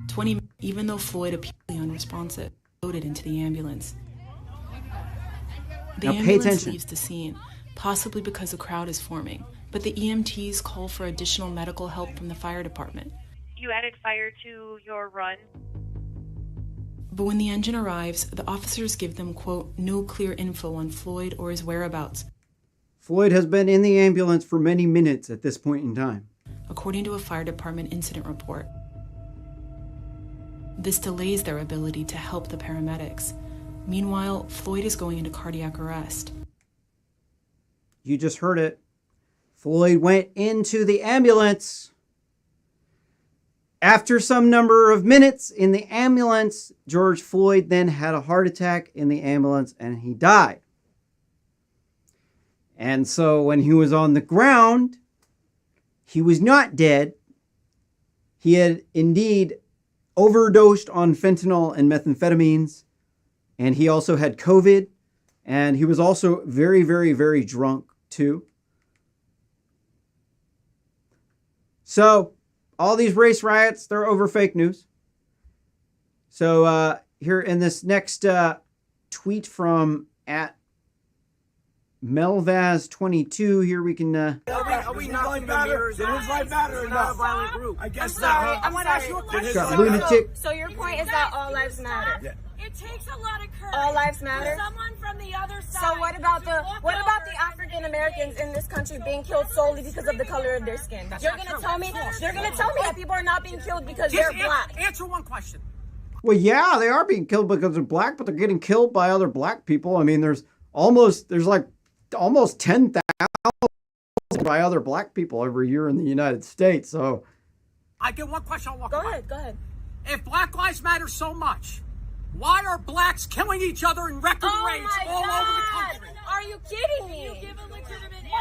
20, even though Floyd appeared unresponsive, loaded into the ambulance. The ambulance leaves the scene, possibly because a crowd is forming, but the EMTs call for additional medical help from the fire department. You added fire to your run? But when the engine arrives, the officers give them, quote, no clear info on Floyd or his whereabouts. Floyd has been in the ambulance for many minutes at this point in time, according to a fire department incident report. This delays their ability to help the paramedics. Meanwhile, Floyd is going into cardiac arrest. You just heard it. Floyd went into the ambulance. After some number of minutes in the ambulance, George Floyd then had a heart attack in the ambulance and he died. And so when he was on the ground, he was not dead. He had indeed overdosed on fentanyl and methamphetamines. And he also had COVID. And he was also very, very, very drunk too. So all these race riots, they're over fake news. So here in this next tweet from @Melvaz22, here we can... Are we not mirrors? Did his life matter or not? Violent group. I guess sorry, I want to ask you a question. Got lunatic. So your point is that all lives matter? Yeah. It takes a lot of courage. All lives matter. For someone from the other side. So what about the African Americans in this country being killed solely because of the color of their skin? You're gonna tell me that people are not being killed because they're black. Answer one question. Well, yeah, they are being killed because they're black, but they're getting killed by other black people. I mean, there's almost 10,000 by other black people every year in the United States. So I get one question. Go ahead. If Black Lives Matter so much, Why are blacks killing each other in record rates all over the country? Are you kidding me?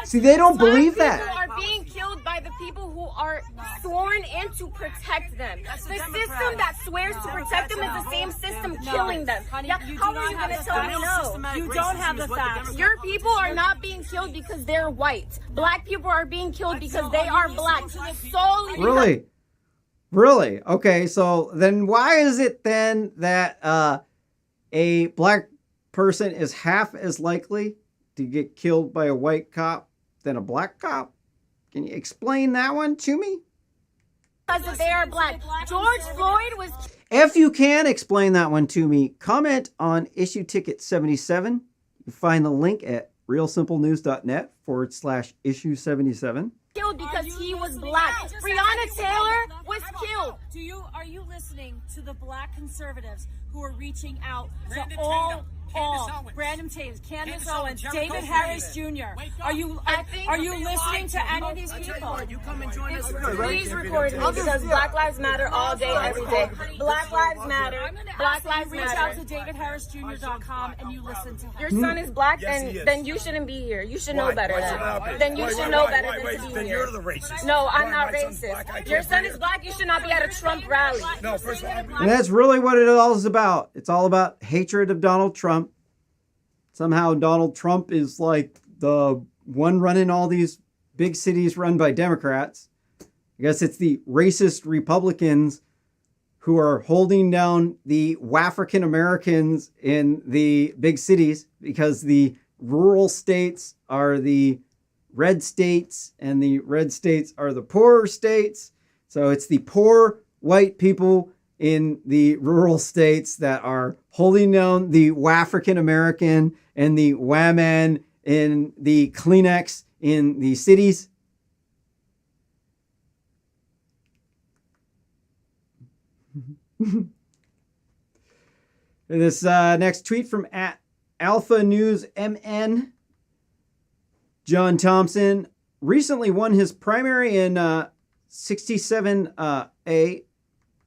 See, they don't believe Black that. people are being killed by the people who are sworn in to protect them. The system that swears to protect them is the same system killing them. Yeah, how are you going to tell me no? You don't have the facts. Your people are not being killed because they're white. Black people are being killed because they are black. Solely because Really? Okay, so then why is it then that a black person is half as likely to get killed by a white cop than a black cop? Can you explain that one to me? because they are black. George Floyd was... If you can explain that one to me, comment on issue ticket 77. You find the link at realsimplenews.net/issue 77. Killed because he was black. Breonna Taylor was killed. Are you listening to the black conservatives who are reaching out to all Brandon Tatum, Candace Owens, David Harris Jr. Are you listening to any of these people? You come and join us. Please record me because Black Lives Matter all day, every day. Black Lives Matter. Black Lives Reach out Matter. to davidharrisjr.com and you listen to him. Your son is black, then you shouldn't be here. You should know better then you should know better than to be Then here. you're the racist. No, I'm Why, not my son's racist. black, I Your can't son be is here? black. You should not be at a Trump rally. No, first of all, And that's really what it all is about. It's all about hatred of Donald Trump. Somehow Donald Trump is like the one running all these big cities run by Democrats. I guess it's the racist Republicans who are holding down the African Americans in the big cities because the rural states are the red states and the red states are the poorer states. So it's the poor white people in the rural states that are holding down the African American and the women in the Kleenex in the cities. This next tweet from @Alpha News MN. John Thompson recently won his primary in 67A.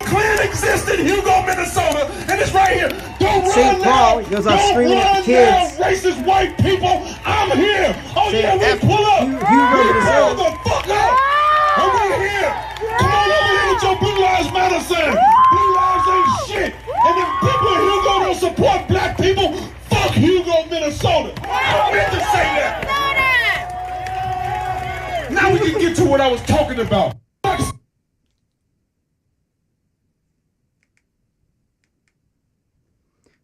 Klan exists in Hugo, Minnesota, and it's right here. Don't St. run Paul, now. he goes off Don't screaming at run the kids. now, racist white people. I'm here. Oh Say yeah, we F- pull up. Hugo, We pull Minnesota. the fuck up. And we're here. Come on over here with your Blue Lives Matter sign. Blue lives ain't shit. And if people in Hugo don't support black people, fuck Hugo, Minnesota. I meant to say that. Now we can get to what I was talking about.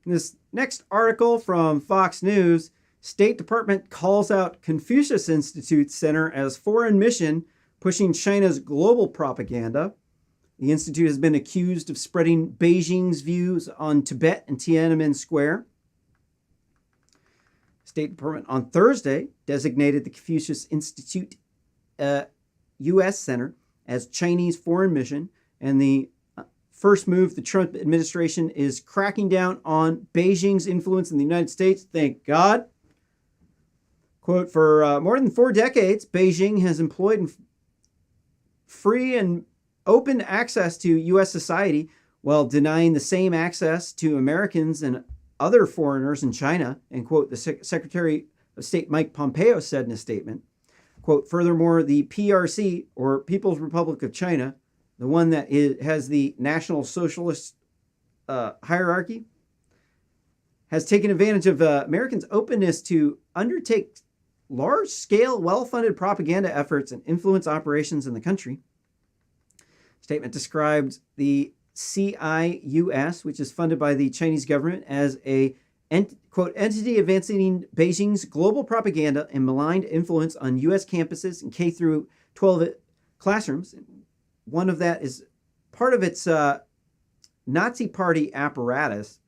This next article from Fox News, State Department calls out Confucius Institute Center as foreign mission, pushing China's global propaganda. The institute has been accused of spreading Beijing's views on Tibet and Tiananmen Square. State Department on Thursday designated the Confucius Institute U.S. Center as Chinese foreign mission, and the first move the Trump administration is cracking down on Beijing's influence in the United States. Thank God. Quote, for more than 4 decades, Beijing has employed free and open access to U.S. society while denying the same access to Americans and other foreigners in China. And quote, the Secretary of State Mike Pompeo said in a statement, quote, furthermore, the PRC, or People's Republic of China, the one that has the National Socialist hierarchy, has taken advantage of Americans' openness to undertake large-scale, well-funded propaganda efforts and influence operations in the country. Statement described the CIUS, which is funded by the Chinese government, as a, quote, entity advancing Beijing's global propaganda and malign influence on U.S. campuses and K-12 classrooms. One of that is part of its Nazi Party apparatus,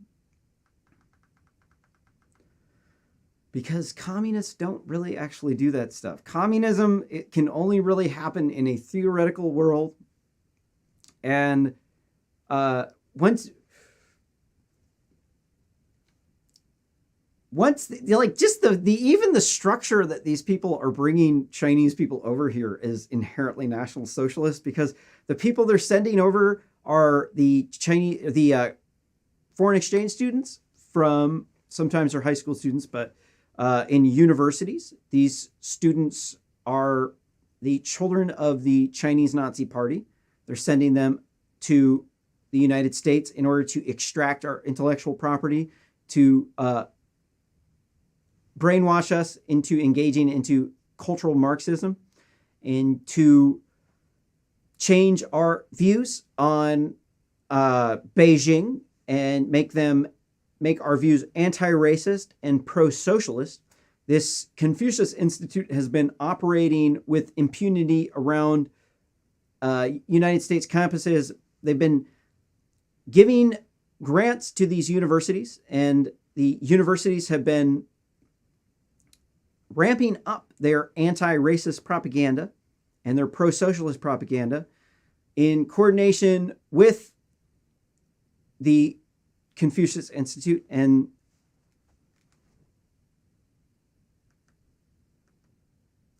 because communists don't really actually do that stuff. Communism, it can only really happen in a theoretical world. And once even the structure that these people are bringing Chinese people over here is inherently National Socialist, because the people they're sending over are the foreign exchange students from, sometimes they're high school students, but in universities. These students are the children of the Chinese Nazi Party. They're sending them to the United States in order to extract our intellectual property, to brainwash us into engaging into cultural Marxism, and to change our views on Beijing and make our views anti-racist and pro-socialist. This Confucius Institute has been operating with impunity around United States campuses. They've been giving grants to these universities, and the universities have been ramping up their anti-racist propaganda and their pro-socialist propaganda in coordination with the Confucius Institute. And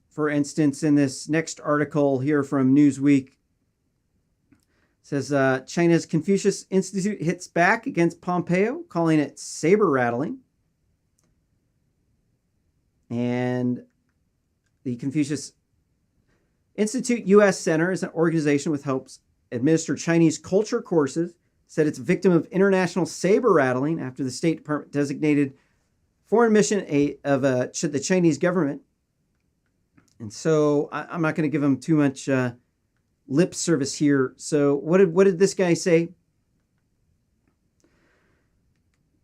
for instance, in this next article here from Newsweek, it says China's Confucius Institute hits back against Pompeo, calling it saber rattling. And the Confucius Institute U.S. Center is an organization which helps administer Chinese culture courses. Said it's a victim of international saber rattling after the State Department designated foreign mission of the Chinese government. And so I'm not going to give him too much lip service here. So what did this guy say?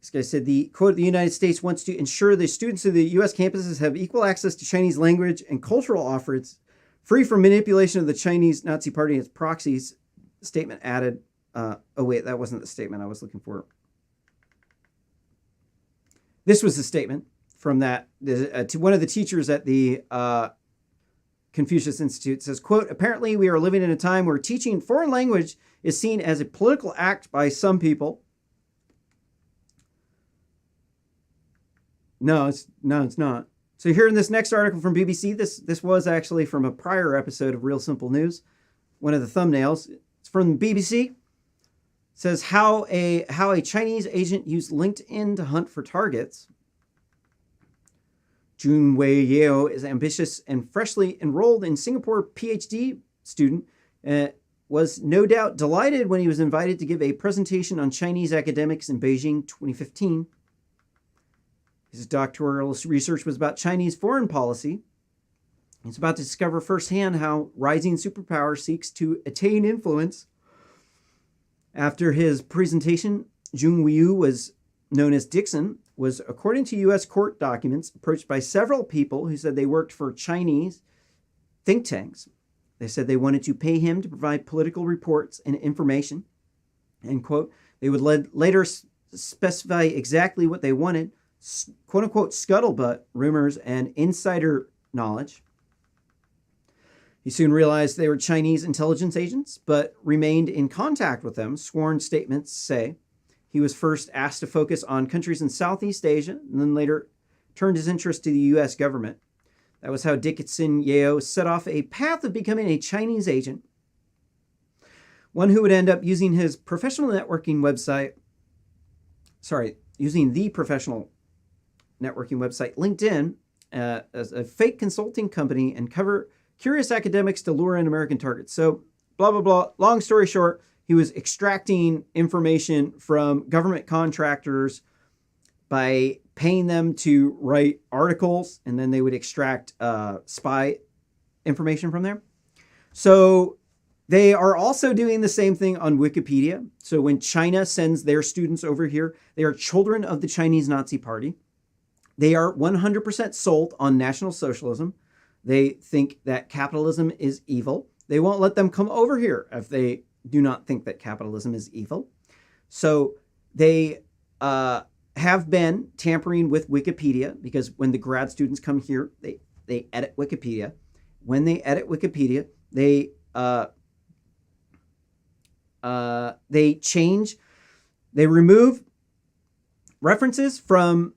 This guy said, the quote, the United States wants to ensure the students of the U.S. campuses have equal access to Chinese language and cultural offerings, free from manipulation of the Chinese Nazi Party and its proxies. Statement added. Oh, wait, that wasn't the statement I was looking for. This was the statement from that. To one of the teachers at the Confucius Institute says, quote, apparently we are living in a time where teaching foreign language is seen as a political act by some people. No, it's not. So here in this next article from BBC, this was actually from a prior episode of Real Simple News. One of the thumbnails. It's from the BBC. It says how a Chinese agent used LinkedIn to hunt for targets. Jun Wei Yeo is ambitious and freshly enrolled in Singapore PhD student. Was no doubt delighted when he was invited to give a presentation on Chinese academics in Beijing 2015. His doctoral research was about Chinese foreign policy. He's about to discover firsthand how rising superpower seeks to attain influence. After his presentation, Jun Weiyu, was known as Dixon, was, according to U.S. court documents, approached by several people who said they worked for Chinese think tanks. They said they wanted to pay him to provide political reports and information. End quote. They would later specify exactly what they wanted, quote-unquote scuttlebutt, rumors, and insider knowledge. He soon realized they were Chinese intelligence agents, but remained in contact with them. Sworn statements say he was first asked to focus on countries in Southeast Asia, and then later turned his interest to the U.S. government. That was how Dixon Yeo set off a path of becoming a Chinese agent, one who would end up using his professional networking website, using the professional networking website LinkedIn as a fake consulting company and cover curious academics to lure in American targets. So, blah, blah, blah. Long story short, he was extracting information from government contractors by paying them to write articles, and then they would extract spy information from there. So they are also doing the same thing on Wikipedia. So when China sends their students over here, they are children of the Chinese Nazi Party. They are 100% sold on National Socialism. They think that capitalism is evil. They won't let them come over here if they do not think that capitalism is evil. So they have been tampering with Wikipedia, because when the grad students come here, they edit Wikipedia. When they edit Wikipedia, they remove references from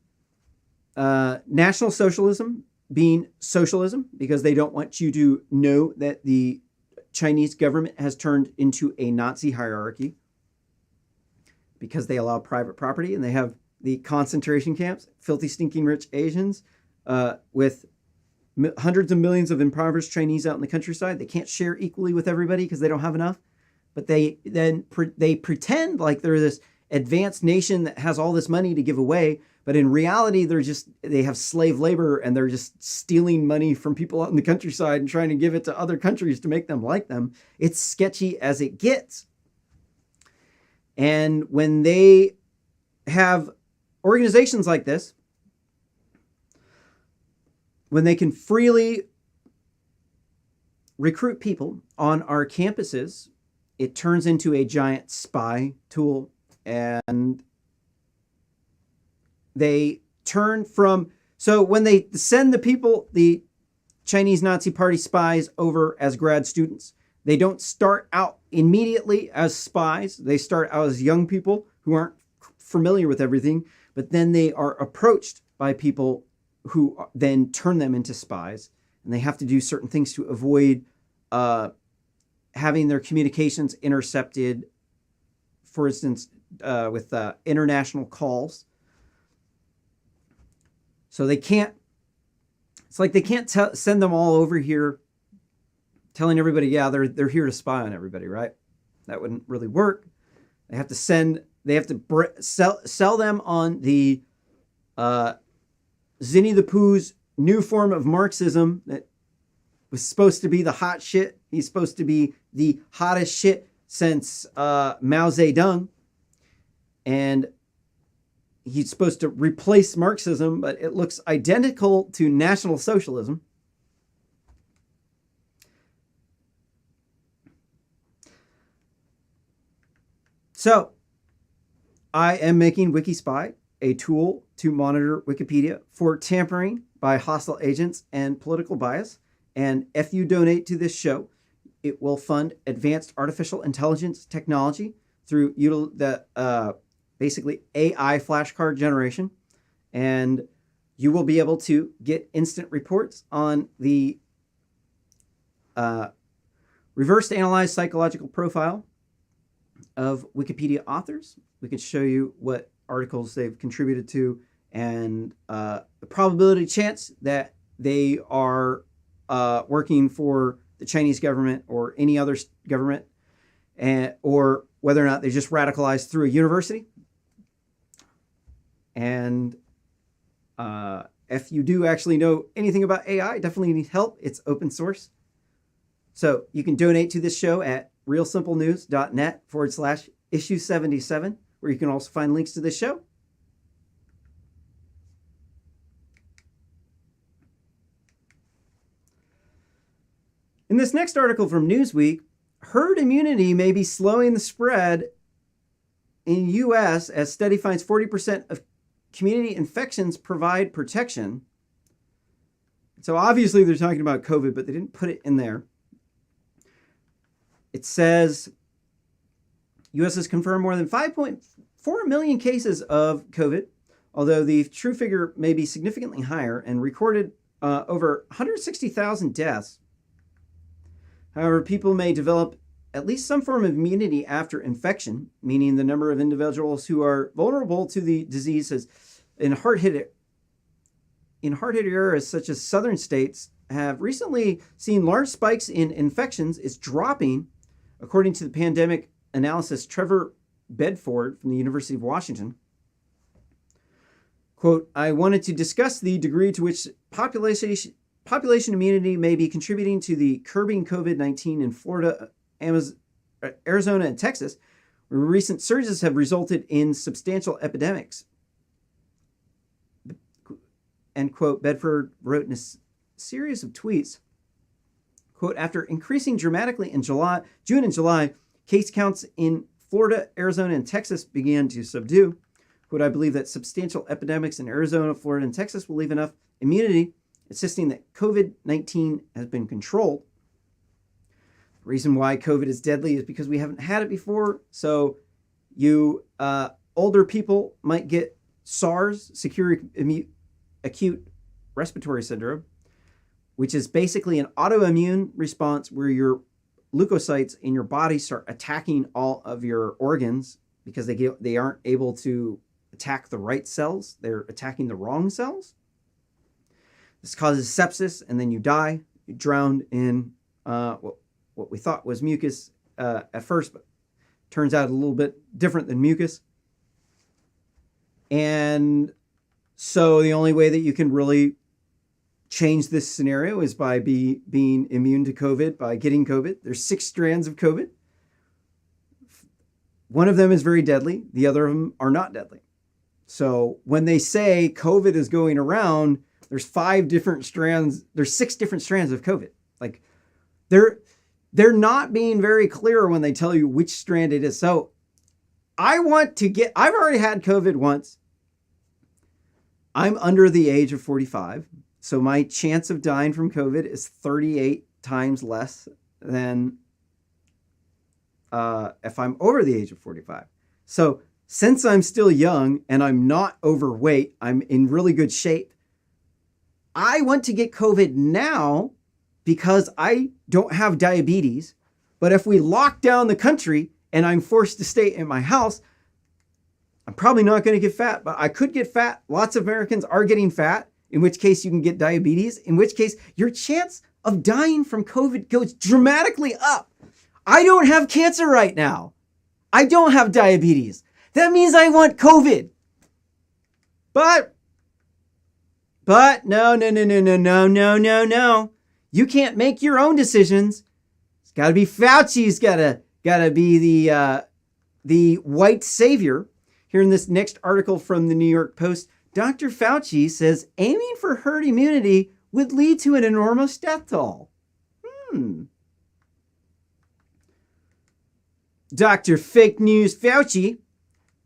National Socialism being socialism, because they don't want you to know that the Chinese government has turned into a Nazi hierarchy. because they allow private property, and they have the concentration camps, filthy, stinking rich Asians with hundreds of millions of impoverished Chinese out in the countryside. They can't share equally with everybody because they don't have enough. But they pretend like they're this advanced nation that has all this money to give away. But in reality, they have slave labor, and they're just stealing money from people out in the countryside and trying to give it to other countries to make them like them. It's sketchy as it gets. And when they have organizations like this, when they can freely recruit people on our campuses, it turns into a giant spy tool. And they turn from, so when they send the people, the Chinese Nazi Party spies over as grad students, they don't start out immediately as spies. They start out as young people who aren't familiar with everything, but then they are approached by people who then turn them into spies, and they have to do certain things to avoid having their communications intercepted, for instance, with international calls. So they can't, it's like they can't send them all over here telling everybody, yeah, they're here to spy on everybody, right? That wouldn't really work. They have to sell them on the Zinni the Pooh's new form of Marxism that was supposed to be the hot shit. He's supposed to be the hottest shit since Mao Zedong. And he's supposed to replace Marxism, but it looks identical to National Socialism. So, I am making WikiSpy a tool to monitor Wikipedia for tampering by hostile agents and political bias. And if you donate to this show, it will fund advanced artificial intelligence technology through basically AI flashcard generation. And you will be able to get instant reports on the reverse analyzed psychological profile of Wikipedia authors. We could show you what articles they've contributed to and the probability chance that they are working for the Chinese government or any other government, or whether or not they just radicalized through a university. And if you do actually know anything about AI, definitely need help. It's open source. So you can donate to this show at realsimplenews.net/issue77, where you can also find links to this show. In this next article from Newsweek, herd immunity may be slowing the spread in U.S. as study finds 40% of community infections provide protection. So obviously they're talking about COVID, but they didn't put it in there. It says U.S. has confirmed more than 5.4 million cases of COVID, although the true figure may be significantly higher, and recorded over 160,000 deaths. However, people may develop at least some form of immunity after infection, meaning the number of individuals who are vulnerable to the disease has, in hard-hit areas such as southern states, have recently seen large spikes in infections is dropping, according to the pandemic analyst Trevor Bedford from the University of Washington. Quote, I wanted to discuss the degree to which population immunity may be contributing to the curbing COVID-19 in Florida, Arizona, and Texas, where recent surges have resulted in substantial epidemics. End quote. Bedford wrote in a series of tweets, quote, after increasing dramatically in June and July, case counts in Florida, Arizona, and Texas began to subdue. Quote, I believe that substantial epidemics in Arizona, Florida, and Texas will leave enough immunity, insisting that COVID-19 has been controlled. The reason why COVID is deadly is because we haven't had it before. So you older people might get SARS, acute respiratory syndrome, which is basically an autoimmune response where your leukocytes in your body start attacking all of your organs because they aren't able to attack the right cells. They're attacking the wrong cells. This causes sepsis, and then you die. You drowned in what we thought was mucus at first, but turns out a little bit different than mucus. And so the only way that you can really change this scenario is by being immune to COVID, by getting COVID. There's 6 strands of COVID. One of them is very deadly. The other of them are not deadly. So when they say COVID is going around, there's 5 different strands. There's 6 different strands of COVID. Like they're not being very clear when they tell you which strand it is. So I've already had COVID once. I'm under the age of 45. So my chance of dying from COVID is 38 times less than if I'm over the age of 45. So since I'm still young and I'm not overweight, I'm in really good shape. I want to get COVID now because I don't have diabetes. But if we lock down the country and I'm forced to stay in my house, I'm probably not going to get fat, but I could get fat. Lots of Americans are getting fat, in which case you can get diabetes, in which case your chance of dying from COVID goes dramatically up. I don't have cancer right now. I don't have diabetes. That means I want COVID. But no. You can't make your own decisions. It's got to be Fauci's got to be the white savior. Here in this next article from the New York Post, Dr. Fauci says aiming for herd immunity would lead to an enormous death toll. Dr. Fake News Fauci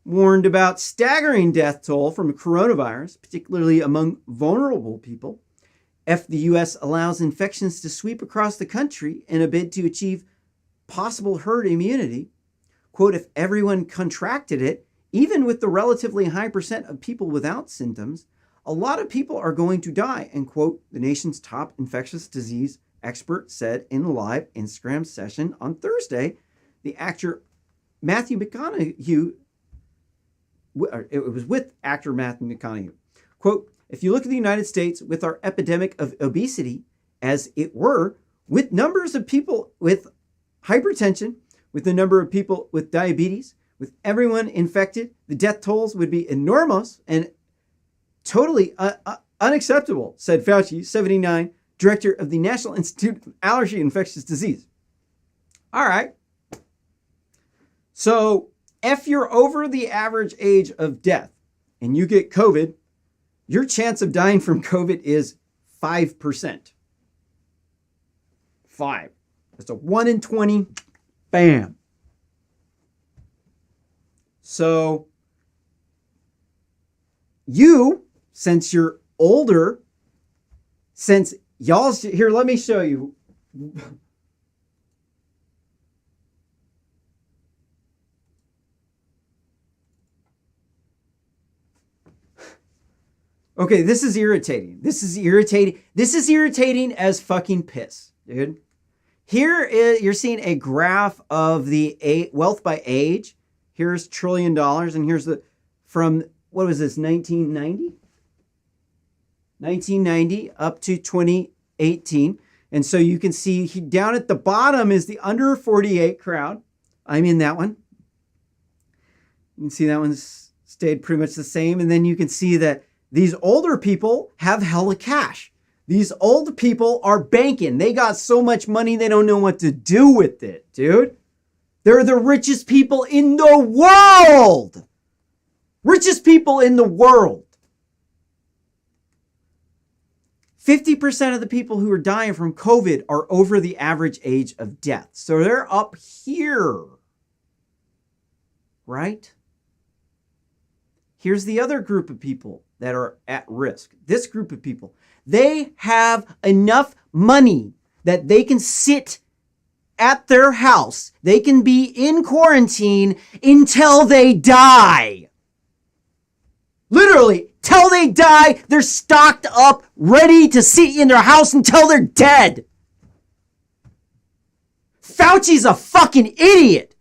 warned about staggering death toll from coronavirus, particularly among vulnerable people, if the U.S. allows infections to sweep across the country in a bid to achieve possible herd immunity. Quote, if everyone contracted it, even with the relatively high percent of people without symptoms, a lot of people are going to die, and quote, the nation's top infectious disease expert said in a live Instagram session on Thursday. The actor Matthew McConaughey, it was with actor Matthew McConaughey. Quote, if you look at the United States with our epidemic of obesity, as it were, with numbers of people with hypertension, with the number of people with diabetes, with everyone infected, the death tolls would be enormous and totally unacceptable, said Fauci, 79, director of the National Institute of Allergy and Infectious Disease. All right. So if you're over the average age of death and you get COVID, your chance of dying from COVID is 5%. 5. That's a 1 in 20. Bam. So you, since you're older, since y'all's here, let me show you. Okay, this is irritating. This is irritating as fucking piss, dude. Here is, you're seeing a graph of the wealth by age. Here's $1 trillion, and here's from, what was this, 1990? 1990 up to 2018. And so you can see down at the bottom is the under 48 crowd. I'm in that one. You can see that one's stayed pretty much the same. And then you can see that these older people have hella cash. These old people are banking. They got so much money, they don't know what to do with it, dude. They're the richest people in the world. Richest people in the world. 50% of the people who are dying from COVID are over the average age of death. So they're up here. Right? Here's the other group of people that are at risk. This group of people, they have enough money that they can sit at their house. They can be in quarantine until they die. Literally, till they die, they're stocked up, ready to sit in their house until they're dead. Fauci's a fucking idiot.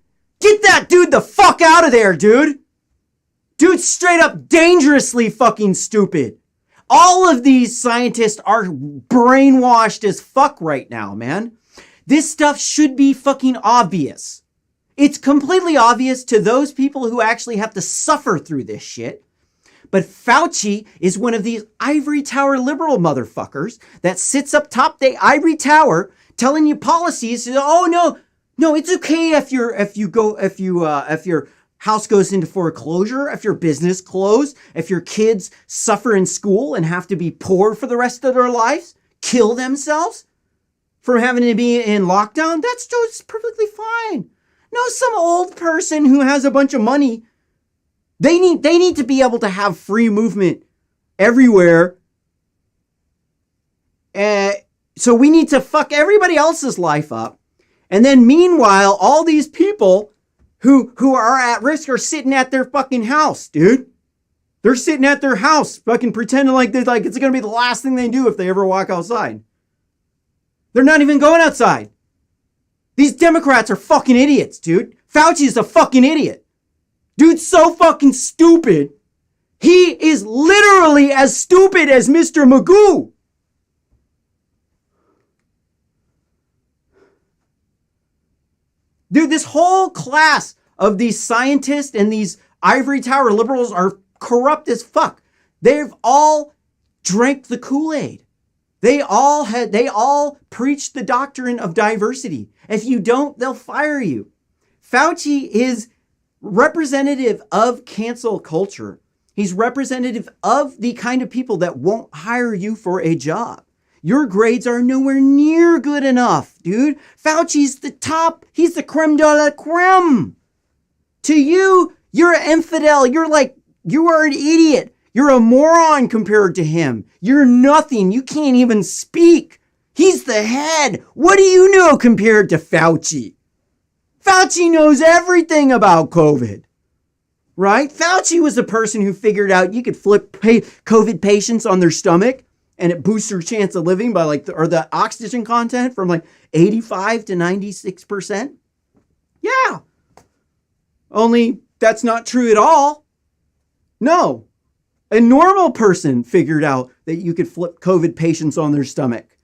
Get that dude the fuck out of there, dude. Dude's straight up dangerously fucking stupid. All of these scientists are brainwashed as fuck right now, man. This stuff should be fucking obvious. It's completely obvious to those people who actually have to suffer through this shit. But Fauci is one of these ivory tower liberal motherfuckers that sits up top the ivory tower telling you policies. Oh no, it's okay if your house goes into foreclosure, if your business closed, if your kids suffer in school and have to be poor for the rest of their lives, kill themselves from having to be in lockdown. That's just perfectly fine. No, some old person who has a bunch of money, they need to be able to have free movement everywhere. So we need to fuck everybody else's life up. And then meanwhile, all these people who are at risk are sitting at their fucking house, dude. They're sitting at their house, fucking pretending like it's going to be the last thing they do if they ever walk outside. They're not even going outside. These Democrats are fucking idiots, dude. Fauci's a fucking idiot. Dude's so fucking stupid. He is literally as stupid as Mr. Magoo. Dude, this whole class of these scientists and these ivory tower liberals are corrupt as fuck. They've all drank the Kool-Aid. They all preach the doctrine of diversity. If you don't, they'll fire you. Fauci is representative of cancel culture. He's representative of the kind of people that won't hire you for a job. Your grades are nowhere near good enough, dude. Fauci's the top. He's the creme de la creme. To you, you're an infidel. You are an idiot. You're a moron compared to him. You're nothing. You can't even speak. He's the head. What do you know compared to Fauci? Fauci knows everything about COVID, right? Fauci was the person who figured out you could flip COVID patients on their stomach and it boosts their chance of living by the oxygen content from 85 to 96%. Yeah. Only that's not true at all. No. A normal person figured out that you could flip COVID patients on their stomach.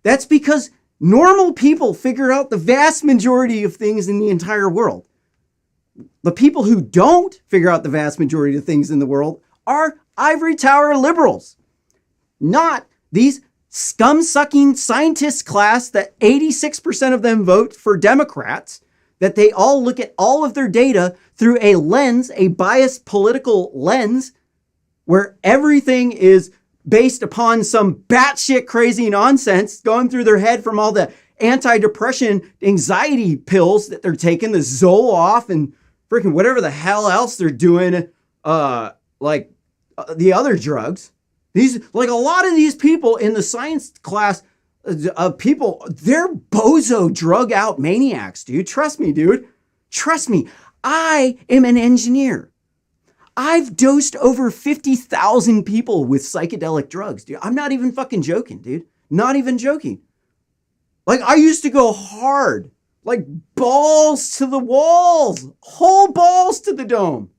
That's because normal people figure out the vast majority of things in the entire world. The people who don't figure out the vast majority of things in the world are ivory tower liberals. Not these scum-sucking scientist class that 86% of them vote for Democrats, that they all look at all of their data through a lens, a biased political lens, where everything is based upon some batshit crazy nonsense going through their head from all the antidepressant anxiety pills that they're taking, the Zoloft and freaking whatever the hell else they're doing, the other drugs. A lot of these people in the science class of people, they're bozo drug out maniacs, dude. Trust me, dude. Trust me. I am an engineer. I've dosed over 50,000 people with psychedelic drugs, dude. I'm not even fucking joking, dude. Not even joking. I used to go hard, balls to the walls, whole balls to the dome.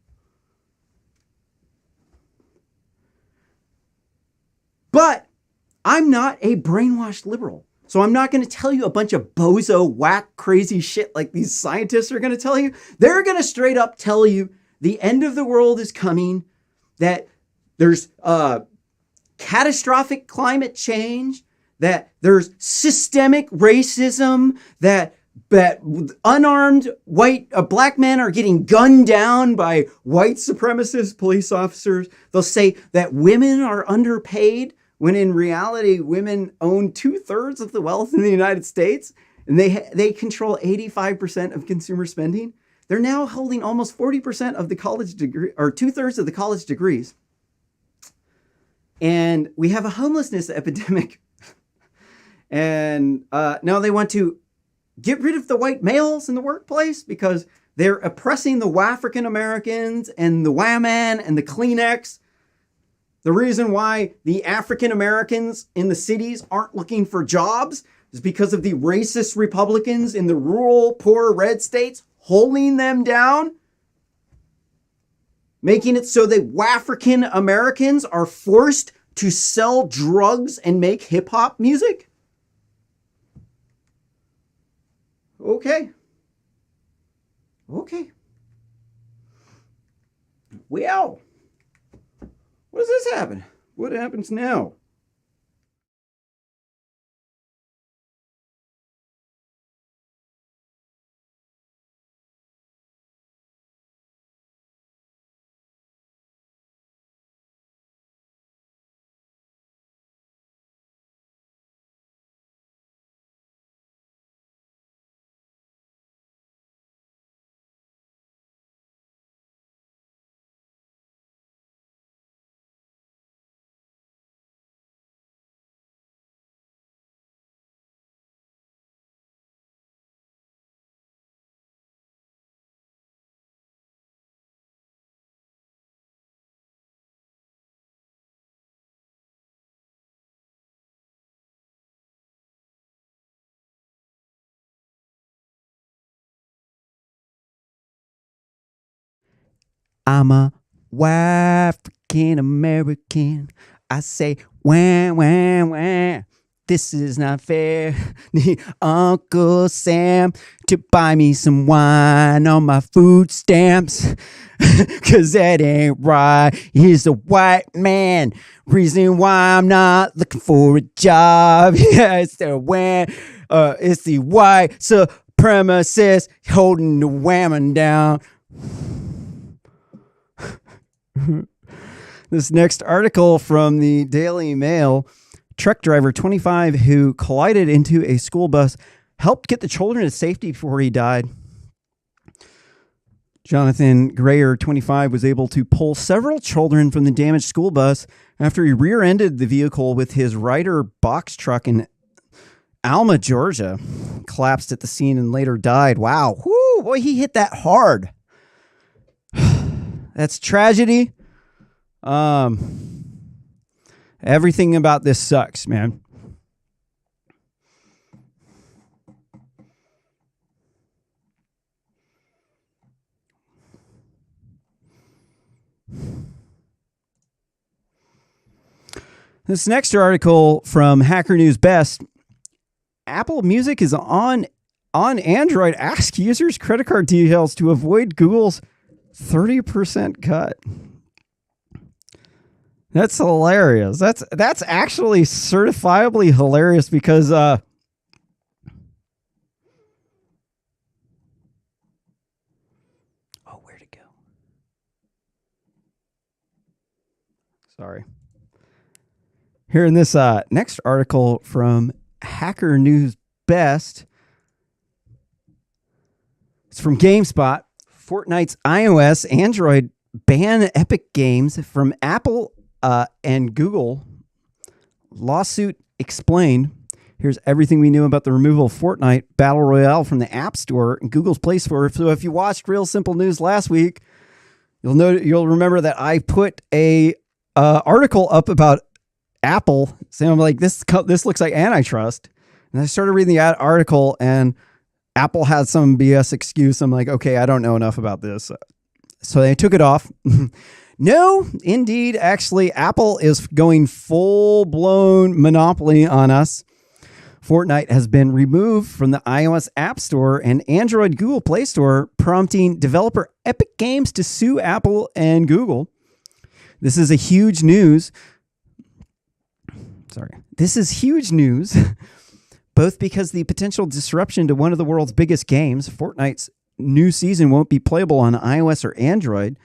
But I'm not a brainwashed liberal. So I'm not going to tell you a bunch of bozo, whack, crazy shit like these scientists are going to tell you. They're going to straight up tell you the end of the world is coming, that there's catastrophic climate change, that there's systemic racism, that unarmed black men are getting gunned down by white supremacist police officers. They'll say that women are underpaid, when in reality, women own 2/3 of the wealth in the United States, and they control 85% of consumer spending. They're now holding almost 40% of the college degree, or 2/3 of the college degrees. And we have a homelessness epidemic. And now they want to get rid of the white males in the workplace because they're oppressing the African Americans and the Wham-Man and the Kleenex. The reason why the African Americans in the cities aren't looking for jobs is because of the racist Republicans in the rural, poor red states holding them down, making it so that African Americans are forced to sell drugs and make hip hop music? Okay. Well, what does this happen? What happens now? I'm a African American. I say, wah, wah, wah. This is not fair. Need Uncle Sam to buy me some wine on my food stamps. Cause that ain't right. He's a white man. Reason why I'm not looking for a job. Yeah, it's the white supremacist holding the whammon down. This next article from the Daily Mail: truck driver 25 who collided into a school bus helped get the children to safety before he died. Jonathan Grayer, 25, was able to pull several children from the damaged school bus after he rear-ended the vehicle with his Ryder box truck in Alma, Georgia. Collapsed at the scene and later died. Wow. Whoo, boy, he hit that hard. That's tragedy. Everything about this sucks, man. This next article from Hacker News Best: Apple Music is on Android. Ask users credit card details to avoid Google's 30% cut. That's hilarious. That's actually certifiably hilarious because oh, where'd it go? Sorry. Here in this next article from Hacker News Best, it's from GameSpot. Fortnite's iOS, Android ban Epic Games from Apple and Google. Lawsuit explained. Here's everything we knew about the removal of Fortnite Battle Royale from the App Store and Google's Play Store. So if you watched Real Simple News last week, you'll remember that I put a article up about Apple saying, I'm like, this looks like antitrust. And I started reading the article and Apple had some BS excuse. I'm like, okay, I don't know enough about this. So they took it off. No, indeed. Actually, Apple is going full-blown monopoly on us. Fortnite has been removed from the iOS App Store and Android Google Play Store, prompting developer Epic Games to sue Apple and Google. This is huge news. This is huge news. Both because the potential disruption to one of the world's biggest games, Fortnite's new season, won't be playable on iOS or Android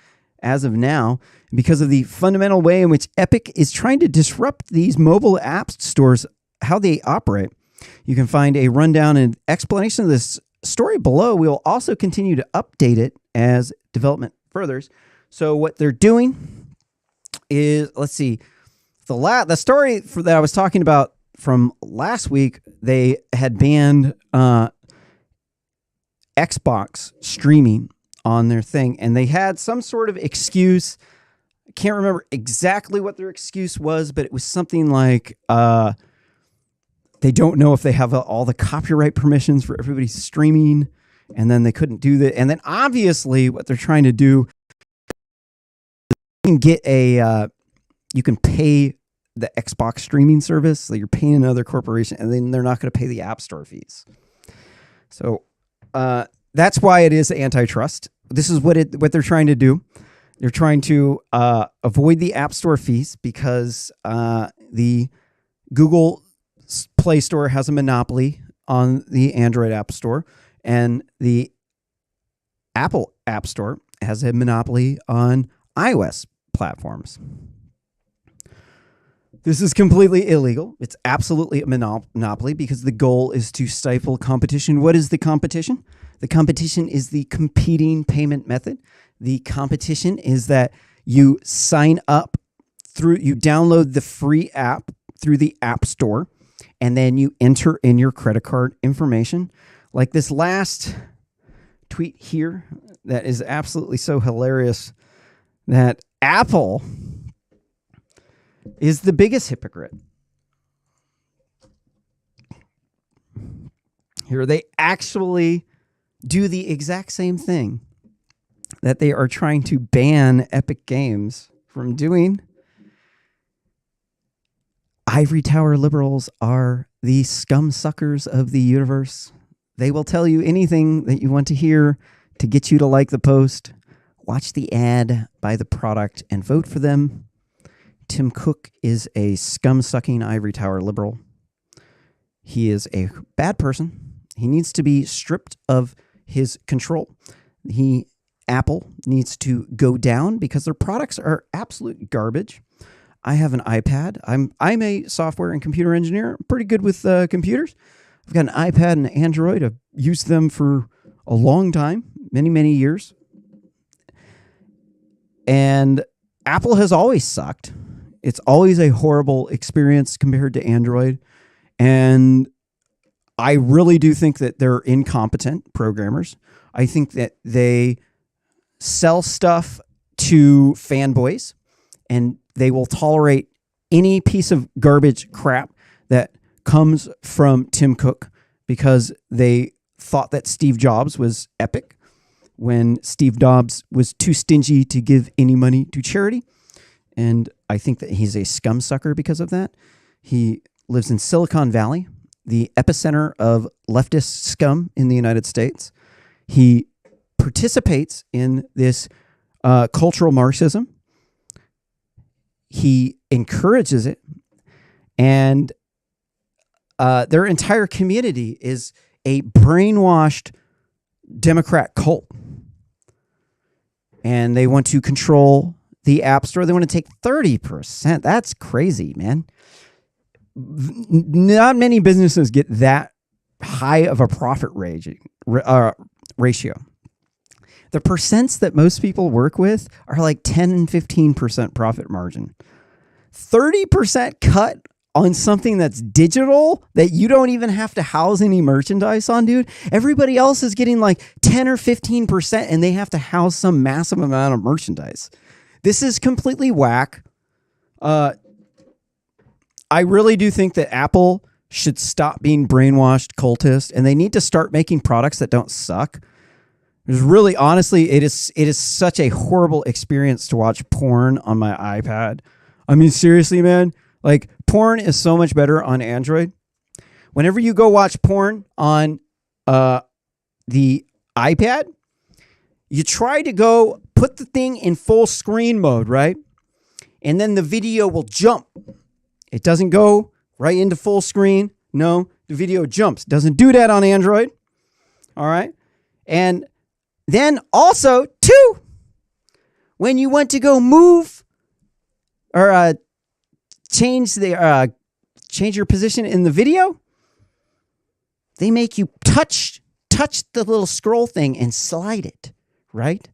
as of now, because of the fundamental way in which Epic is trying to disrupt these mobile app stores, how they operate. You can find a rundown and explanation of this story below. We'll also continue to update it as development furthers. So what they're doing is, let's see, the story that I was talking about from last week, they had banned Xbox streaming on their thing, and they had some sort of excuse. I can't remember exactly what their excuse was, but it was something like they don't know if they have all the copyright permissions for everybody's streaming, and then they couldn't do that. And then obviously what they're trying to do, you can get you can pay the Xbox streaming service, so you're paying another corporation, and then they're not going to pay the App Store fees. So that's why it is antitrust. This is what they're trying to do. They're trying to avoid the App Store fees because the Google Play Store has a monopoly on the Android App Store, and the Apple App Store has a monopoly on iOS platforms. This is completely illegal. It's absolutely a monopoly because the goal is to stifle competition. What is the competition? The competition is the competing payment method. The competition is that you sign up you download the free app through the App Store, and then you enter in your credit card information. Like this last tweet here that is absolutely so hilarious, that Apple is the biggest hypocrite. Here, they actually do the exact same thing that they are trying to ban Epic Games from doing. Ivory Tower liberals are the scum suckers of the universe. They will tell you anything that you want to hear to get you to like the post. Watch the ad, buy the product, and vote for them. Tim Cook is a scum-sucking Ivory Tower liberal. He is a bad person. He needs to be stripped of his control. Apple needs to go down because their products are absolute garbage. I have an iPad. I'm a software and computer engineer. I'm pretty good with computers. I've got an iPad and an Android. I've used them for a long time, many, many years. And Apple has always sucked. It's always a horrible experience compared to Android. And I really do think that they're incompetent programmers. I think that they sell stuff to fanboys, and they will tolerate any piece of garbage crap that comes from Tim Cook because they thought that Steve Jobs was epic when Steve Jobs was too stingy to give any money to charity. And I think that he's a scum sucker because of that. He lives in Silicon Valley, the epicenter of leftist scum in the United States. He participates in this cultural Marxism. He encourages it. And their entire community is a brainwashed Democrat cult. And they want to control the App Store. They want to take 30%. That's crazy, man. Not many businesses get that high of a profit ratio. The percents that most people work with are like 10 and 15% profit margin. 30% cut on something that's digital that you don't even have to house any merchandise on, dude. Everybody else is getting like 10 or 15% and they have to house some massive amount of merchandise. This is completely whack. I really do think that Apple should stop being brainwashed cultist, and they need to start making products that don't suck. There's really, honestly, it is such a horrible experience to watch porn on my iPad. I mean, seriously, man, like porn is so much better on Android. Whenever you go watch porn on the iPad, you try to go put the thing in full screen mode, right? And then the video will jump. It doesn't go right into full screen. No, the video jumps. Doesn't do that on Android. All right. And then also, too, when you want to go move or change your position in the video, they make you touch the little scroll thing and slide it, right?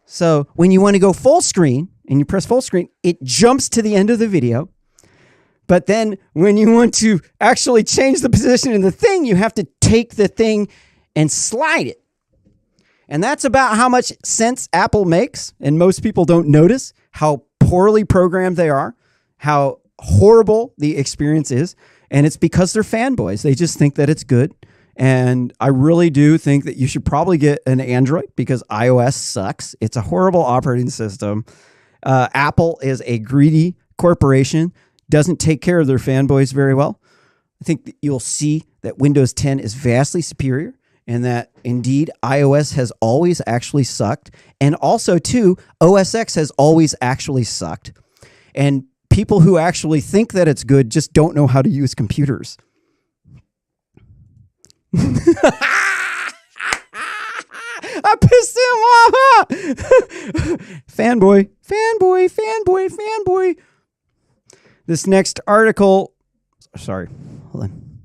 So when you want to go full screen and you press full screen, it jumps to the end of the video. But then when you want to actually change the position in the thing, you have to take the thing and slide it. And that's about how much sense Apple makes. And most people don't notice how poorly programmed they are, how horrible the experience is. And it's because they're fanboys. They just think that it's good. And I really do think that you should probably get an Android because iOS sucks. It's a horrible operating system. Apple is a greedy corporation, doesn't take care of their fanboys very well. I think that you'll see that Windows 10 is vastly superior and that indeed iOS has always actually sucked. And also too, OS X has always actually sucked. And people who actually think that it's good just don't know how to use computers. I pissed him off. Fanboy. This next article, sorry, hold on.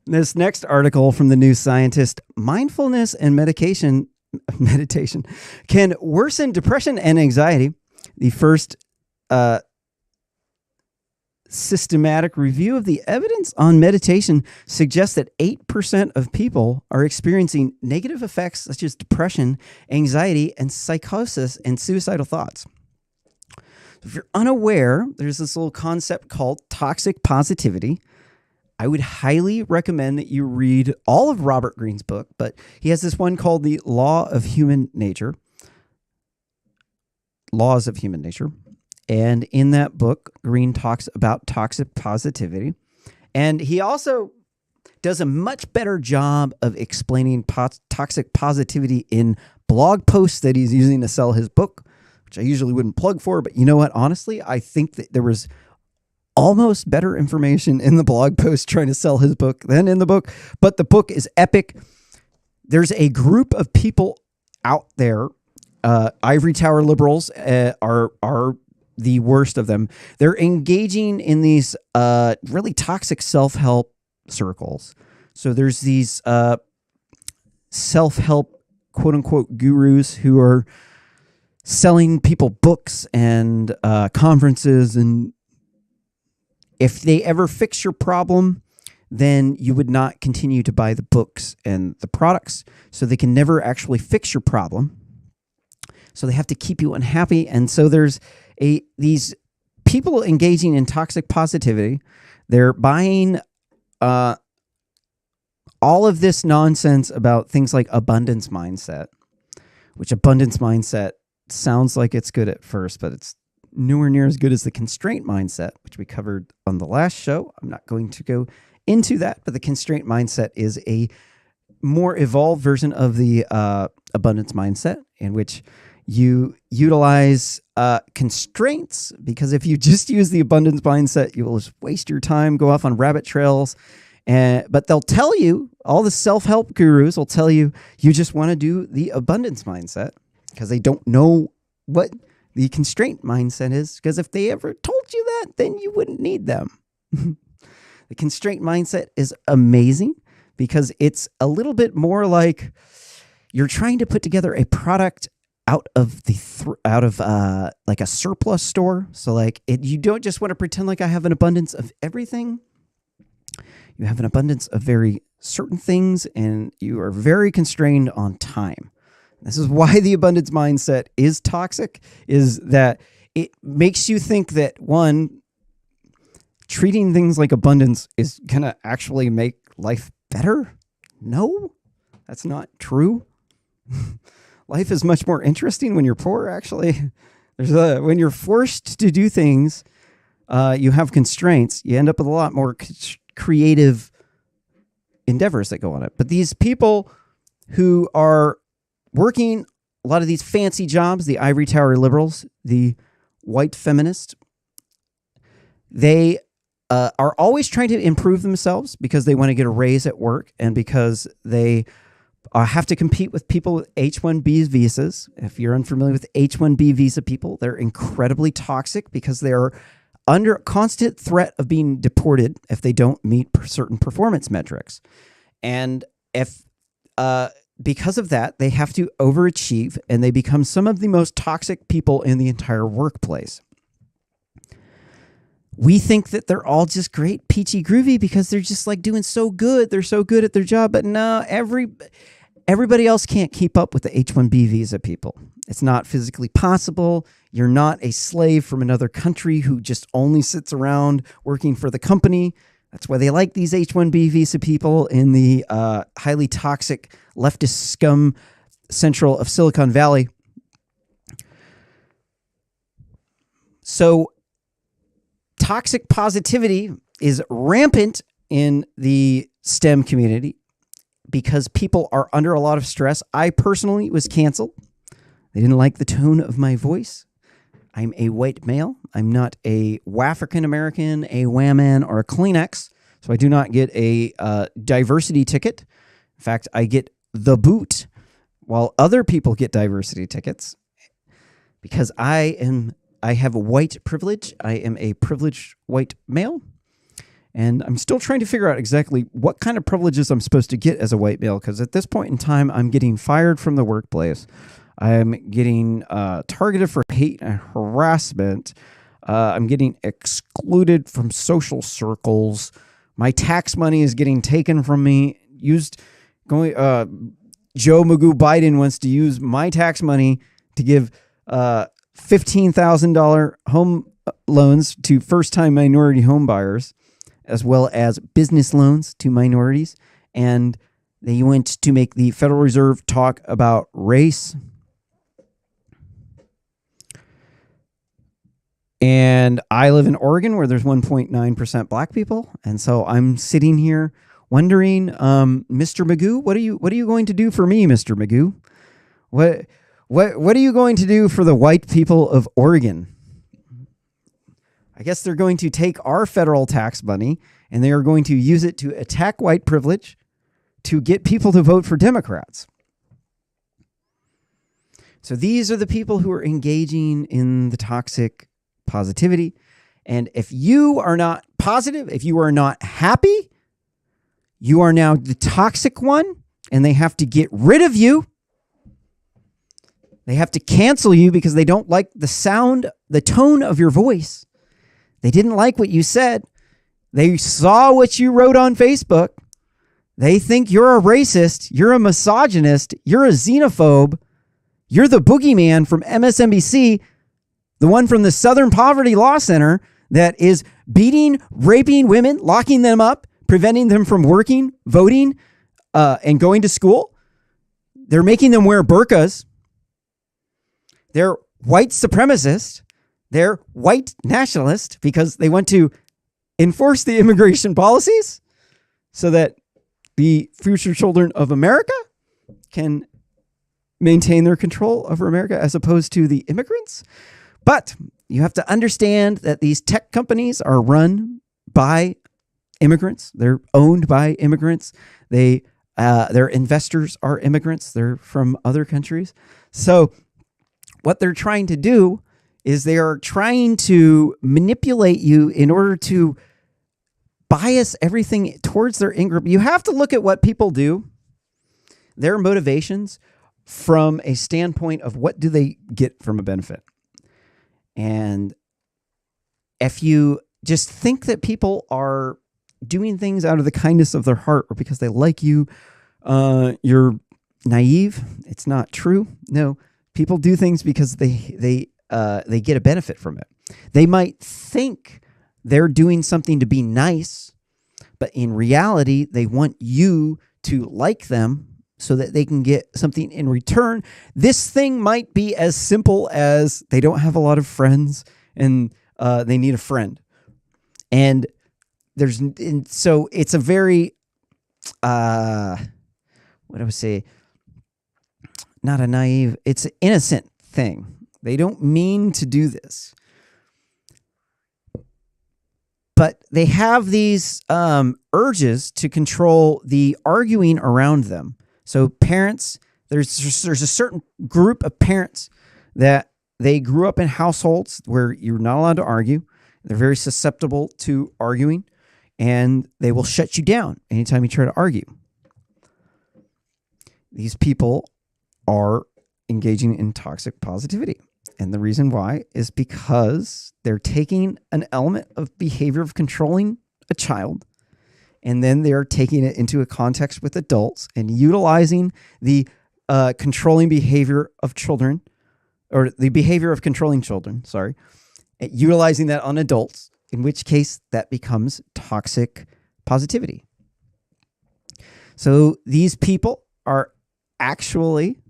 This next article from the New Scientist, mindfulness and meditation can worsen depression and anxiety. The first systematic review of the evidence on meditation suggests that 8% of people are experiencing negative effects such as depression, anxiety, and psychosis and suicidal thoughts. If you're unaware, there's this little concept called toxic positivity. I would highly recommend that you read all of Robert Greene's book, but he has this one called The Law of Human Nature. Laws of Human Nature. And in that book, Greene talks about toxic positivity. And he also does a much better job of explaining toxic positivity in blog posts that he's using to sell his book, which I usually wouldn't plug for. But you know what? Honestly, I think that there was almost better information in the blog post trying to sell his book than in the book. But the book is epic. There's a group of people out there. Ivory Tower liberals are the worst of them. They're engaging in these really toxic self-help circles. So there's these self-help quote-unquote gurus who are selling people books and conferences, and if they ever fix your problem, then you would not continue to buy the books and the products. So they can never actually fix your problem. So they have to keep you unhappy. And so there's these people engaging in toxic positivity. They're buying all of this nonsense about things like abundance mindset, which abundance mindset sounds like it's good at first, but it's nowhere near as good as the constraint mindset, which we covered on the last show. I'm not going to go into that, but the constraint mindset is a more evolved version of the abundance mindset, in which you utilize constraints, because if you just use the abundance mindset, you will just waste your time, go off on rabbit trails. But they'll tell you, all the self-help gurus will tell you, you just want to do the abundance mindset because they don't know what the constraint mindset is. Because if they ever told you that, then you wouldn't need them. The constraint mindset is amazing because it's a little bit more like you're trying to put together a product out of like a surplus store. So like you don't just want to pretend like I have an abundance of everything. You have an abundance of very certain things, and you are very constrained on time. This is why the abundance mindset is toxic, is that it makes you think that, one, treating things like abundance is going to actually make life better. No, that's not true. Life is much more interesting when you're poor, actually. When you're forced to do things, you have constraints. You end up with a lot more creative endeavors that go on it. But these people who are working a lot of these fancy jobs, the ivory tower liberals, the white feminists, they are always trying to improve themselves because they want to get a raise at work and because they have to compete with people with H-1B visas. If you're unfamiliar with H-1B visa people, they're incredibly toxic because they're under constant threat of being deported if they don't meet certain performance metrics. And if because of that, they have to overachieve, and they become some of the most toxic people in the entire workplace. We think that they're all just great, peachy groovy because they're just like doing so good. They're so good at their job. But no, everybody else can't keep up with the H-1B visa people. It's not physically possible. You're not a slave from another country who just only sits around working for the company. That's why they like these H-1B visa people in the highly toxic leftist scum central of Silicon Valley. So toxic positivity is rampant in the STEM community because people are under a lot of stress. I personally was canceled. They didn't like the tone of my voice. I'm a white male. I'm not a Wafrican American, a Wham-Man, or a Kleenex. So I do not get a diversity ticket. In fact, I get the boot while other people get diversity tickets because I have white privilege. I am a privileged white male. And I'm still trying to figure out exactly what kind of privileges I'm supposed to get as a white male, because at this point in time, I'm getting fired from the workplace. I'm getting targeted for hate and harassment. I'm getting excluded from social circles. My tax money is getting taken from me. Joe Magoo Biden wants to use my tax money to give $15,000 home loans to first-time minority home buyers, as well as business loans to minorities. And they went to make the Federal Reserve talk about race. And I live in Oregon, where there's 1.9% black people. And so I'm sitting here wondering, Mr. Magoo, what are you going to do for me, Mr. Magoo? What are you going to do for the white people of Oregon? I guess they're going to take our federal tax money and they are going to use it to attack white privilege to get people to vote for Democrats. So these are the people who are engaging in the toxic positivity. And if you are not positive, if you are not happy, you are now the toxic one, and they have to get rid of you. They have to cancel you because they don't like the sound, the tone of your voice. They didn't like what you said. They saw what you wrote on Facebook. They think you're a racist, you're a misogynist, you're a xenophobe, you're the boogeyman from MSNBC, the one from the Southern Poverty Law Center that is beating, raping women, locking them up, preventing them from working, voting, and going to school. They're making them wear burqas. They're white supremacists. They're white nationalists because they want to enforce the immigration policies so that the future children of America can maintain their control over America as opposed to the immigrants. But you have to understand that these tech companies are run by immigrants. They're owned by immigrants. Their investors are immigrants. They're from other countries. So what they're trying to do is they are trying to manipulate you in order to bias everything towards their in-group. You have to look at what people do, their motivations, from a standpoint of what do they get from a benefit. And if you just think that people are doing things out of the kindness of their heart or because they like you, you're naive. It's not true. No, people do things because they get a benefit from it. They might think they're doing something to be nice, but in reality, they want you to like them so that they can get something in return. This thing might be as simple as they don't have a lot of friends and they need a friend. And so it's a very, what I would say, not a naive, it's an innocent thing. They don't mean to do this. But they have these urges to control the arguing around them. So parents, there's a certain group of parents that they grew up in households where you're not allowed to argue. They're very susceptible to arguing, and they will shut you down anytime you try to argue. These people are engaging in toxic positivity. And the reason why is because they're taking an element of behavior of controlling a child, and then they're taking it into a context with adults and utilizing the controlling behavior of children, or the behavior of controlling children, utilizing that on adults, in which case that becomes toxic positivity. So these people are actually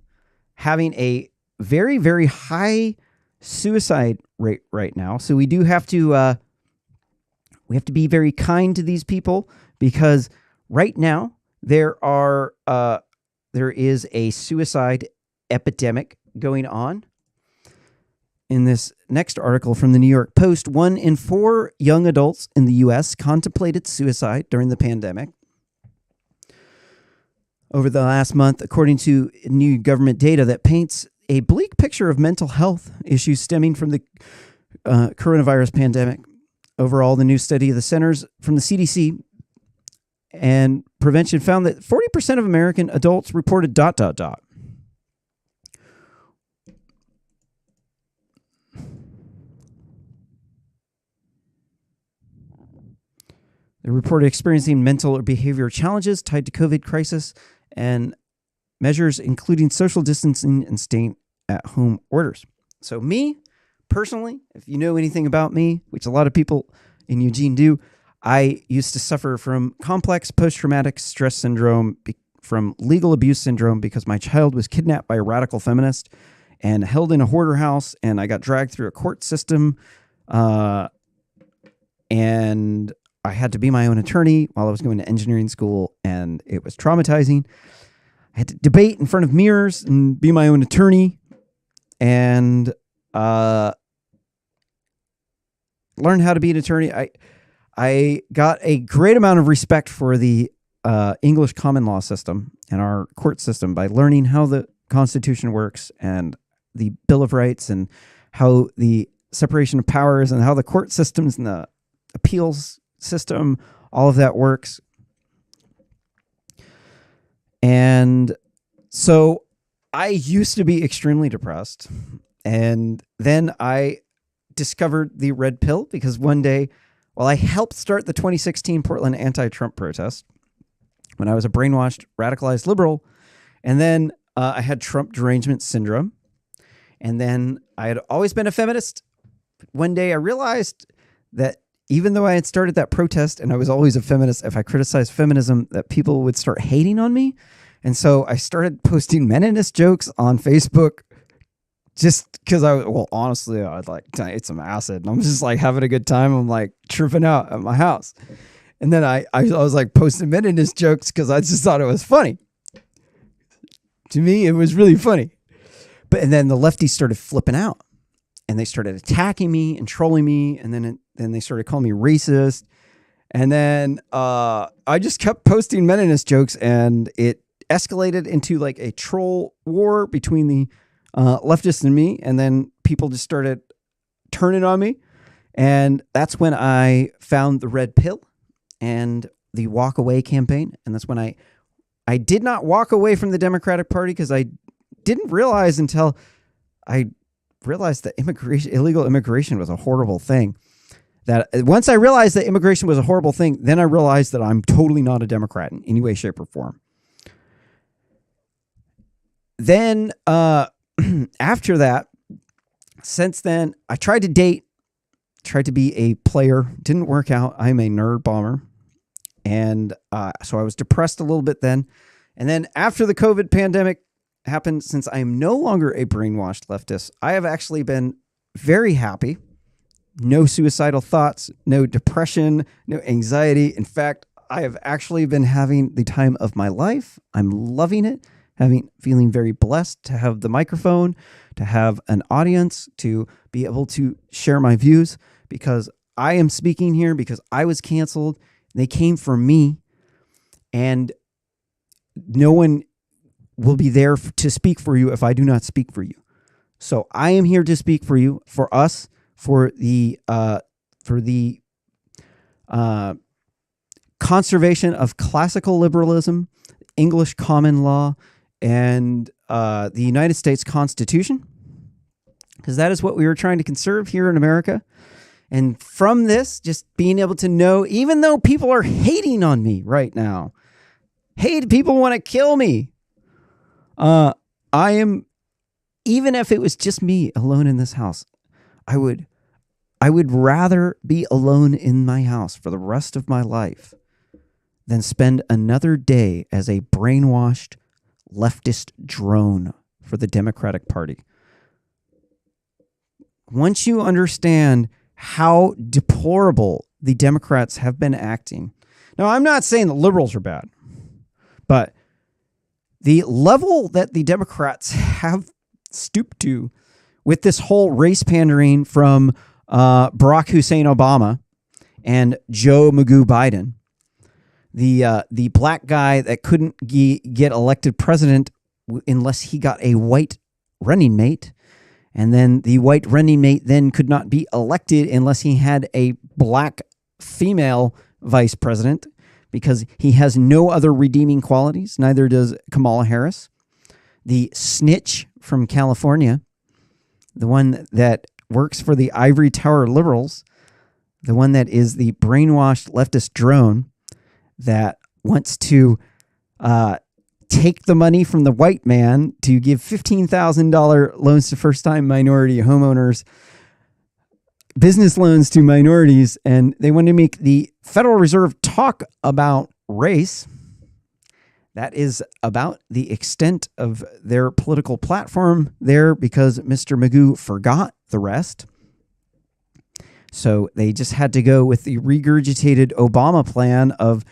having a very, very high suicide rate right now. So we have to be very kind to these people, because right now there is a suicide epidemic going on. In this next article from the New York Post, 1 in 4 young adults in the U.S. contemplated suicide during the pandemic. Over the last month, according to new government data that paints a bleak picture of mental health issues stemming from the coronavirus pandemic. Overall, the new study of the Centers from the CDC and Prevention found that 40% of American adults reported ... They reported experiencing mental or behavioral challenges tied to COVID crisis and measures including social distancing and staying at home orders. So me, personally, if you know anything about me, which a lot of people in Eugene do, I used to suffer from complex post-traumatic stress syndrome from legal abuse syndrome because my child was kidnapped by a radical feminist and held in a hoarder house, and I got dragged through a court system, and I had to be my own attorney while I was going to engineering school, and it was traumatizing. I had to debate in front of mirrors and be my own attorney, and learn how to be an attorney. I got a great amount of respect for the English common law system and our court system by learning how the Constitution works and the Bill of Rights and how the separation of powers and how the court systems and the appeals system, all of that works. And so I used to be extremely depressed. And then I discovered the red pill because one day, I helped start the 2016 Portland anti-Trump protest when I was a brainwashed, radicalized liberal. And then I had Trump derangement syndrome. And then I had always been a feminist. One day I realized that even though I had started that protest and I was always a feminist, if I criticized feminism, that people would start hating on me. And so I started posting meninist jokes on Facebook just because honestly, I'd like to eat some acid. And I'm just like having a good time. I'm like tripping out at my house. And then I was like posting meninist jokes because I just thought it was funny. To me, it was really funny. And then the lefties started flipping out. And they started attacking me and trolling me. And then they started calling me racist. And then I just kept posting meninist jokes. And it escalated into like a troll war between the leftists and me. And then people just started turning on me. And that's when I found the red pill and the walk away campaign. And that's when I did not walk away from the Democratic Party because I didn't realize until I realized that illegal immigration was a horrible thing. That once I realized that immigration was a horrible thing, then I realized that I'm totally not a Democrat in any way, shape, or form. Then after that, since then, I tried to date, tried to be a player, didn't work out. I'm a nerd bomber. And so I was depressed a little bit then. And then after the COVID pandemic happened, since I am no longer a brainwashed leftist, I have actually been very happy. No suicidal thoughts, no depression, no anxiety. In fact, I have actually been having the time of my life. I'm loving it, feeling very blessed to have the microphone, to have an audience, to be able to share my views, because I am speaking here because I was canceled. They came for me, and no one will be there to speak for you if I do not speak for you. So I am here to speak for you, for us, for the conservation of classical liberalism, English common law, and the United States Constitution, because that is what we were trying to conserve here in America. And from this, just being able to know, even though people are hating on me right now, people want to kill me. I am, even if it was just me alone in this house, I would rather be alone in my house for the rest of my life than spend another day as a brainwashed leftist drone for the Democratic Party. Once you understand how deplorable the Democrats have been acting. Now, I'm not saying the liberals are bad, but the level that the Democrats have stooped to with this whole race pandering from Barack Hussein Obama and Joe Magoo Biden, the black guy that couldn't get elected president unless he got a white running mate, and then the white running mate then could not be elected unless he had a black female vice president, because he has no other redeeming qualities. Neither does Kamala Harris. The snitch from California, the one that works for the ivory tower liberals, the one that is the brainwashed leftist drone that wants to take the money from the white man to give $15,000 loans to first-time minority homeowners, business loans to minorities, and they want to make the Federal Reserve talk about race. That is about the extent of their political platform there, because Mr. Magoo forgot the rest. So they just had to go with the regurgitated Obama plan of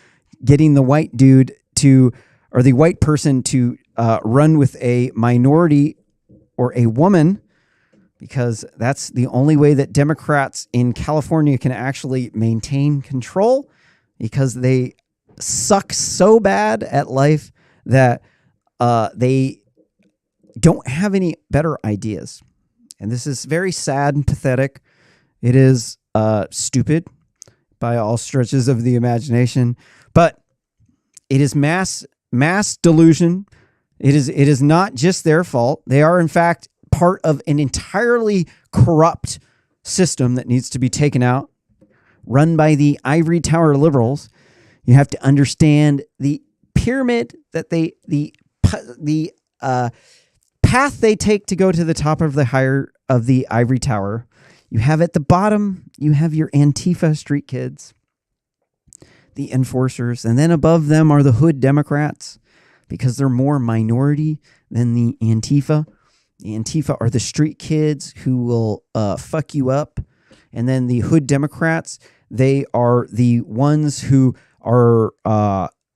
getting the white dude to, or the white person to run with a minority or a woman, because that's the only way that Democrats in California can actually maintain control, because they suck so bad at life that they don't have any better ideas. And this is very sad and pathetic. It is stupid by all stretches of the imagination, but it is mass delusion. It is not just their fault. They are, in fact, part of an entirely corrupt system that needs to be taken out, run by the ivory tower liberals. You have to understand the pyramid that the path they take to go to the top of the ivory tower. You have at the bottom, you have your Antifa street kids, the enforcers, and then above them are the hood Democrats, because they're more minority than the Antifa. The Antifa are the street kids who will fuck you up. And then the hood Democrats, they are the ones who are,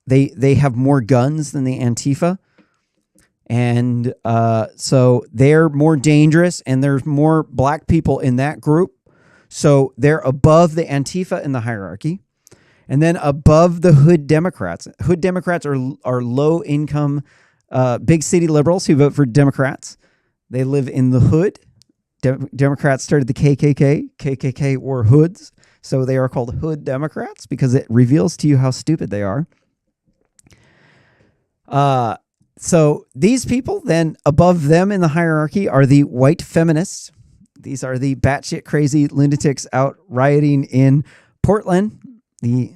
they have more guns than the Antifa. And so they're more dangerous, and there's more black people in that group. So they're above the Antifa in the hierarchy. And then above the hood Democrats. Hood Democrats are low income, big city liberals who vote for Democrats. They live in the hood. Democrats started the KKK. KKK were hoods. So they are called hood Democrats because it reveals to you how stupid they are. So these people, then above them in the hierarchy are the white feminists. These are the batshit crazy lunatics out rioting in Portland, the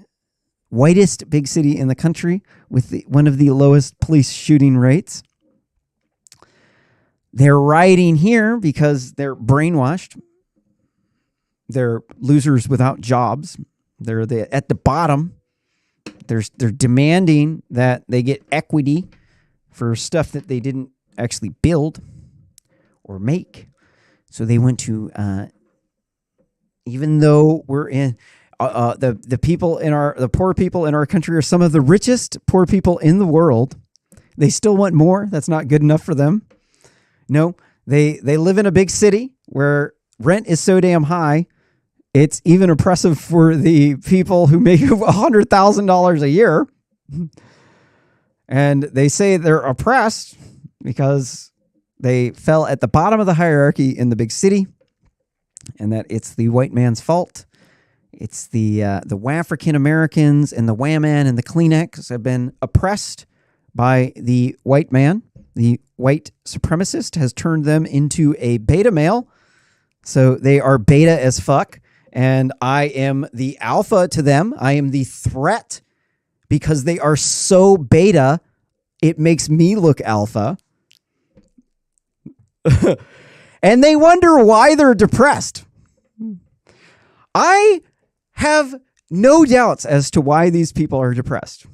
whitest big city in the country with one of the lowest police shooting rates. They're rioting here because they're brainwashed. They're losers without jobs. They're at the bottom. They're demanding that they get equity for stuff that they didn't actually build or make. So they went to, even though we're in, the people in the poor people in our country are some of the richest poor people in the world. They still want more. That's not good enough for them. No, they live in a big city where rent is so damn high. It's even oppressive for the people who make $100,000 a year. And they say they're oppressed because they fell at the bottom of the hierarchy in the big city, and that it's the white man's fault. It's the African Americans and the Wham-Man and the Kleenex have been oppressed by the white man. The white supremacist has turned them into a beta male. So they are beta as fuck. And I am the alpha to them. I am the threat because they are so beta. It makes me look alpha. And they wonder why they're depressed. I have no doubts as to why these people are depressed.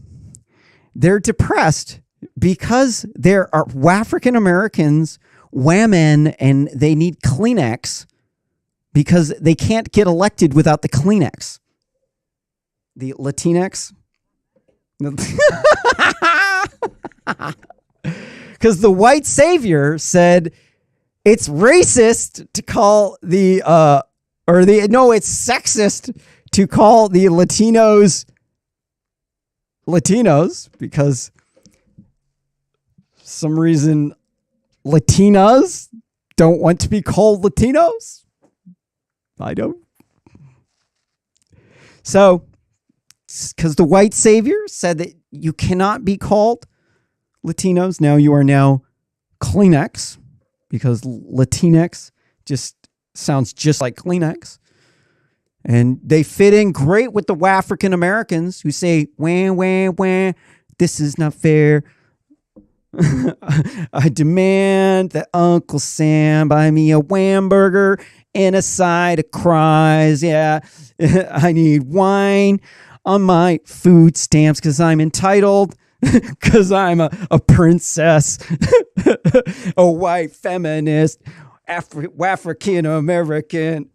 They're depressed because there are African Americans, women, and they need Kleenex because they can't get elected without the Kleenex. The Latinx. Because the white savior said it's racist to call it's sexist to call the Latinos because some reason Latinas don't want to be called Latinos. I don't. So, because the white savior said that you cannot be called Latinos. Now you are now Kleenex because Latinx just sounds just like Kleenex. And they fit in great with the African Americans who say, wah, wah, wah, this is not fair. I demand that Uncle Sam buy me a Whamburger and a side of fries. Yeah, I need wine on my food stamps because I'm entitled, because I'm a princess, a white feminist, African American.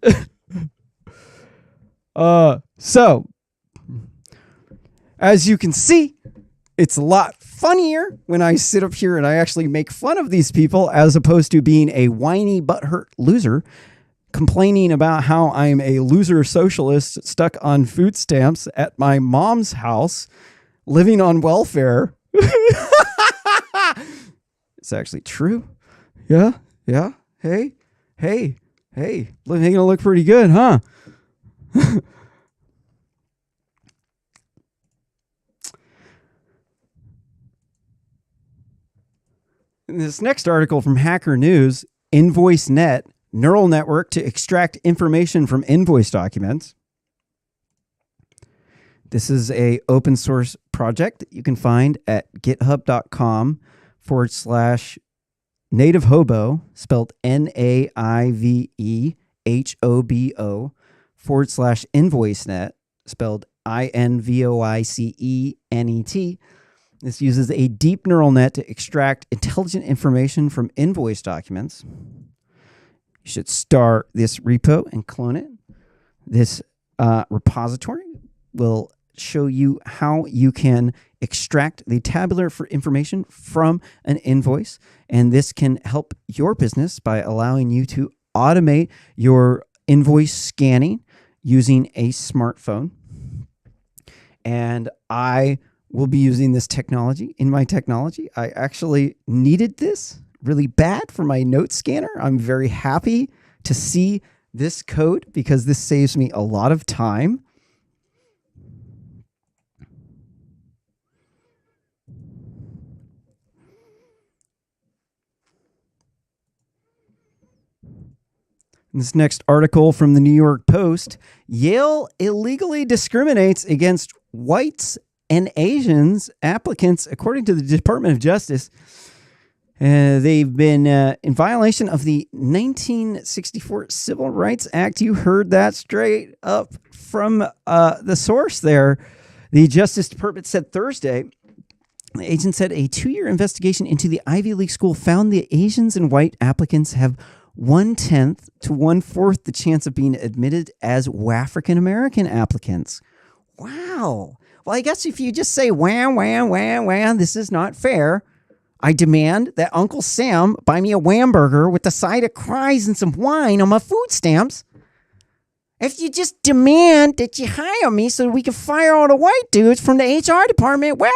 So, as you can see, it's a lot funnier when I sit up here and I actually make fun of these people as opposed to being a whiny butthurt loser complaining about how I'm a loser socialist stuck on food stamps at my mom's house living on welfare. It's actually true. Yeah. Hey. Gonna look pretty good, huh? In this next article from Hacker News, InvoiceNet, neural network to extract information from invoice documents. This is a open source project that you can find at github.com/native hobo, spelled NAIVEHOBO /InvoiceNet, spelled INVOICENET. This uses a deep neural net to extract intelligent information from invoice documents. You should start this repo and clone it. This repository will show you how you can extract the tabular for information from an invoice. And this can help your business by allowing you to automate your invoice scanning using a smartphone. And I will be using this technology in my technology. I actually needed this really bad for my note scanner. I'm very happy to see this code because this saves me a lot of time. This next article from the New York Post, Yale illegally discriminates against whites and Asians applicants, according to the Department of Justice. They've been in violation of the 1964 Civil Rights Act. You heard that straight up from the source there. The Justice Department said Thursday, the agent said a 2-year investigation into the Ivy League school found the Asians and white applicants have 1/10 to 1/4 the chance of being admitted as African American applicants. Wow. Well, I guess if you just say, wham, wham, wham, wham, this is not fair. I demand that Uncle Sam buy me a Whamburger with a side of fries and some wine on my food stamps. If you just demand that you hire me so we can fire all the white dudes from the HR department, well,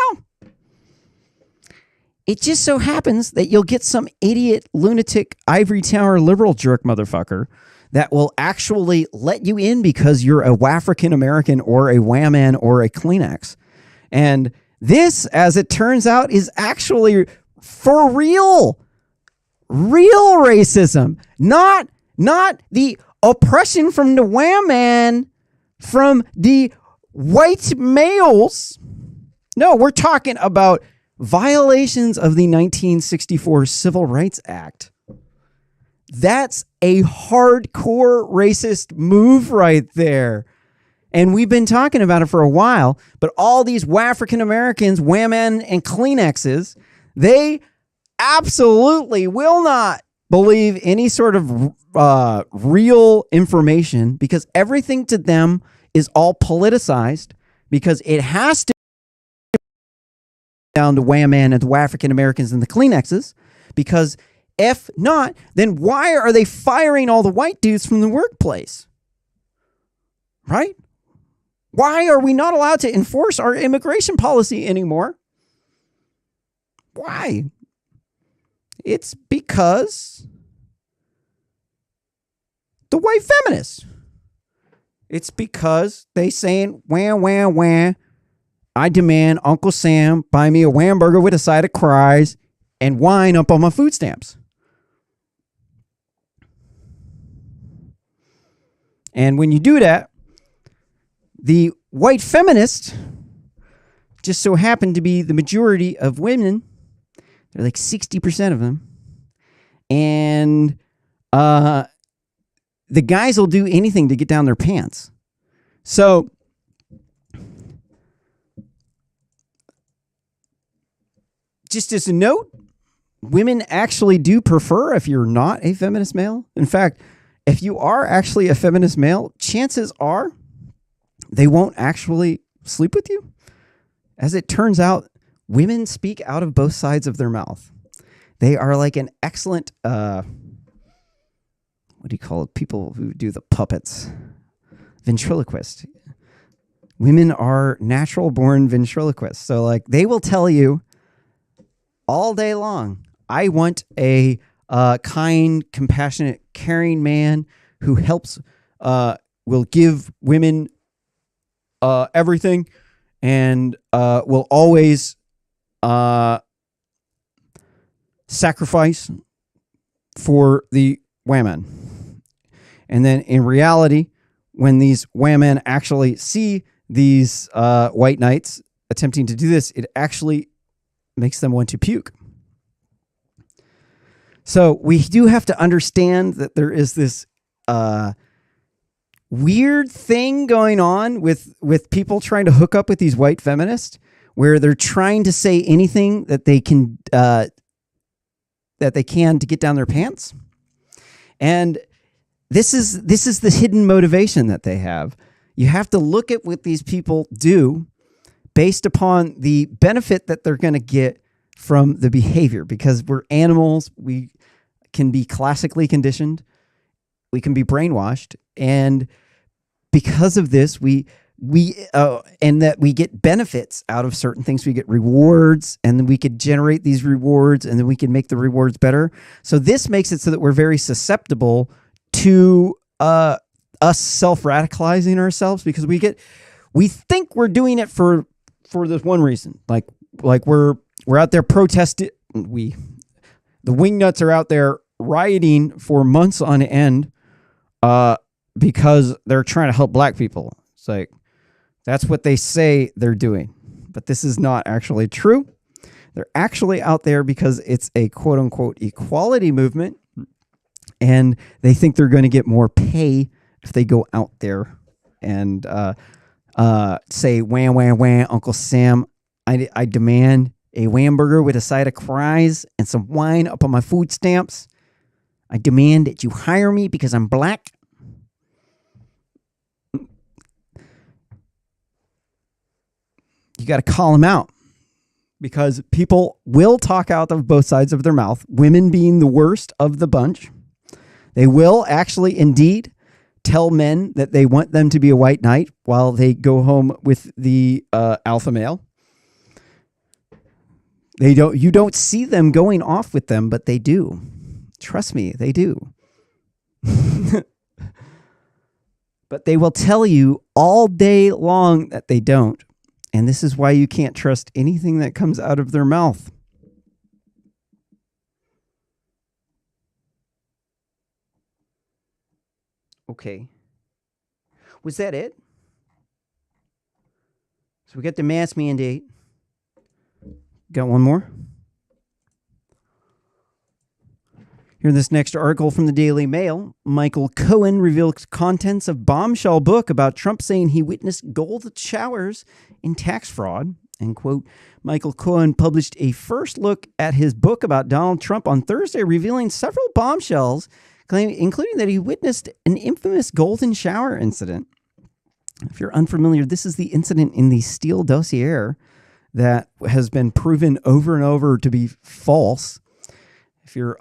it just so happens that you'll get some idiot, lunatic, ivory tower liberal jerk motherfucker that will actually let you in because you're a African American or a Wham-Man or a Kleenex. And this, as it turns out, is actually for real racism, not the oppression from the Wham-Man from the white males. No, we're talking about violations of the 1964 Civil Rights Act. That's a hardcore racist move right there. And we've been talking about it for a while, but all these African Americans, women, and Kleenexes, they absolutely will not believe any sort of real information, because everything to them is all politicized, because it has to be down to Wham Man and the African Americans and the Kleenexes, because if not, then why are they firing all the white dudes from the workplace? Right? Why are we not allowed to enforce our immigration policy anymore? Why? It's because the white feminists. It's because they saying, wham, wham, wham, I demand Uncle Sam buy me a wham burger with a side of fries and wine up on my food stamps. And when you do that, the white feminists just so happen to be the majority of women. They're like 60% of them. And the guys will do anything to get down their pants. So just as a note, women actually do prefer if you're not a feminist male. In fact, if you are actually a feminist male, chances are they won't actually sleep with you. As it turns out, women speak out of both sides of their mouth. They are like an excellent, what do you call it? People who do the puppets. Ventriloquist. Women are natural born ventriloquists. So like they will tell you all day long, I want a kind, compassionate, caring man who helps, will give women everything, and will always sacrifice for the women. And then in reality, when these women actually see these white knights attempting to do this, it actually makes them want to puke. So we do have to understand that there is this weird thing going on with people trying to hook up with these white feminists, where they're trying to say anything that they can to get down their pants. And this is the hidden motivation that they have. You have to look at what these people do based upon the benefit that they're going to get from the behavior, because we're animals. We can be classically conditioned. We can be brainwashed. And because of this, we and that we get benefits out of certain things. We get rewards, and then we could generate these rewards, and then we can make the rewards better. So this makes it so that we're very susceptible to us self-radicalizing ourselves, because we think we're doing it for this one reason. Like we're out there protesting. The wingnuts are out there rioting for months on end because they're trying to help black people. It's like, that's what they say they're doing. But this is not actually true. They're actually out there because it's a quote unquote equality movement. And they think they're going to get more pay if they go out there and say, wham, wham, wham, Uncle Sam, I demand a wham burger with a side of fries and some wine up on my food stamps. I demand that you hire me because I'm black. You got to call them out, because people will talk out of both sides of their mouth, women being the worst of the bunch. They will actually indeed tell men that they want them to be a white knight while they go home with the alpha male. You don't see them going off with them, but they do. Trust me, they do. But they will tell you all day long that they don't. And this is why you can't trust anything that comes out of their mouth. Okay. Was that it? So we got the mask mandate. Got one more? Here in this next article from the Daily Mail, Michael Cohen reveals contents of bombshell book about Trump saying he witnessed gold showers in tax fraud. End quote. Michael Cohen published a first look at his book about Donald Trump on Thursday, revealing several bombshells, including that he witnessed an infamous golden shower incident. If you're unfamiliar, this is the incident in the Steele dossier that has been proven over and over to be false. If you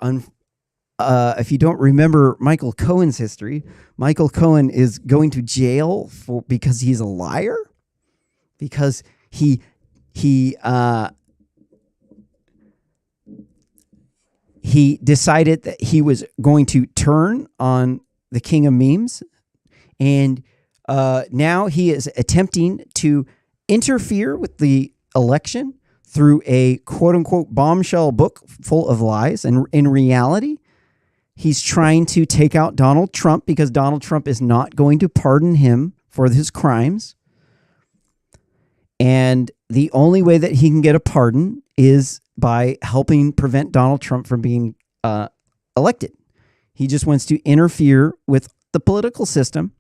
don't remember Michael Cohen's history, Michael Cohen is going to jail because he's a liar, because he decided that he was going to turn on the king of memes, and now he is attempting to interfere with the election through a quote-unquote bombshell book full of lies. And in reality, he's trying to take out Donald Trump because Donald Trump is not going to pardon him for his crimes. And the only way that he can get a pardon is by helping prevent Donald Trump from being elected. He just wants to interfere with the political system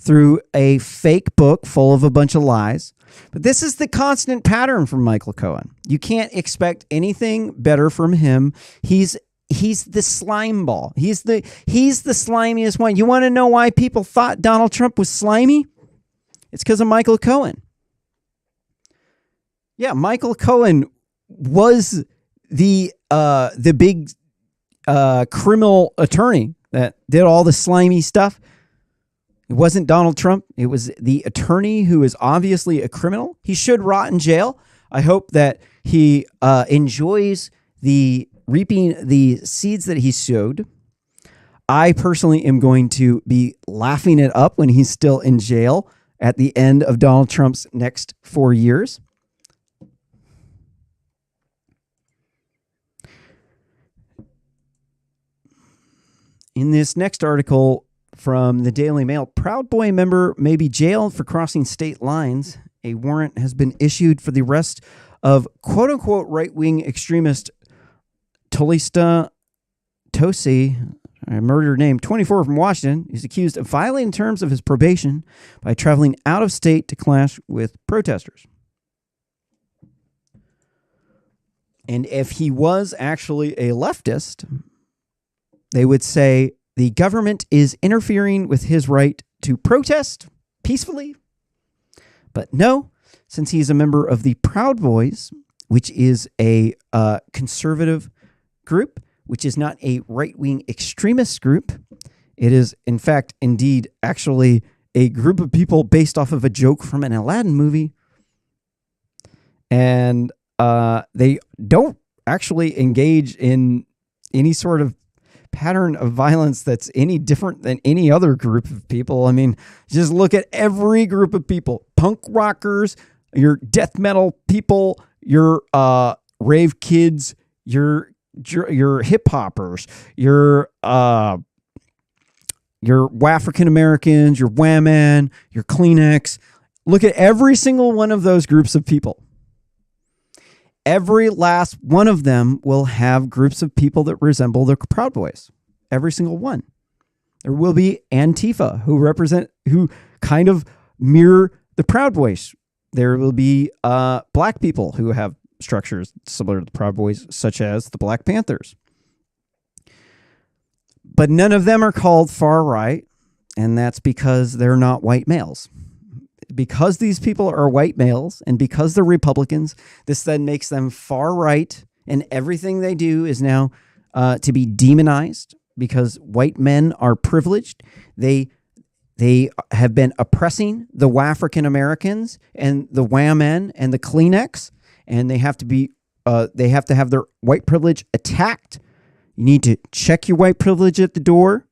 through a fake book full of a bunch of lies. But this is the constant pattern from Michael Cohen. You can't expect anything better from him. He's the slime ball. He's the slimiest one. You want to know why people thought Donald Trump was slimy? It's because of Michael Cohen. Yeah, Michael Cohen was the big criminal attorney that did all the slimy stuff. It wasn't Donald Trump. It was the attorney who is obviously a criminal. He should rot in jail. I hope that he enjoys reaping the seeds that he sowed. I personally am going to be laughing it up when he's still in jail at the end of Donald Trump's next 4 years. In this next article from the Daily Mail, Proud Boy member may be jailed for crossing state lines. A warrant has been issued for the arrest of quote-unquote right-wing extremist Tolista Tosi, a murder name, 24 from Washington. He's accused of violating terms of his probation by traveling out of state to clash with protesters. And if he was actually a leftist, they would say the government is interfering with his right to protest peacefully. But no, since he's a member of the Proud Boys, which is a conservative group, which is not a right-wing extremist group. It is, in fact, indeed, actually a group of people based off of a joke from an Aladdin movie. And they don't actually engage in any sort of pattern of violence that's any different than any other group of people. I mean, just look at every group of people. Punk rockers, your death metal people, your rave kids, your hip hoppers, your African Americans, your Wham-Man, your Kleenex. Look at every single one of those groups of people. Every last one of them will have groups of people that resemble the Proud Boys. Every single one. There will be Antifa who kind of mirror the Proud Boys. There will be black people who have structures similar to the Proud Boys, such as the Black Panthers. But none of them are called far right, and that's because they're not white males. Because these people are white males and because they're Republicans, this then makes them far right, and everything they do is now to be demonized because white men are privileged. They have been oppressing the African Americans and the Wham-Men and the Kleenex, and they have to have their white privilege attacked. You need to check your white privilege at the door.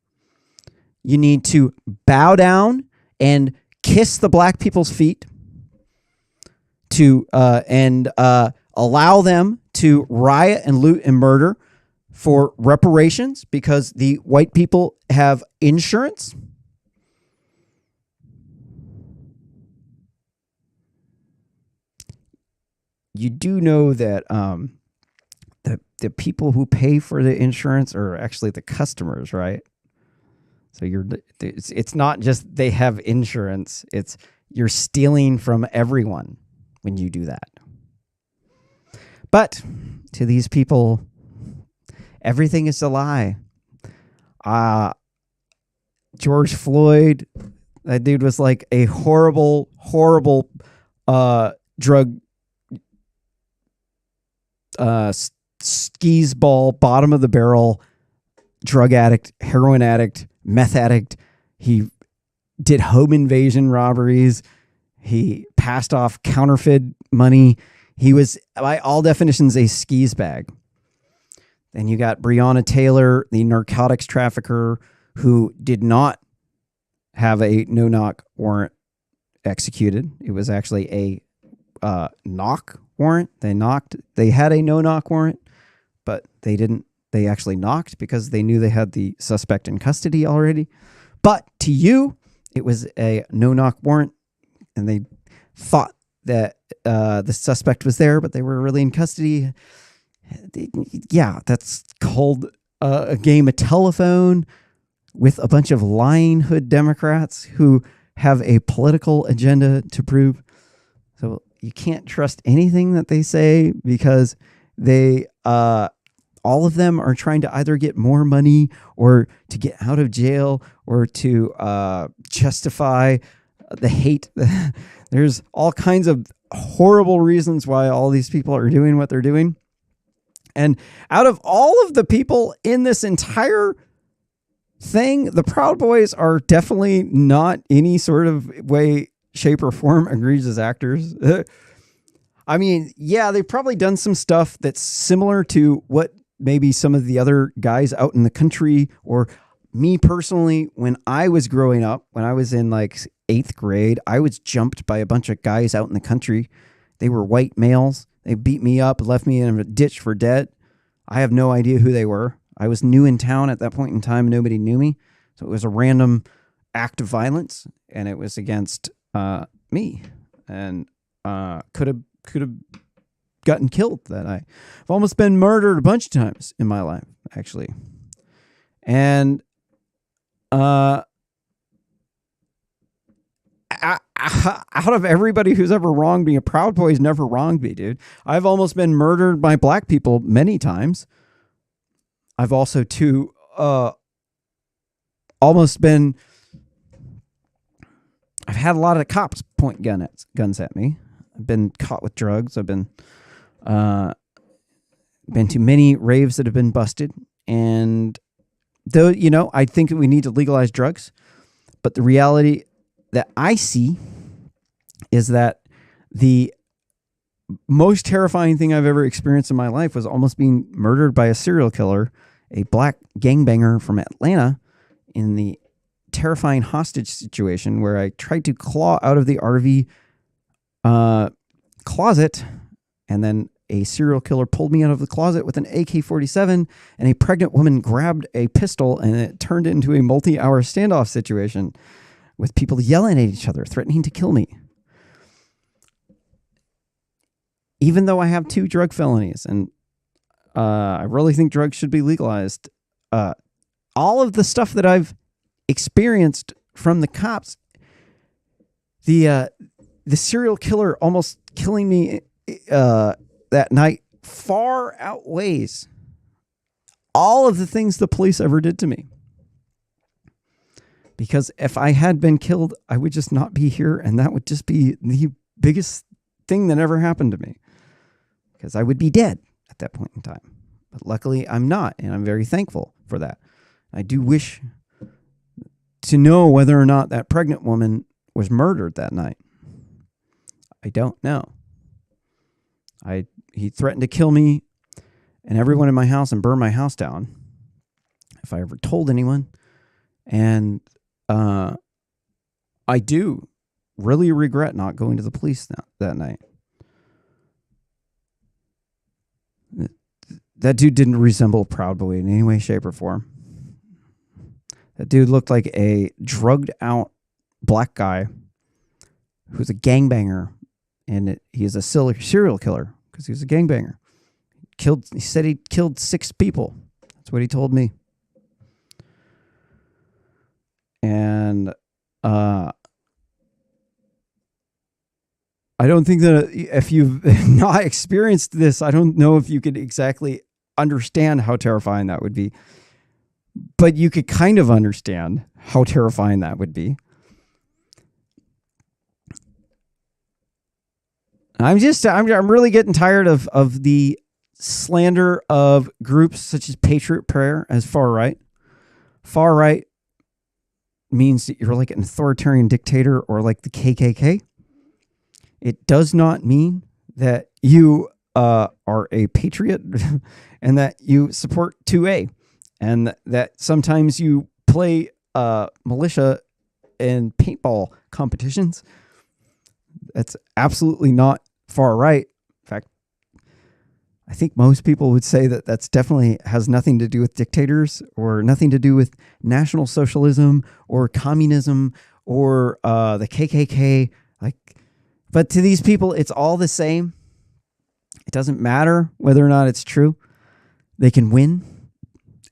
You need to bow down and kiss the black people's feet and allow them to riot and loot and murder for reparations because the white people have insurance. You do know that the the people who pay for the insurance are actually the customers, right? So it's not just they have insurance. It's you're stealing from everyone when you do that. But to these people, everything is a lie. George Floyd, that dude was like a horrible, horrible drug skis ball, bottom of the barrel, drug addict, heroin addict, meth addict. He did home invasion robberies. He passed off counterfeit money. He was, by all definitions, a skis bag. Then you got Breonna Taylor, the narcotics trafficker, who did not have a no-knock warrant executed. It was actually a knock warrant. They had a no-knock warrant, but they didn't. They actually knocked because they knew they had the suspect in custody already. But to you, it was a no-knock warrant, and they thought that the suspect was there, but they were really in custody. Yeah, that's called a game of telephone with a bunch of lying hood Democrats who have a political agenda to prove. So you can't trust anything that they say because they, all of them are trying to either get more money or to get out of jail or to justify the hate. There's all kinds of horrible reasons why all these people are doing what they're doing. And out of all of the people in this entire thing, the Proud Boys are definitely not any sort of way, shape, or form egregious actors. I mean, yeah, they've probably done some stuff that's similar to what maybe some of the other guys out in the country, or me personally, when I was growing up, when I was in like 8th grade, I was jumped by a bunch of guys out in the country. They were white males. They beat me up, left me in a ditch for dead. I have no idea who they were. I was new in town at that point in time. Nobody knew me. So it was a random act of violence, and it was against me, and could have gotten killed that night. I've almost been murdered a bunch of times in my life, actually. And out of everybody who's ever wronged me, a Proud Boy's never wronged me, dude. I've almost been murdered by black people many times. I've also too almost been. I've had a lot of cops point guns at me. I've been caught with drugs. I've been to many raves that have been busted. And though, you know, I think that we need to legalize drugs, but the reality that I see is that the most terrifying thing I've ever experienced in my life was almost being murdered by a serial killer, a black gangbanger from Atlanta, in the terrifying hostage situation where I tried to claw out of the RV closet, and then a serial killer pulled me out of the closet with an AK-47, and a pregnant woman grabbed a pistol, and it turned into a multi-hour standoff situation with people yelling at each other, threatening to kill me. Even though I have 2 drug felonies, and I really think drugs should be legalized, all of the stuff that I've experienced from the cops, the serial killer almost killing me that night far outweighs all of the things the police ever did to me. Because if I had been killed, I would just not be here, and that would just be the biggest thing that ever happened to me. Because I would be dead at that point in time. But luckily, I'm not, and I'm very thankful for that. I do wish to know whether or not that pregnant woman was murdered that night. I don't know. He threatened to kill me and everyone in my house and burn my house down if I ever told anyone. And I do really regret not going to the police that night. That dude didn't resemble a Proud Boy in any way, shape, or form. That dude looked like a drugged out black guy who's a gangbanger, and he is a serial killer because he was a gangbanger. He said he killed 6 people. That's what he told me. And I don't think that if you've not experienced this, I don't know if you could exactly understand how terrifying that would be. But you could kind of understand how terrifying that would be. I'm really getting tired of the slander of groups such as Patriot Prayer as far right. Far right means that you're like an authoritarian dictator or like the KKK. It does not mean that you are a patriot and that you support 2A and that sometimes you play militia in paintball competitions. That's absolutely not far right. In fact, I think most people would say that that's definitely has nothing to do with dictators or nothing to do with National Socialism or communism or the KKK. But to these people, it's all the same. It doesn't matter whether or not it's true. They can win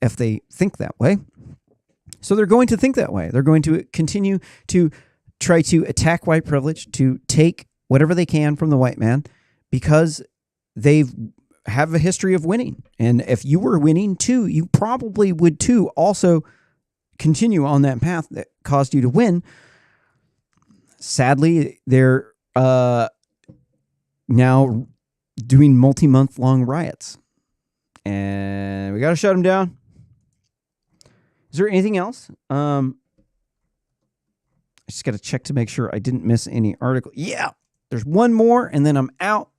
if they think that way. So they're going to think that way. They're going to continue to try to attack white privilege, to take whatever they can from the white man because they have a history of winning. And if you were winning too, you probably would too also continue on that path that caused you to win. Sadly, they're now doing multi-month long riots. And we got to shut them down. Is there anything else? I just got to check to make sure I didn't miss any article. Yeah, there's one more and then I'm out.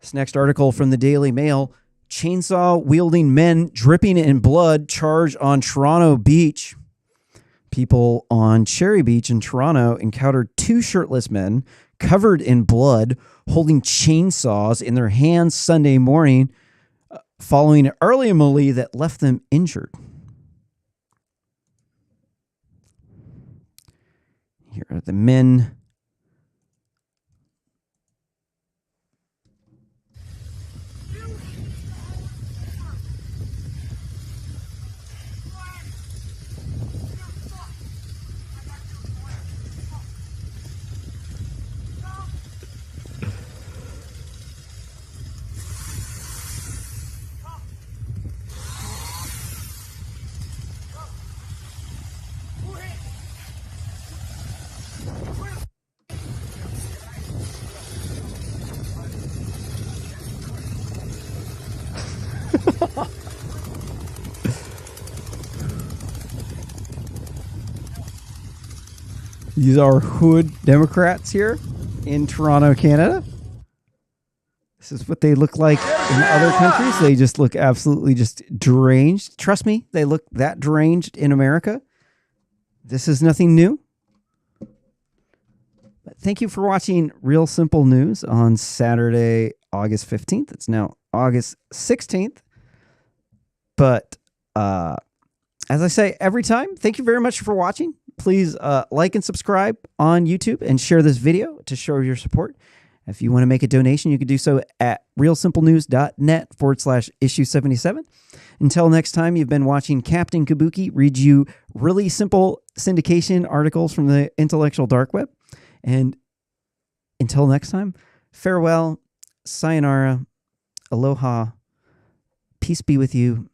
This next article from the Daily Mail, chainsaw wielding men dripping in blood charge on Toronto beach. People on Cherry Beach in Toronto encountered 2 shirtless men covered in blood holding chainsaws in their hands Sunday morning following an early melee that left them injured. Here are the men. These are hood Democrats here in Toronto, Canada. This is what they look like in other countries. They just look absolutely just deranged. Trust me, they look that deranged in America. This is nothing new. But thank you for watching Real Simple News on Saturday, August 15th. It's now August 16th. But as I say every time, thank you very much for watching. Please like and subscribe on YouTube and share this video to show your support. If you want to make a donation, you can do so at realsimplenews.net/issue77. Until next time, you've been watching Captain Kabuki read you really simple syndication articles from the intellectual dark web. And until next time, farewell, sayonara, aloha, peace be with you,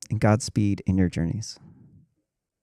and Godspeed in your journeys.